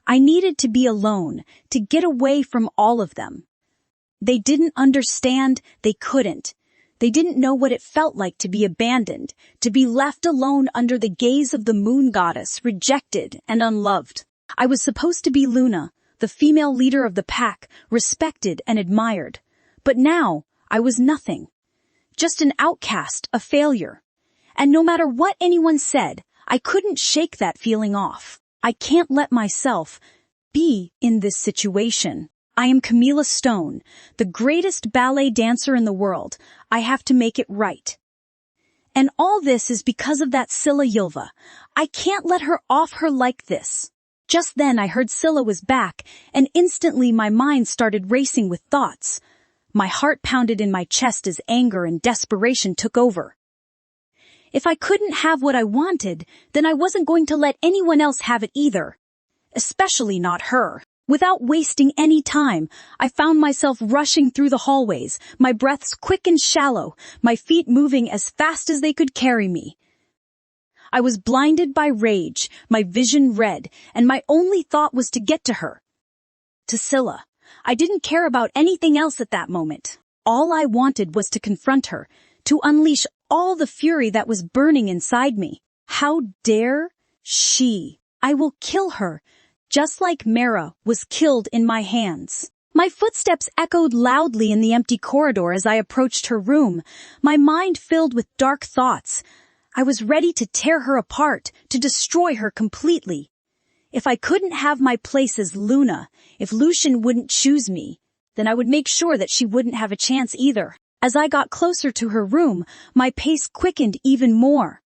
I needed to be alone, to get away from all of them. They didn't understand, they couldn't. They didn't know what it felt like to be abandoned, to be left alone under the gaze of the moon goddess, rejected and unloved. I was supposed to be Luna, the female leader of the pack, respected and admired. But now, I was nothing. Just an outcast, a failure. And no matter what anyone said, I couldn't shake that feeling off. I can't let myself be in this situation. I am Camilla Stone, the greatest ballet dancer in the world. I have to make it right. And all this is because of that Scylla Ylva. I can't let her off her like this. Just then I heard Scylla was back, and instantly my mind started racing with thoughts. My heart pounded in my chest as anger and desperation took over. If I couldn't have what I wanted, then I wasn't going to let anyone else have it either. Especially not her. Without wasting any time, I found myself rushing through the hallways, my breaths quick and shallow, my feet moving as fast as they could carry me. I was blinded by rage, my vision red, and my only thought was to get to her. To Scylla. I didn't care about anything else at that moment. All I wanted was to confront her, to unleash all the fury that was burning inside me. How dare she? I will kill her, just like Mara was killed in my hands. My footsteps echoed loudly in the empty corridor as I approached her room, my mind filled with dark thoughts. I was ready to tear her apart, to destroy her completely. If I couldn't have my place as Luna, if Lucian wouldn't choose me, then I would make sure that she wouldn't have a chance either. As I got closer to her room, my pace quickened even more.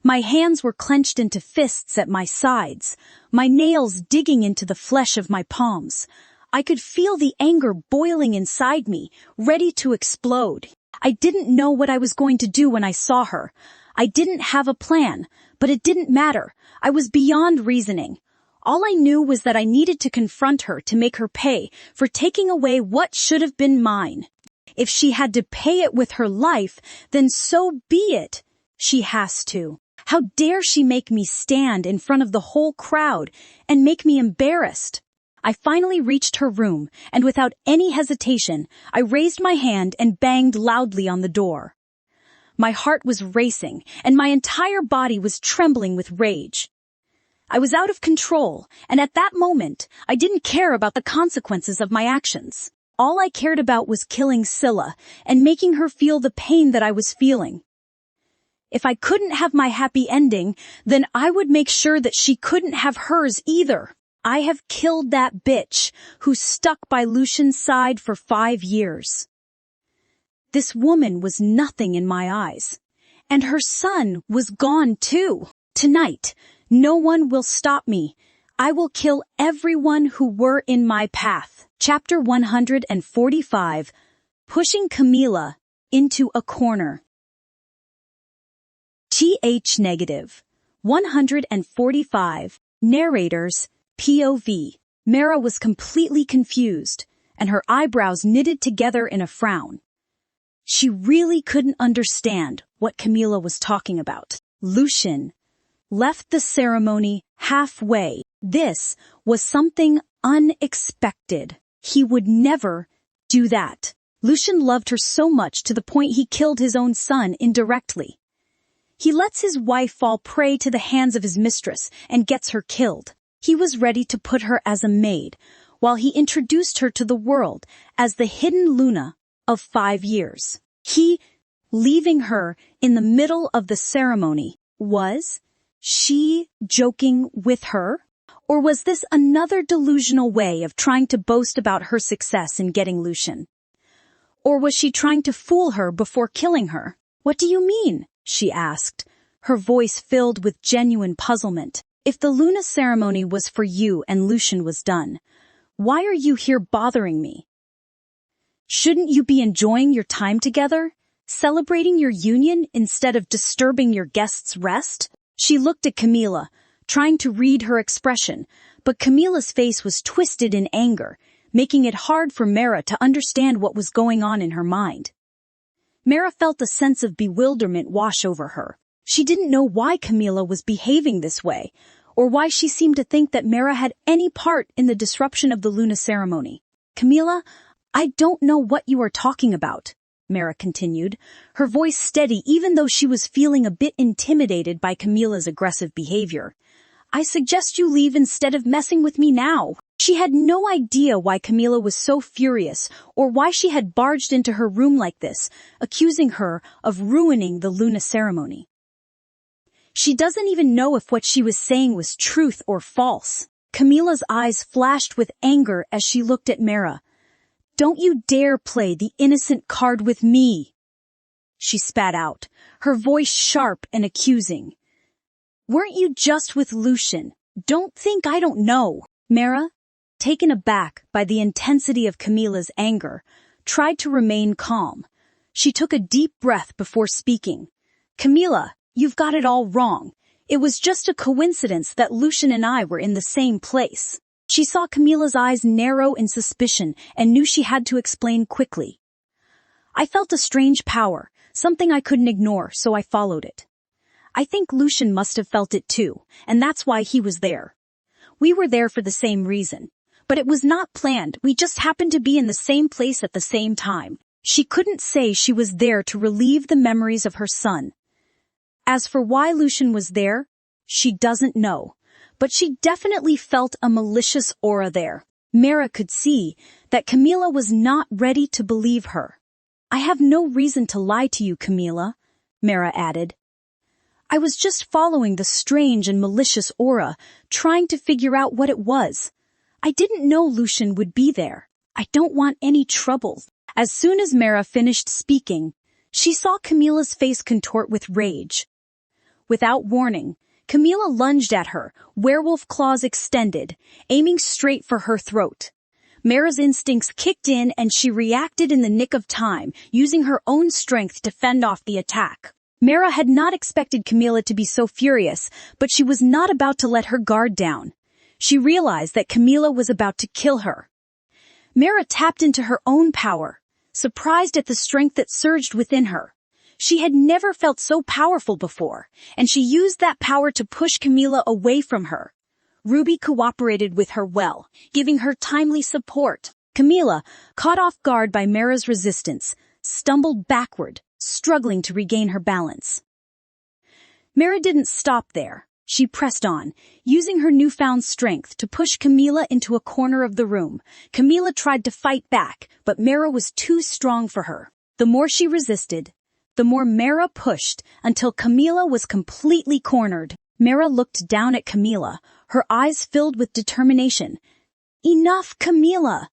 My hands were clenched into fists at my sides, my nails digging into the flesh of my palms. I could feel the anger boiling inside me, ready to explode. I didn't know what I was going to do when I saw her. I didn't have a plan, but it didn't matter. I was beyond reasoning. All I knew was that I needed to confront her to make her pay for taking away what should have been mine. If she had to pay it with her life, then so be it. She has to. How dare she make me stand in front of the whole crowd and make me embarrassed? I finally reached her room, and without any hesitation, I raised my hand and banged loudly on the door. My heart was racing, and my entire body was trembling with rage. I was out of control, and at that moment, I didn't care about the consequences of my actions. All I cared about was killing Scylla and making her feel the pain that I was feeling. If I couldn't have my happy ending, then I would make sure that she couldn't have hers either. I have killed that bitch who stuck by Lucian's side for 5 years. This woman was nothing in my eyes, and her son was gone too. Tonight, no one will stop me. I will kill everyone who were in my path. Chapter 145, Pushing Camila into a Corner. TH-. 145, Narrators, POV. Mara was completely confused, and her eyebrows knitted together in a frown. She really couldn't understand what Camila was talking about. Lucian left the ceremony halfway. This was something unexpected. He would never do that. Lucian loved her so much to the point he killed his own son indirectly. He lets his wife fall prey to the hands of his mistress and gets her killed. He was ready to put her as a maid, while he introduced her to the world as the hidden Luna of 5 years. He, leaving her in the middle of the ceremony, was she joking with her? Or was this another delusional way of trying to boast about her success in getting Lucian? Or was she trying to fool her before killing her? What do you mean? She asked, her voice filled with genuine puzzlement. If the Luna ceremony was for you and Lucian was done, why are you here bothering me? Shouldn't you be enjoying your time together, celebrating your union instead of disturbing your guest's rest? She looked at Camila, trying to read her expression, but Camila's face was twisted in anger, making it hard for Mara to understand what was going on in her mind. Mara felt a sense of bewilderment wash over her. She didn't know why Camila was behaving this way, or why she seemed to think that Mara had any part in the disruption of the Luna ceremony. Camila, I don't know what you are talking about, Mara continued, her voice steady even though she was feeling a bit intimidated by Camila's aggressive behavior. I suggest you leave instead of messing with me now. She had no idea why Camila was so furious or why she had barged into her room like this, accusing her of ruining the Luna ceremony. She doesn't even know if what she was saying was truth or false. Camila's eyes flashed with anger as she looked at Mara. Don't you dare play the innocent card with me, she spat out, her voice sharp and accusing. Weren't you just with Lucian? Don't think I don't know. Mara, taken aback by the intensity of Camilla's anger, tried to remain calm. She took a deep breath before speaking. Camilla, you've got it all wrong. It was just a coincidence that Lucian and I were in the same place. She saw Camilla's eyes narrow in suspicion and knew she had to explain quickly. I felt a strange power, something I couldn't ignore, so I followed it. I think Lucian must have felt it too, and that's why he was there. We were there for the same reason. But it was not planned, we just happened to be in the same place at the same time. She couldn't say she was there to relieve the memories of her son. As for why Lucian was there, she doesn't know. But she definitely felt a malicious aura there. Mara could see that Camilla was not ready to believe her. I have no reason to lie to you, Camilla, Mara added. I was just following the strange and malicious aura, trying to figure out what it was. I didn't know Lucian would be there. I don't want any trouble. As soon as Mara finished speaking, she saw Camilla's face contort with rage. Without warning, Camilla lunged at her, werewolf claws extended, aiming straight for her throat. Mara's instincts kicked in and she reacted in the nick of time, using her own strength to fend off the attack. Mara had not expected Camilla to be so furious, but she was not about to let her guard down. She realized that Camilla was about to kill her. Mara tapped into her own power, surprised at the strength that surged within her. She had never felt so powerful before, and she used that power to push Camilla away from her. Ruby cooperated with her well, giving her timely support. Camilla, caught off guard by Mara's resistance, stumbled backward, struggling to regain her balance. Mara didn't stop there. She pressed on, using her newfound strength to push Camilla into a corner of the room. Camilla tried to fight back, but Mara was too strong for her. The more she resisted, the more Mara pushed until Camilla was completely cornered. Mara looked down at Camilla, her eyes filled with determination. "Enough, Camilla,"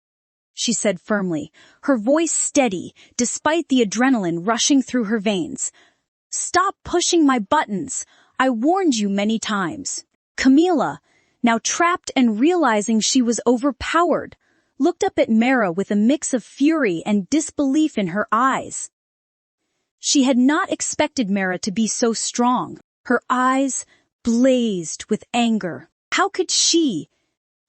she said firmly, her voice steady despite the adrenaline rushing through her veins. "Stop pushing my buttons. I warned you many times." Camilla, now trapped and realizing she was overpowered, looked up at Mara with a mix of fury and disbelief in her eyes. She had not expected Mara to be so strong. Her eyes blazed with anger. How could she,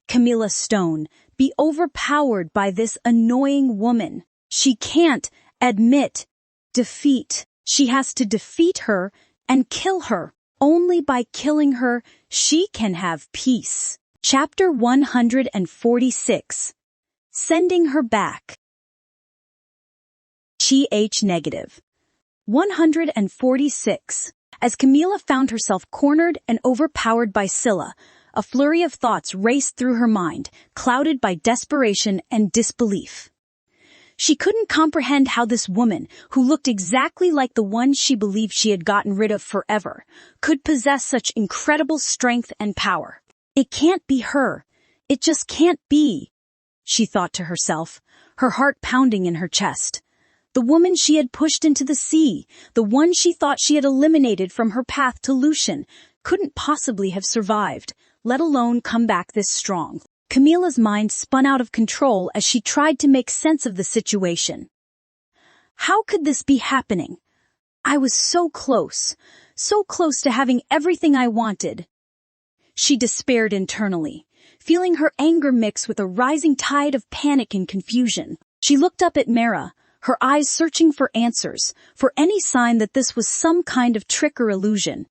Camilla Stone, be overpowered by this annoying woman? She can't admit defeat. She has to defeat her and kill her. Only by killing her, she can have peace. Chapter 146. Sending her back. -. 146. As Camilla found herself cornered and overpowered by Scylla, a flurry of thoughts raced through her mind, clouded by desperation and disbelief. She couldn't comprehend how this woman, who looked exactly like the one she believed she had gotten rid of forever, could possess such incredible strength and power. It can't be her. It just can't be, she thought to herself, her heart pounding in her chest. The woman she had pushed into the sea, the one she thought she had eliminated from her path to Lucian, couldn't possibly have survived, let alone come back this strong. Camilla's mind spun out of control as she tried to make sense of the situation. How could this be happening? I was so close to having everything I wanted. She despaired internally, feeling her anger mix with a rising tide of panic and confusion. She looked up at Mara, her eyes searching for answers, for any sign that this was some kind of trick or illusion.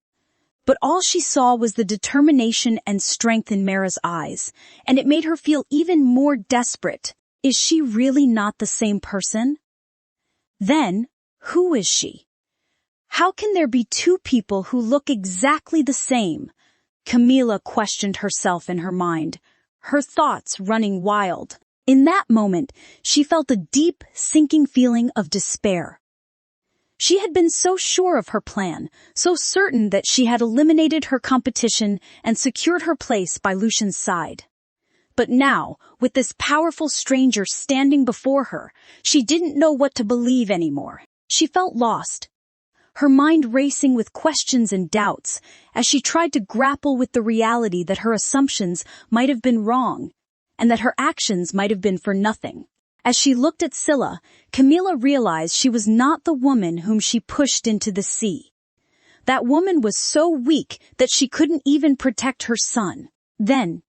But all she saw was the determination and strength in Mara's eyes, and it made her feel even more desperate. Is she really not the same person? Then, who is she? How can there be two people who look exactly the same? Camilla questioned herself in her mind, her thoughts running wild. In that moment, she felt a deep, sinking feeling of despair. She had been so sure of her plan, so certain that she had eliminated her competition and secured her place by Lucian's side. But now, with this powerful stranger standing before her, she didn't know what to believe anymore. She felt lost. her mind racing with questions and doubts as she tried to grapple with the reality that her assumptions might have been wrong and that her actions might have been for nothing. As she looked at Scylla, Camilla realized she was not the woman whom she pushed into the sea. That woman was so weak that she couldn't even protect her son. Then,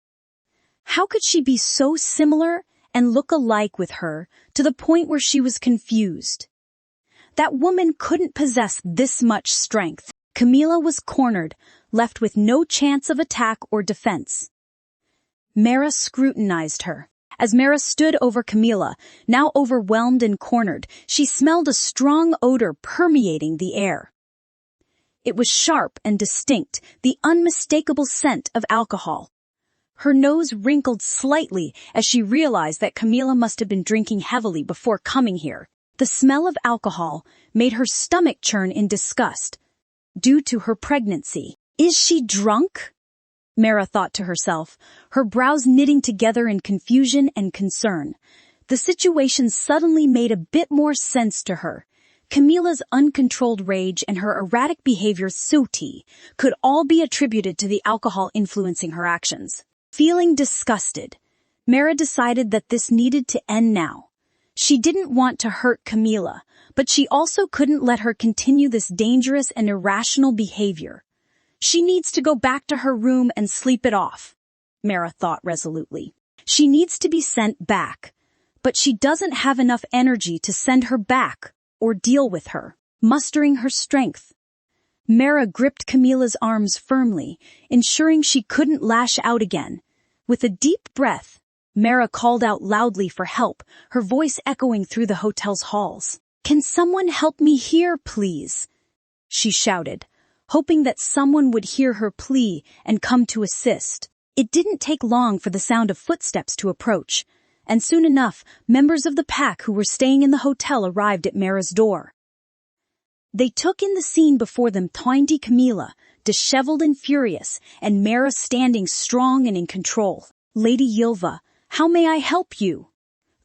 how could she be so similar and look alike with her to the point where she was confused? That woman couldn't possess this much strength. Camilla was cornered, left with no chance of attack or defense. Mara scrutinized her. As Mara stood over Camilla, now overwhelmed and cornered, she smelled a strong odor permeating the air. It was sharp and distinct, the unmistakable scent of alcohol. Her nose wrinkled slightly as she realized that Camilla must have been drinking heavily before coming here. The smell of alcohol made her stomach churn in disgust, due to her pregnancy. Is she drunk? Mara thought to herself, her brows knitting together in confusion and concern. The situation suddenly made a bit more sense to her. Camilla's uncontrolled rage and her erratic behavior could all be attributed to the alcohol influencing her actions. Feeling disgusted, Mara decided that this needed to end now. She didn't want to hurt Camilla, but she also couldn't let her continue this dangerous and irrational behavior. She needs to go back to her room and sleep it off, Mara thought resolutely. She needs to be sent back, but she doesn't have enough energy to send her back or deal with her. Mustering her strength, Mara gripped Camilla's arms firmly, ensuring she couldn't lash out again. With a deep breath, Mara called out loudly for help, her voice echoing through the hotel's halls. "Can someone help me here, please?" she shouted, hoping that someone would hear her plea and come to assist. It didn't take long for the sound of footsteps to approach, and soon enough, members of the pack who were staying in the hotel arrived at Mara's door. They took in the scene before them, tiny Camilla, disheveled and furious, and Mara standing strong and in control. "Lady Ylva, how may I help you?"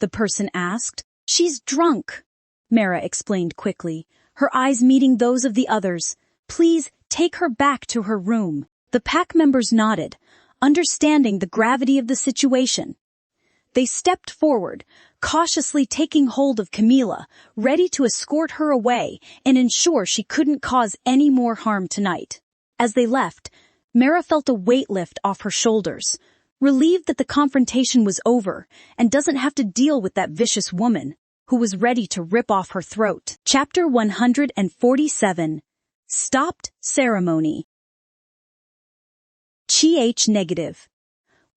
the person asked. "She's drunk," Mara explained quickly, her eyes meeting those of the others. "Please take her back to her room." The pack members nodded, understanding the gravity of the situation. They stepped forward, cautiously taking hold of Camilla, ready to escort her away and ensure she couldn't cause any more harm tonight. As they left, Mara felt a weight lift off her shoulders, relieved that the confrontation was over and doesn't have to deal with that vicious woman who was ready to rip off her throat. Chapter 147. Stopped Ceremony. -.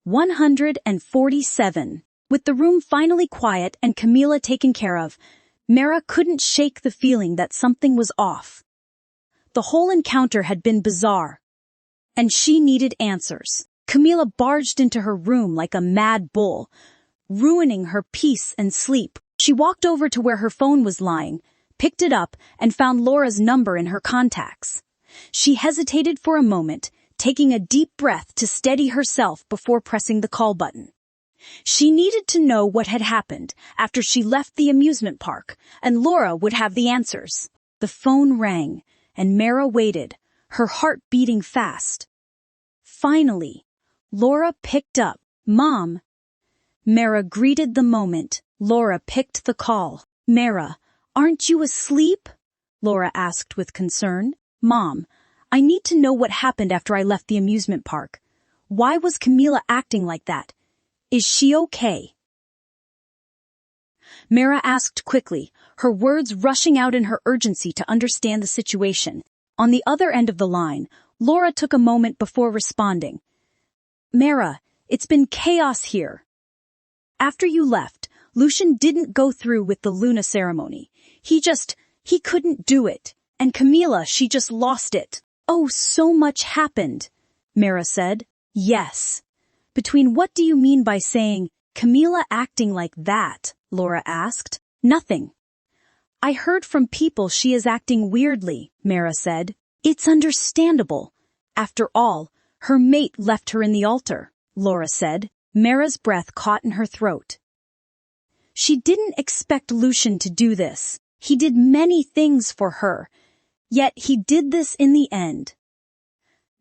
147. With the room finally quiet and Camilla taken care of, Mara couldn't shake the feeling that something was off. The whole encounter had been bizarre, and she needed answers. Camilla barged into her room like a mad bull, ruining her peace and sleep. She walked over to where her phone was lying, picked it up, and found Laura's number in her contacts. She hesitated for a moment, taking a deep breath to steady herself before pressing the call button. She needed to know what had happened after she left the amusement park, and Laura would have the answers. The phone rang, and Mara waited, her heart beating fast. Finally, Laura picked up. "Mom." Mara greeted the moment. Laura picked the call. "Mara, aren't you asleep?" Laura asked with concern. "Mom, I need to know what happened after I left the amusement park. Why was Camilla acting like that? Is she okay?" Mara asked quickly, her words rushing out in her urgency to understand the situation. On the other end of the line, Laura took a moment before responding. "Mara, it's been chaos here. After you left, Lucian didn't go through with the Luna ceremony. He couldn't do it. And Camilla, she just lost it." "Oh, so much happened," Mara said. "Yes. Between what do you mean by saying, Camilla acting like that?" Laura asked. "Nothing. I heard from people she is acting weirdly," Mara said. "It's understandable. After all, her mate left her in the altar," Laura said. Mara's breath caught in her throat. She didn't expect Lucian to do this. He did many things for her, Yet he did this in the end.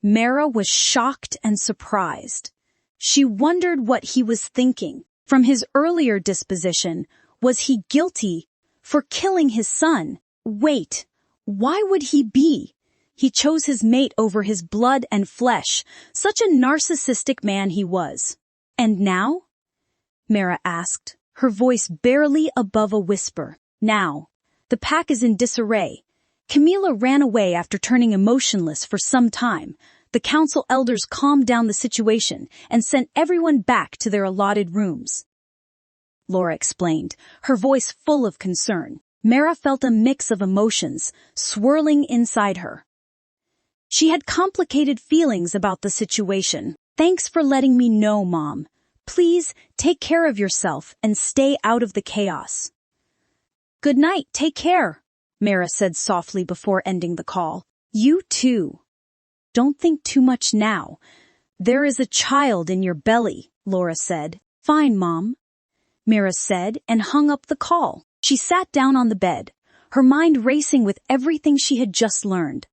Mara was shocked and surprised. She wondered what he was thinking. From his earlier disposition, was he guilty for killing his son? Wait, why would he be? He chose his mate over his blood and flesh. Such a narcissistic man he was. And now? Mara asked, her voice barely above a whisper. Now, the pack is in disarray. Camila ran away after turning emotionless for some time. The council elders calmed down the situation and sent everyone back to their allotted rooms. Laura explained, her voice full of concern. Mara felt a mix of emotions swirling inside her. She had complicated feelings about the situation. Thanks for letting me know, Mom. Please take care of yourself and stay out of the chaos. Good night, take care, Mara said softly before ending the call. You too. Don't think too much now. There is a child in your belly, Laura said. Fine, Mom, Mara said and hung up the call. She sat down on the bed, her mind racing with everything she had just learned.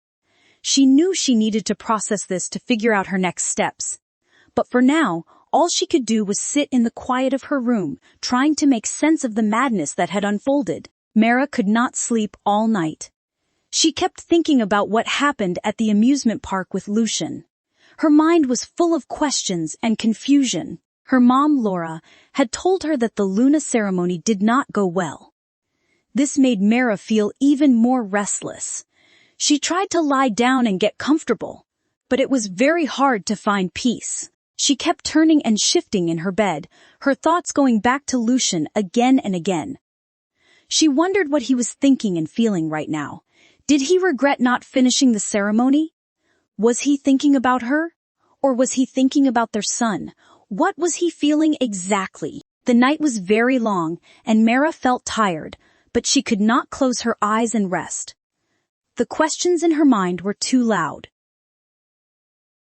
She knew she needed to process this to figure out her next steps. But for now, all she could do was sit in the quiet of her room, trying to make sense of the madness that had unfolded. Mara could not sleep all night. She kept thinking about what happened at the amusement park with Lucian. Her mind was full of questions and confusion. Her mom, Laura, had told her that the Luna ceremony did not go well. This made Mara feel even more restless. She tried to lie down and get comfortable, but it was very hard to find peace. She kept turning and shifting in her bed, her thoughts going back to Lucian again and again. She wondered what he was thinking and feeling right now. Did he regret not finishing the ceremony? Was he thinking about her? Or was he thinking about their son? What was he feeling exactly? The night was very long, and Mara felt tired, but she could not close her eyes and rest. The questions in her mind were too loud.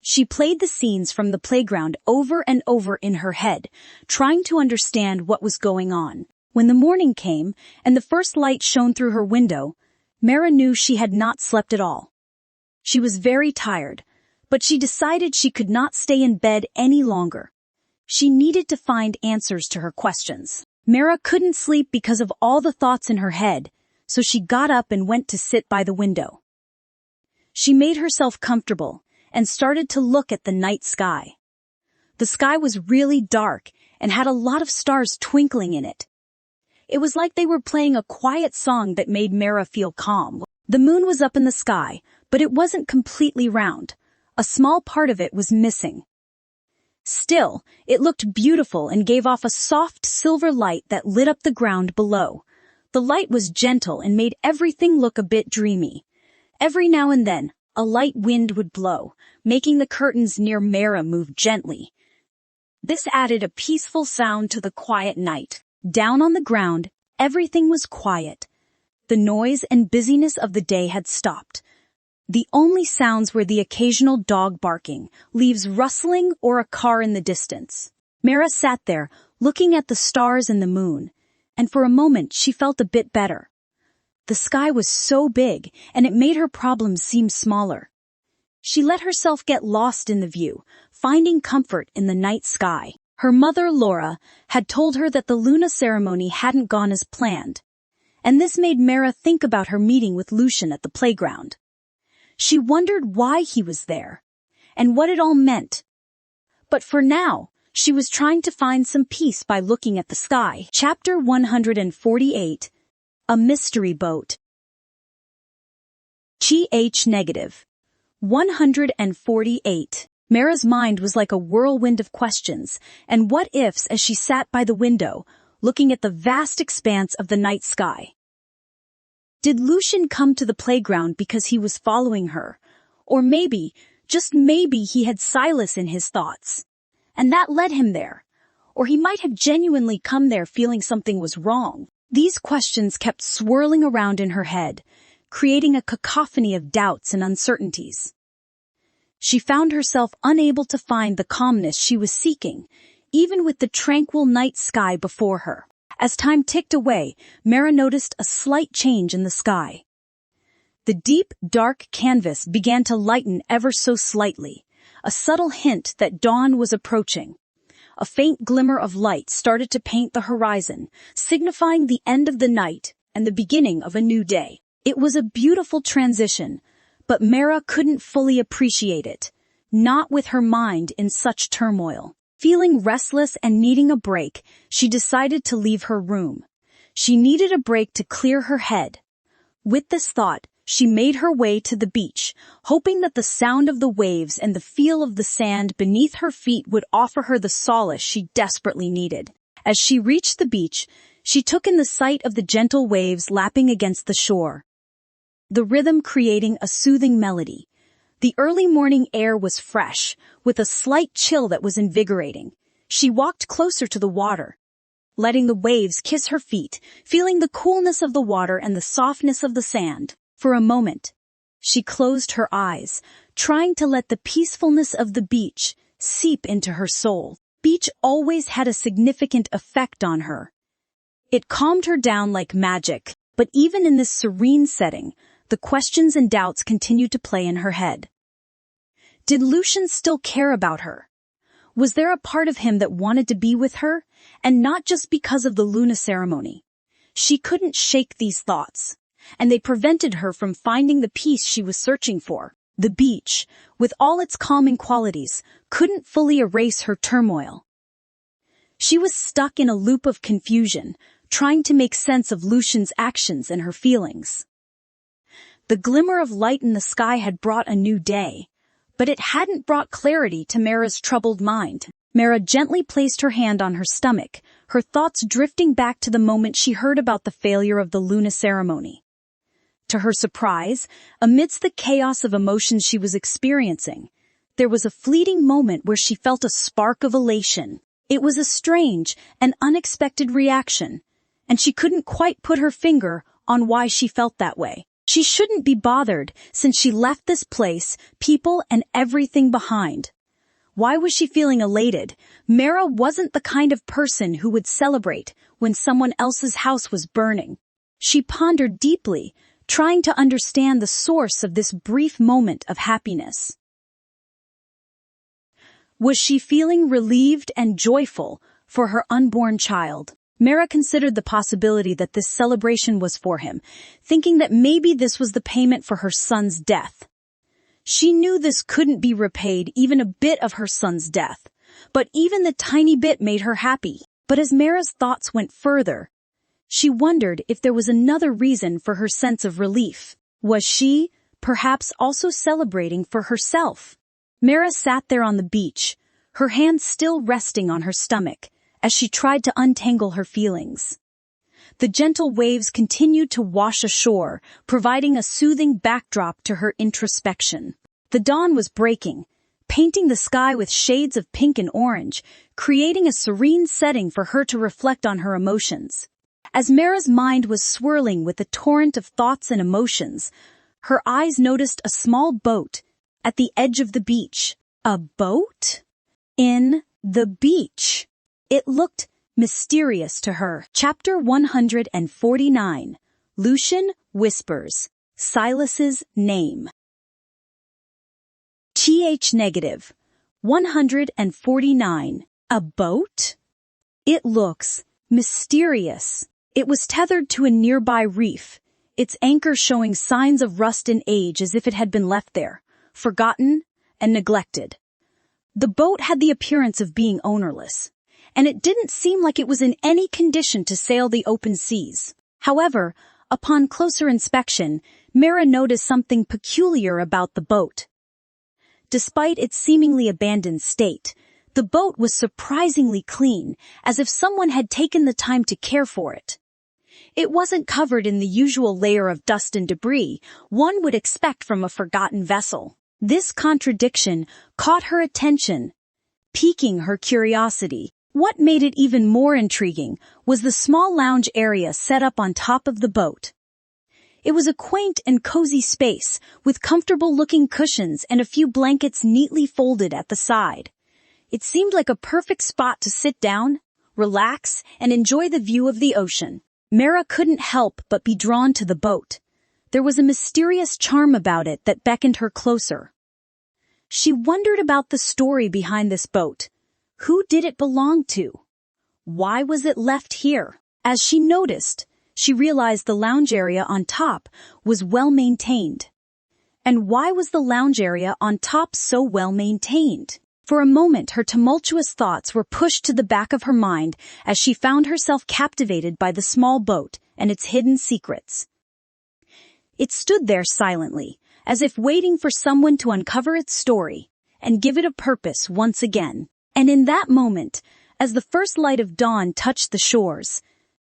She played the scenes from the playground over and over in her head, trying to understand what was going on. When the morning came, and the first light shone through her window, Mara knew she had not slept at all. She was very tired, but she decided she could not stay in bed any longer. She needed to find answers to her questions. Mara couldn't sleep because of all the thoughts in her head, so she got up and went to sit by the window. She made herself comfortable and started to look at the night sky. The sky was really dark and had a lot of stars twinkling in it. It was like they were playing a quiet song that made Mara feel calm. The moon was up in the sky, but it wasn't completely round. A small part of it was missing. Still, it looked beautiful and gave off a soft silver light that lit up the ground below. The light was gentle and made everything look a bit dreamy. Every now and then, a light wind would blow, making the curtains near Mara move gently. This added a peaceful sound to the quiet night. Down on the ground, everything was quiet. The noise and busyness of the day had stopped. The only sounds were the occasional dog barking, leaves rustling, or a car in the distance. Mara sat there, looking at the stars and the moon, and for a moment she felt a bit better. The sky was so big, and it made her problems seem smaller. She let herself get lost in the view, finding comfort in the night sky. Her mother, Laura, had told her that the Luna ceremony hadn't gone as planned, and this made Mara think about her meeting with Lucian at the playground. She wondered why he was there, and what it all meant. But for now, she was trying to find some peace by looking at the sky. Chapter 148, A Mystery Boat. Negative 148. Mara's mind was like a whirlwind of questions and what-ifs as she sat by the window, looking at the vast expanse of the night sky. Did Lucian come to the playground because he was following her? Or maybe, just maybe he had Silas in his thoughts, and that led him there. Or he might have genuinely come there feeling something was wrong. These questions kept swirling around in her head, creating a cacophony of doubts and uncertainties. She found herself unable to find the calmness she was seeking, even with the tranquil night sky before her. As time ticked away, Mara noticed a slight change in the sky. The deep, dark canvas began to lighten ever so slightly, a subtle hint that dawn was approaching. A faint glimmer of light started to paint the horizon, signifying the end of the night and the beginning of a new day. It was a beautiful transition, but Mara couldn't fully appreciate it, not with her mind in such turmoil. Feeling restless and needing a break, she decided to leave her room. She needed a break to clear her head. With this thought, she made her way to the beach, hoping that the sound of the waves and the feel of the sand beneath her feet would offer her the solace she desperately needed. As she reached the beach, she took in the sight of the gentle waves lapping against the shore, the rhythm creating a soothing melody. The early morning air was fresh, with a slight chill that was invigorating. She walked closer to the water, letting the waves kiss her feet, feeling the coolness of the water and the softness of the sand. For a moment, she closed her eyes, trying to let the peacefulness of the beach seep into her soul. Beach always had a significant effect on her. It calmed her down like magic, but even in this serene setting, the questions and doubts continued to play in her head. Did Lucian still care about her? Was there a part of him that wanted to be with her, and not just because of the Luna ceremony? She couldn't shake these thoughts, and they prevented her from finding the peace she was searching for. The beach, with all its calming qualities, couldn't fully erase her turmoil. She was stuck in a loop of confusion, trying to make sense of Lucian's actions and her feelings. The glimmer of light in the sky had brought a new day, but it hadn't brought clarity to Mara's troubled mind. Mara gently placed her hand on her stomach, her thoughts drifting back to the moment she heard about the failure of the Luna ceremony. To her surprise, amidst the chaos of emotions she was experiencing, there was a fleeting moment where she felt a spark of elation. It was a strange and unexpected reaction, and she couldn't quite put her finger on why she felt that way. She shouldn't be bothered since she left this place, people, and everything behind. Why was she feeling elated? Mara wasn't the kind of person who would celebrate when someone else's house was burning. She pondered deeply, trying to understand the source of this brief moment of happiness. Was she feeling relieved and joyful for her unborn child? Mara considered the possibility that this celebration was for him, thinking that maybe this was the payment for her son's death. She knew this couldn't be repaid even a bit of her son's death, but even the tiny bit made her happy. But as Mara's thoughts went further, she wondered if there was another reason for her sense of relief. Was she, perhaps, also celebrating for herself? Mara sat there on the beach, her hands still resting on her stomach, as she tried to untangle her feelings. The gentle waves continued to wash ashore, providing a soothing backdrop to her introspection. The dawn was breaking, painting the sky with shades of pink and orange, creating a serene setting for her to reflect on her emotions. As Mara's mind was swirling with a torrent of thoughts and emotions, her eyes noticed a small boat at the edge of the beach. A boat? In the beach. It looked mysterious to her. Chapter 149. Lucian whispers Silas's name. -. 149. A boat? It looks mysterious. It was tethered to a nearby reef, its anchor showing signs of rust and age as if it had been left there, forgotten and neglected. The boat had the appearance of being ownerless, and it didn't seem like it was in any condition to sail the open seas. However, upon closer inspection, Mara noticed something peculiar about the boat. Despite its seemingly abandoned state, the boat was surprisingly clean, as if someone had taken the time to care for it. It wasn't covered in the usual layer of dust and debris one would expect from a forgotten vessel. This contradiction caught her attention, piquing her curiosity. What made it even more intriguing was the small lounge area set up on top of the boat. It was a quaint and cozy space, with comfortable-looking cushions and a few blankets neatly folded at the side. It seemed like a perfect spot to sit down, relax, and enjoy the view of the ocean. Mara couldn't help but be drawn to the boat. there was a mysterious charm about it that beckoned her closer. She wondered about the story behind this boat. Who did it belong to? Why was it left here? As she noticed, she realized the lounge area on top was well maintained. And why was the lounge area on top so well maintained? For a moment, her tumultuous thoughts were pushed to the back of her mind as she found herself captivated by the small boat and its hidden secrets. It stood there silently, as if waiting for someone to uncover its story and give it a purpose once again. And in that moment, as the first light of dawn touched the shores,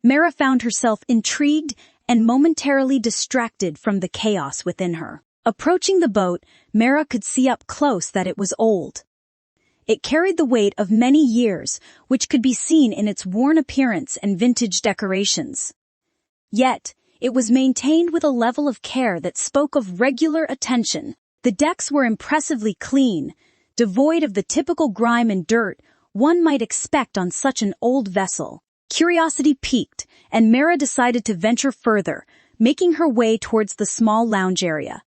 Mara found herself intrigued and momentarily distracted from the chaos within her. Approaching the boat, Mara could see up close that it was old. It carried the weight of many years, which could be seen in its worn appearance and vintage decorations. Yet, it was maintained with a level of care that spoke of regular attention. The decks were impressively clean, devoid of the typical grime and dirt one might expect on such an old vessel. Curiosity piqued, and Mara decided to venture further, making her way towards the small lounge area.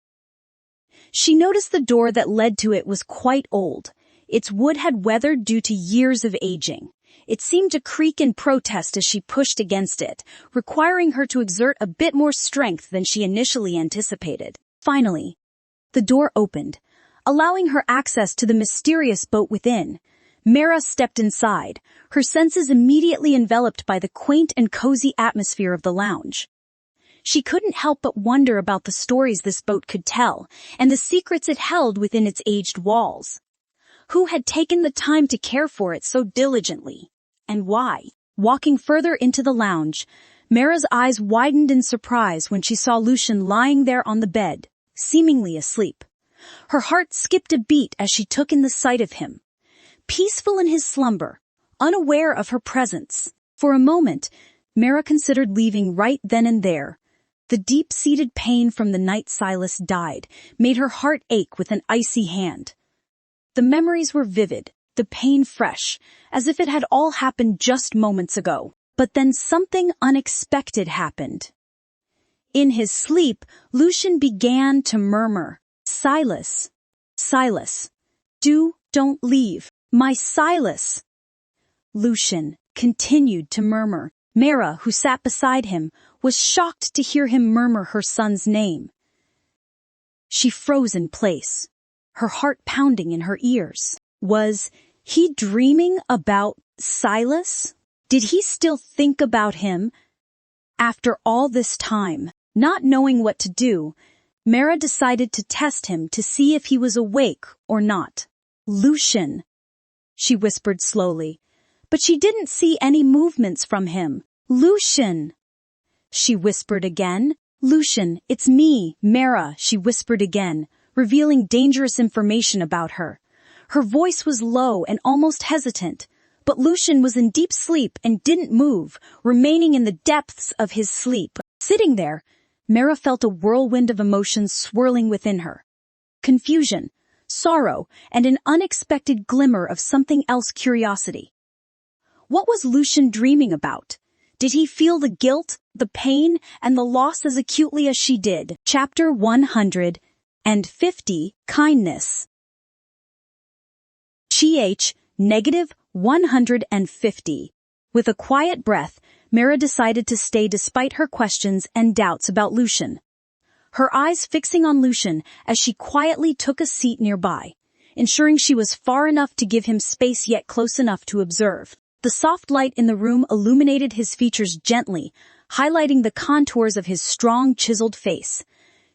She noticed the door that led to it was quite old. Its wood had weathered due to years of aging. It seemed to creak in protest as she pushed against it, requiring her to exert a bit more strength than she initially anticipated. Finally, the door opened, allowing her access to the mysterious boat within. Mara stepped inside, her senses immediately enveloped by the quaint and cozy atmosphere of the lounge. She couldn't help but wonder about the stories this boat could tell, and the secrets it held within its aged walls. Who had taken the time to care for it so diligently? And why? Walking further into the lounge, Mara's eyes widened in surprise when she saw Lucian lying there on the bed, seemingly asleep. Her heart skipped a beat as she took in the sight of him, peaceful in his slumber, unaware of her presence. For a moment, Mara considered leaving right then and there. The deep-seated pain from the night Silas died made her heart ache with an icy hand. The memories were vivid, the pain fresh, as if it had all happened just moments ago. But then something unexpected happened. In his sleep, Lucian began to murmur, "Silas, Silas, don't leave, my Silas." Lucian continued to murmur. Mara, who sat beside him, was shocked to hear him murmur her son's name. She froze in place, her heart pounding in her ears. Was he dreaming about Silas? Did he still think about him? After all this time, not knowing what to do, Mara decided to test him to see if he was awake or not. "Lucian," she whispered slowly, but she didn't see any movements from him. "Lucian," she whispered again. "Lucian, it's me, Mara," she whispered again, revealing dangerous information about her. Her voice was low and almost hesitant, but Lucian was in deep sleep and didn't move, remaining in the depths of his sleep. Sitting there, Mara felt a whirlwind of emotions swirling within her. Confusion, sorrow, and an unexpected glimmer of something else: curiosity. What was Lucian dreaming about? Did he feel the guilt, the pain, and the loss as acutely as she did? Chapter 150, Kindness. -150. With a quiet breath, Mara decided to stay despite her questions and doubts about Lucian. Her eyes fixing on Lucian as she quietly took a seat nearby, ensuring she was far enough to give him space yet close enough to observe. The soft light in the room illuminated his features gently, highlighting the contours of his strong, chiseled face.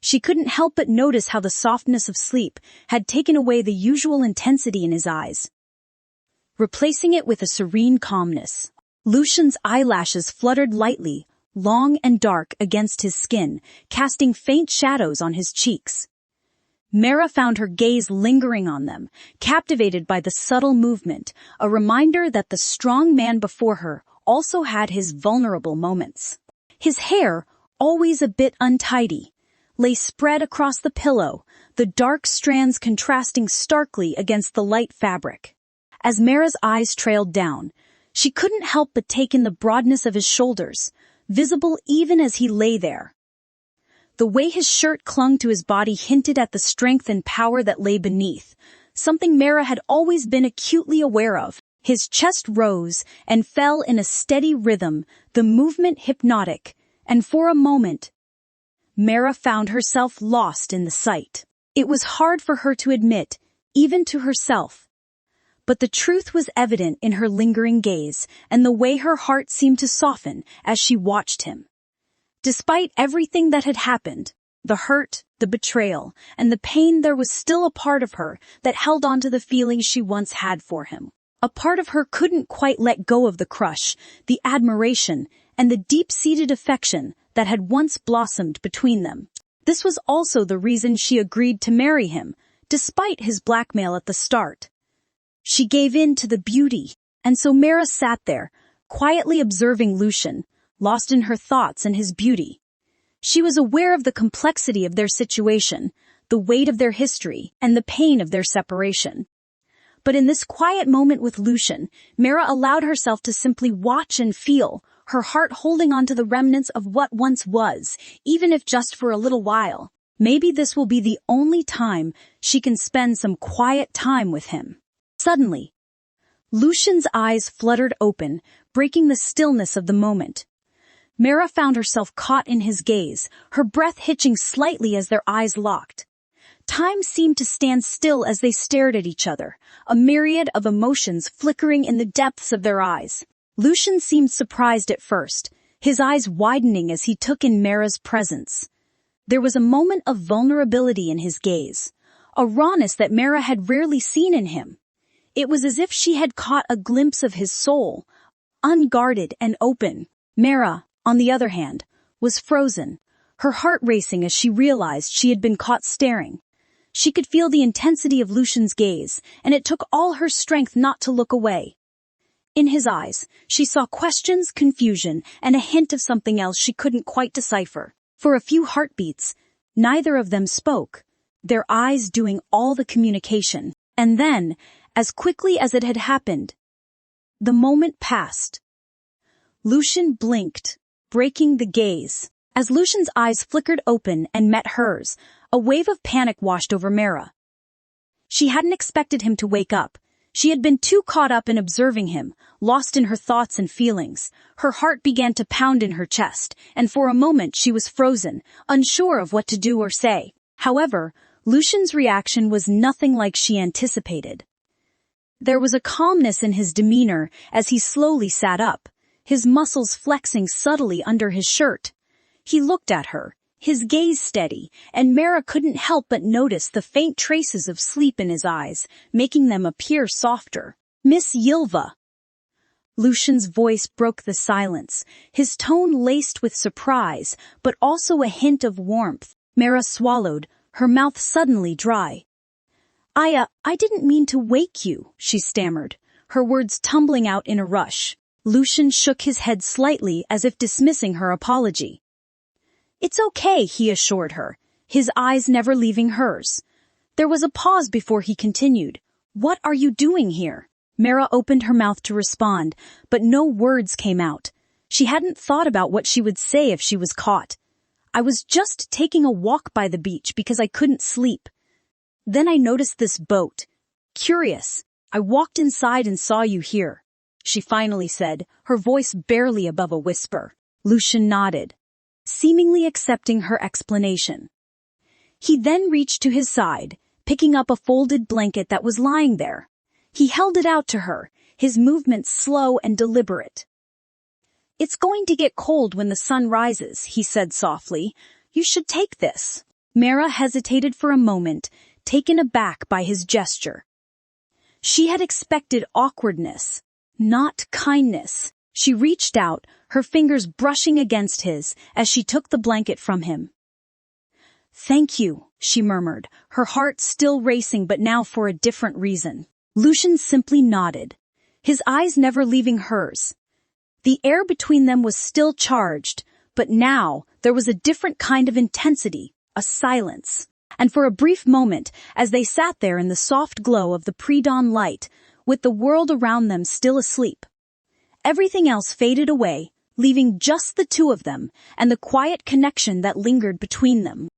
She couldn't help but notice how the softness of sleep had taken away the usual intensity in his eyes, replacing it with a serene calmness. Lucian's eyelashes fluttered lightly, long and dark against his skin, casting faint shadows on his cheeks. Mara found her gaze lingering on them, captivated by the subtle movement, a reminder that the strong man before her also had his vulnerable moments. His hair, always a bit untidy, lay spread across the pillow, the dark strands contrasting starkly against the light fabric. As Mara's eyes trailed down, she couldn't help but take in the broadness of his shoulders, visible even as he lay there. The way his shirt clung to his body hinted at the strength and power that lay beneath, something Mara had always been acutely aware of. His chest rose and fell in a steady rhythm, the movement hypnotic, and for a moment, Mara found herself lost in the sight. It was hard for her to admit, even to herself. But the truth was evident in her lingering gaze and the way her heart seemed to soften as she watched him. Despite everything that had happened, the hurt, the betrayal, and the pain, there was still a part of her that held on to the feelings she once had for him. A part of her couldn't quite let go of the crush, the admiration, and the deep-seated affection that had once blossomed between them. This was also the reason she agreed to marry him, despite his blackmail at the start. She gave in to the beauty, and so Mara sat there, quietly observing Lucian, lost in her thoughts and his beauty. She was aware of the complexity of their situation, the weight of their history, and the pain of their separation. But in this quiet moment with Lucian, Mara allowed herself to simply watch and feel, her heart holding on to the remnants of what once was, even if just for a little while. Maybe this will be the only time she can spend some quiet time with him. Suddenly, Lucian's eyes fluttered open, breaking the stillness of the moment. Mara found herself caught in his gaze, her breath hitching slightly as their eyes locked. Time seemed to stand still as they stared at each other, a myriad of emotions flickering in the depths of their eyes. Lucian seemed surprised at first, his eyes widening as he took in Mara's presence. There was a moment of vulnerability in his gaze, a rawness that Mara had rarely seen in him. It was as if she had caught a glimpse of his soul, unguarded and open. Mara, on the other hand, was frozen, her heart racing as she realized she had been caught staring. She could feel the intensity of Lucian's gaze, and it took all her strength not to look away. In his eyes, she saw questions, confusion, and a hint of something else she couldn't quite decipher. For a few heartbeats, neither of them spoke, their eyes doing all the communication. And then, as quickly as it had happened, the moment passed. Lucian blinked, breaking the gaze. As Lucian's eyes flickered open and met hers, a wave of panic washed over Mara. She hadn't expected him to wake up. She had been too caught up in observing him, lost in her thoughts and feelings. Her heart began to pound in her chest, and for a moment she was frozen, unsure of what to do or say. However, Lucian's reaction was nothing like she anticipated. There was a calmness in his demeanor as he slowly sat up, his muscles flexing subtly under his shirt. He looked at her, his gaze steady, and Mara couldn't help but notice the faint traces of sleep in his eyes, making them appear softer. "Miss Ylva." Lucian's voice broke the silence, his tone laced with surprise, but also a hint of warmth. Mara swallowed, her mouth suddenly dry. I didn't mean to wake you," she stammered, her words tumbling out in a rush. Lucian shook his head slightly as if dismissing her apology. "It's okay," he assured her, his eyes never leaving hers. There was a pause before he continued. "What are you doing here?" Mara opened her mouth to respond, but no words came out. She hadn't thought about what she would say if she was caught. "I was just taking a walk by the beach because I couldn't sleep. Then I noticed this boat. Curious, I walked inside and saw you here," she finally said, her voice barely above a whisper. Lucian nodded, seemingly accepting her explanation. He then reached to his side, picking up a folded blanket that was lying there. He held it out to her, his movements slow and deliberate. "It's going to get cold when the sun rises," he said softly. "You should take this." Mara hesitated for a moment, taken aback by his gesture. She had expected awkwardness, not kindness. She reached out, her fingers brushing against his as she took the blanket from him. "Thank you," she murmured, her heart still racing but now for a different reason. Lucian simply nodded, his eyes never leaving hers. The air between them was still charged, but now there was a different kind of intensity, a silence. And for a brief moment, as they sat there in the soft glow of the pre-dawn light, with the world around them still asleep, everything else faded away, leaving just the two of them and the quiet connection that lingered between them.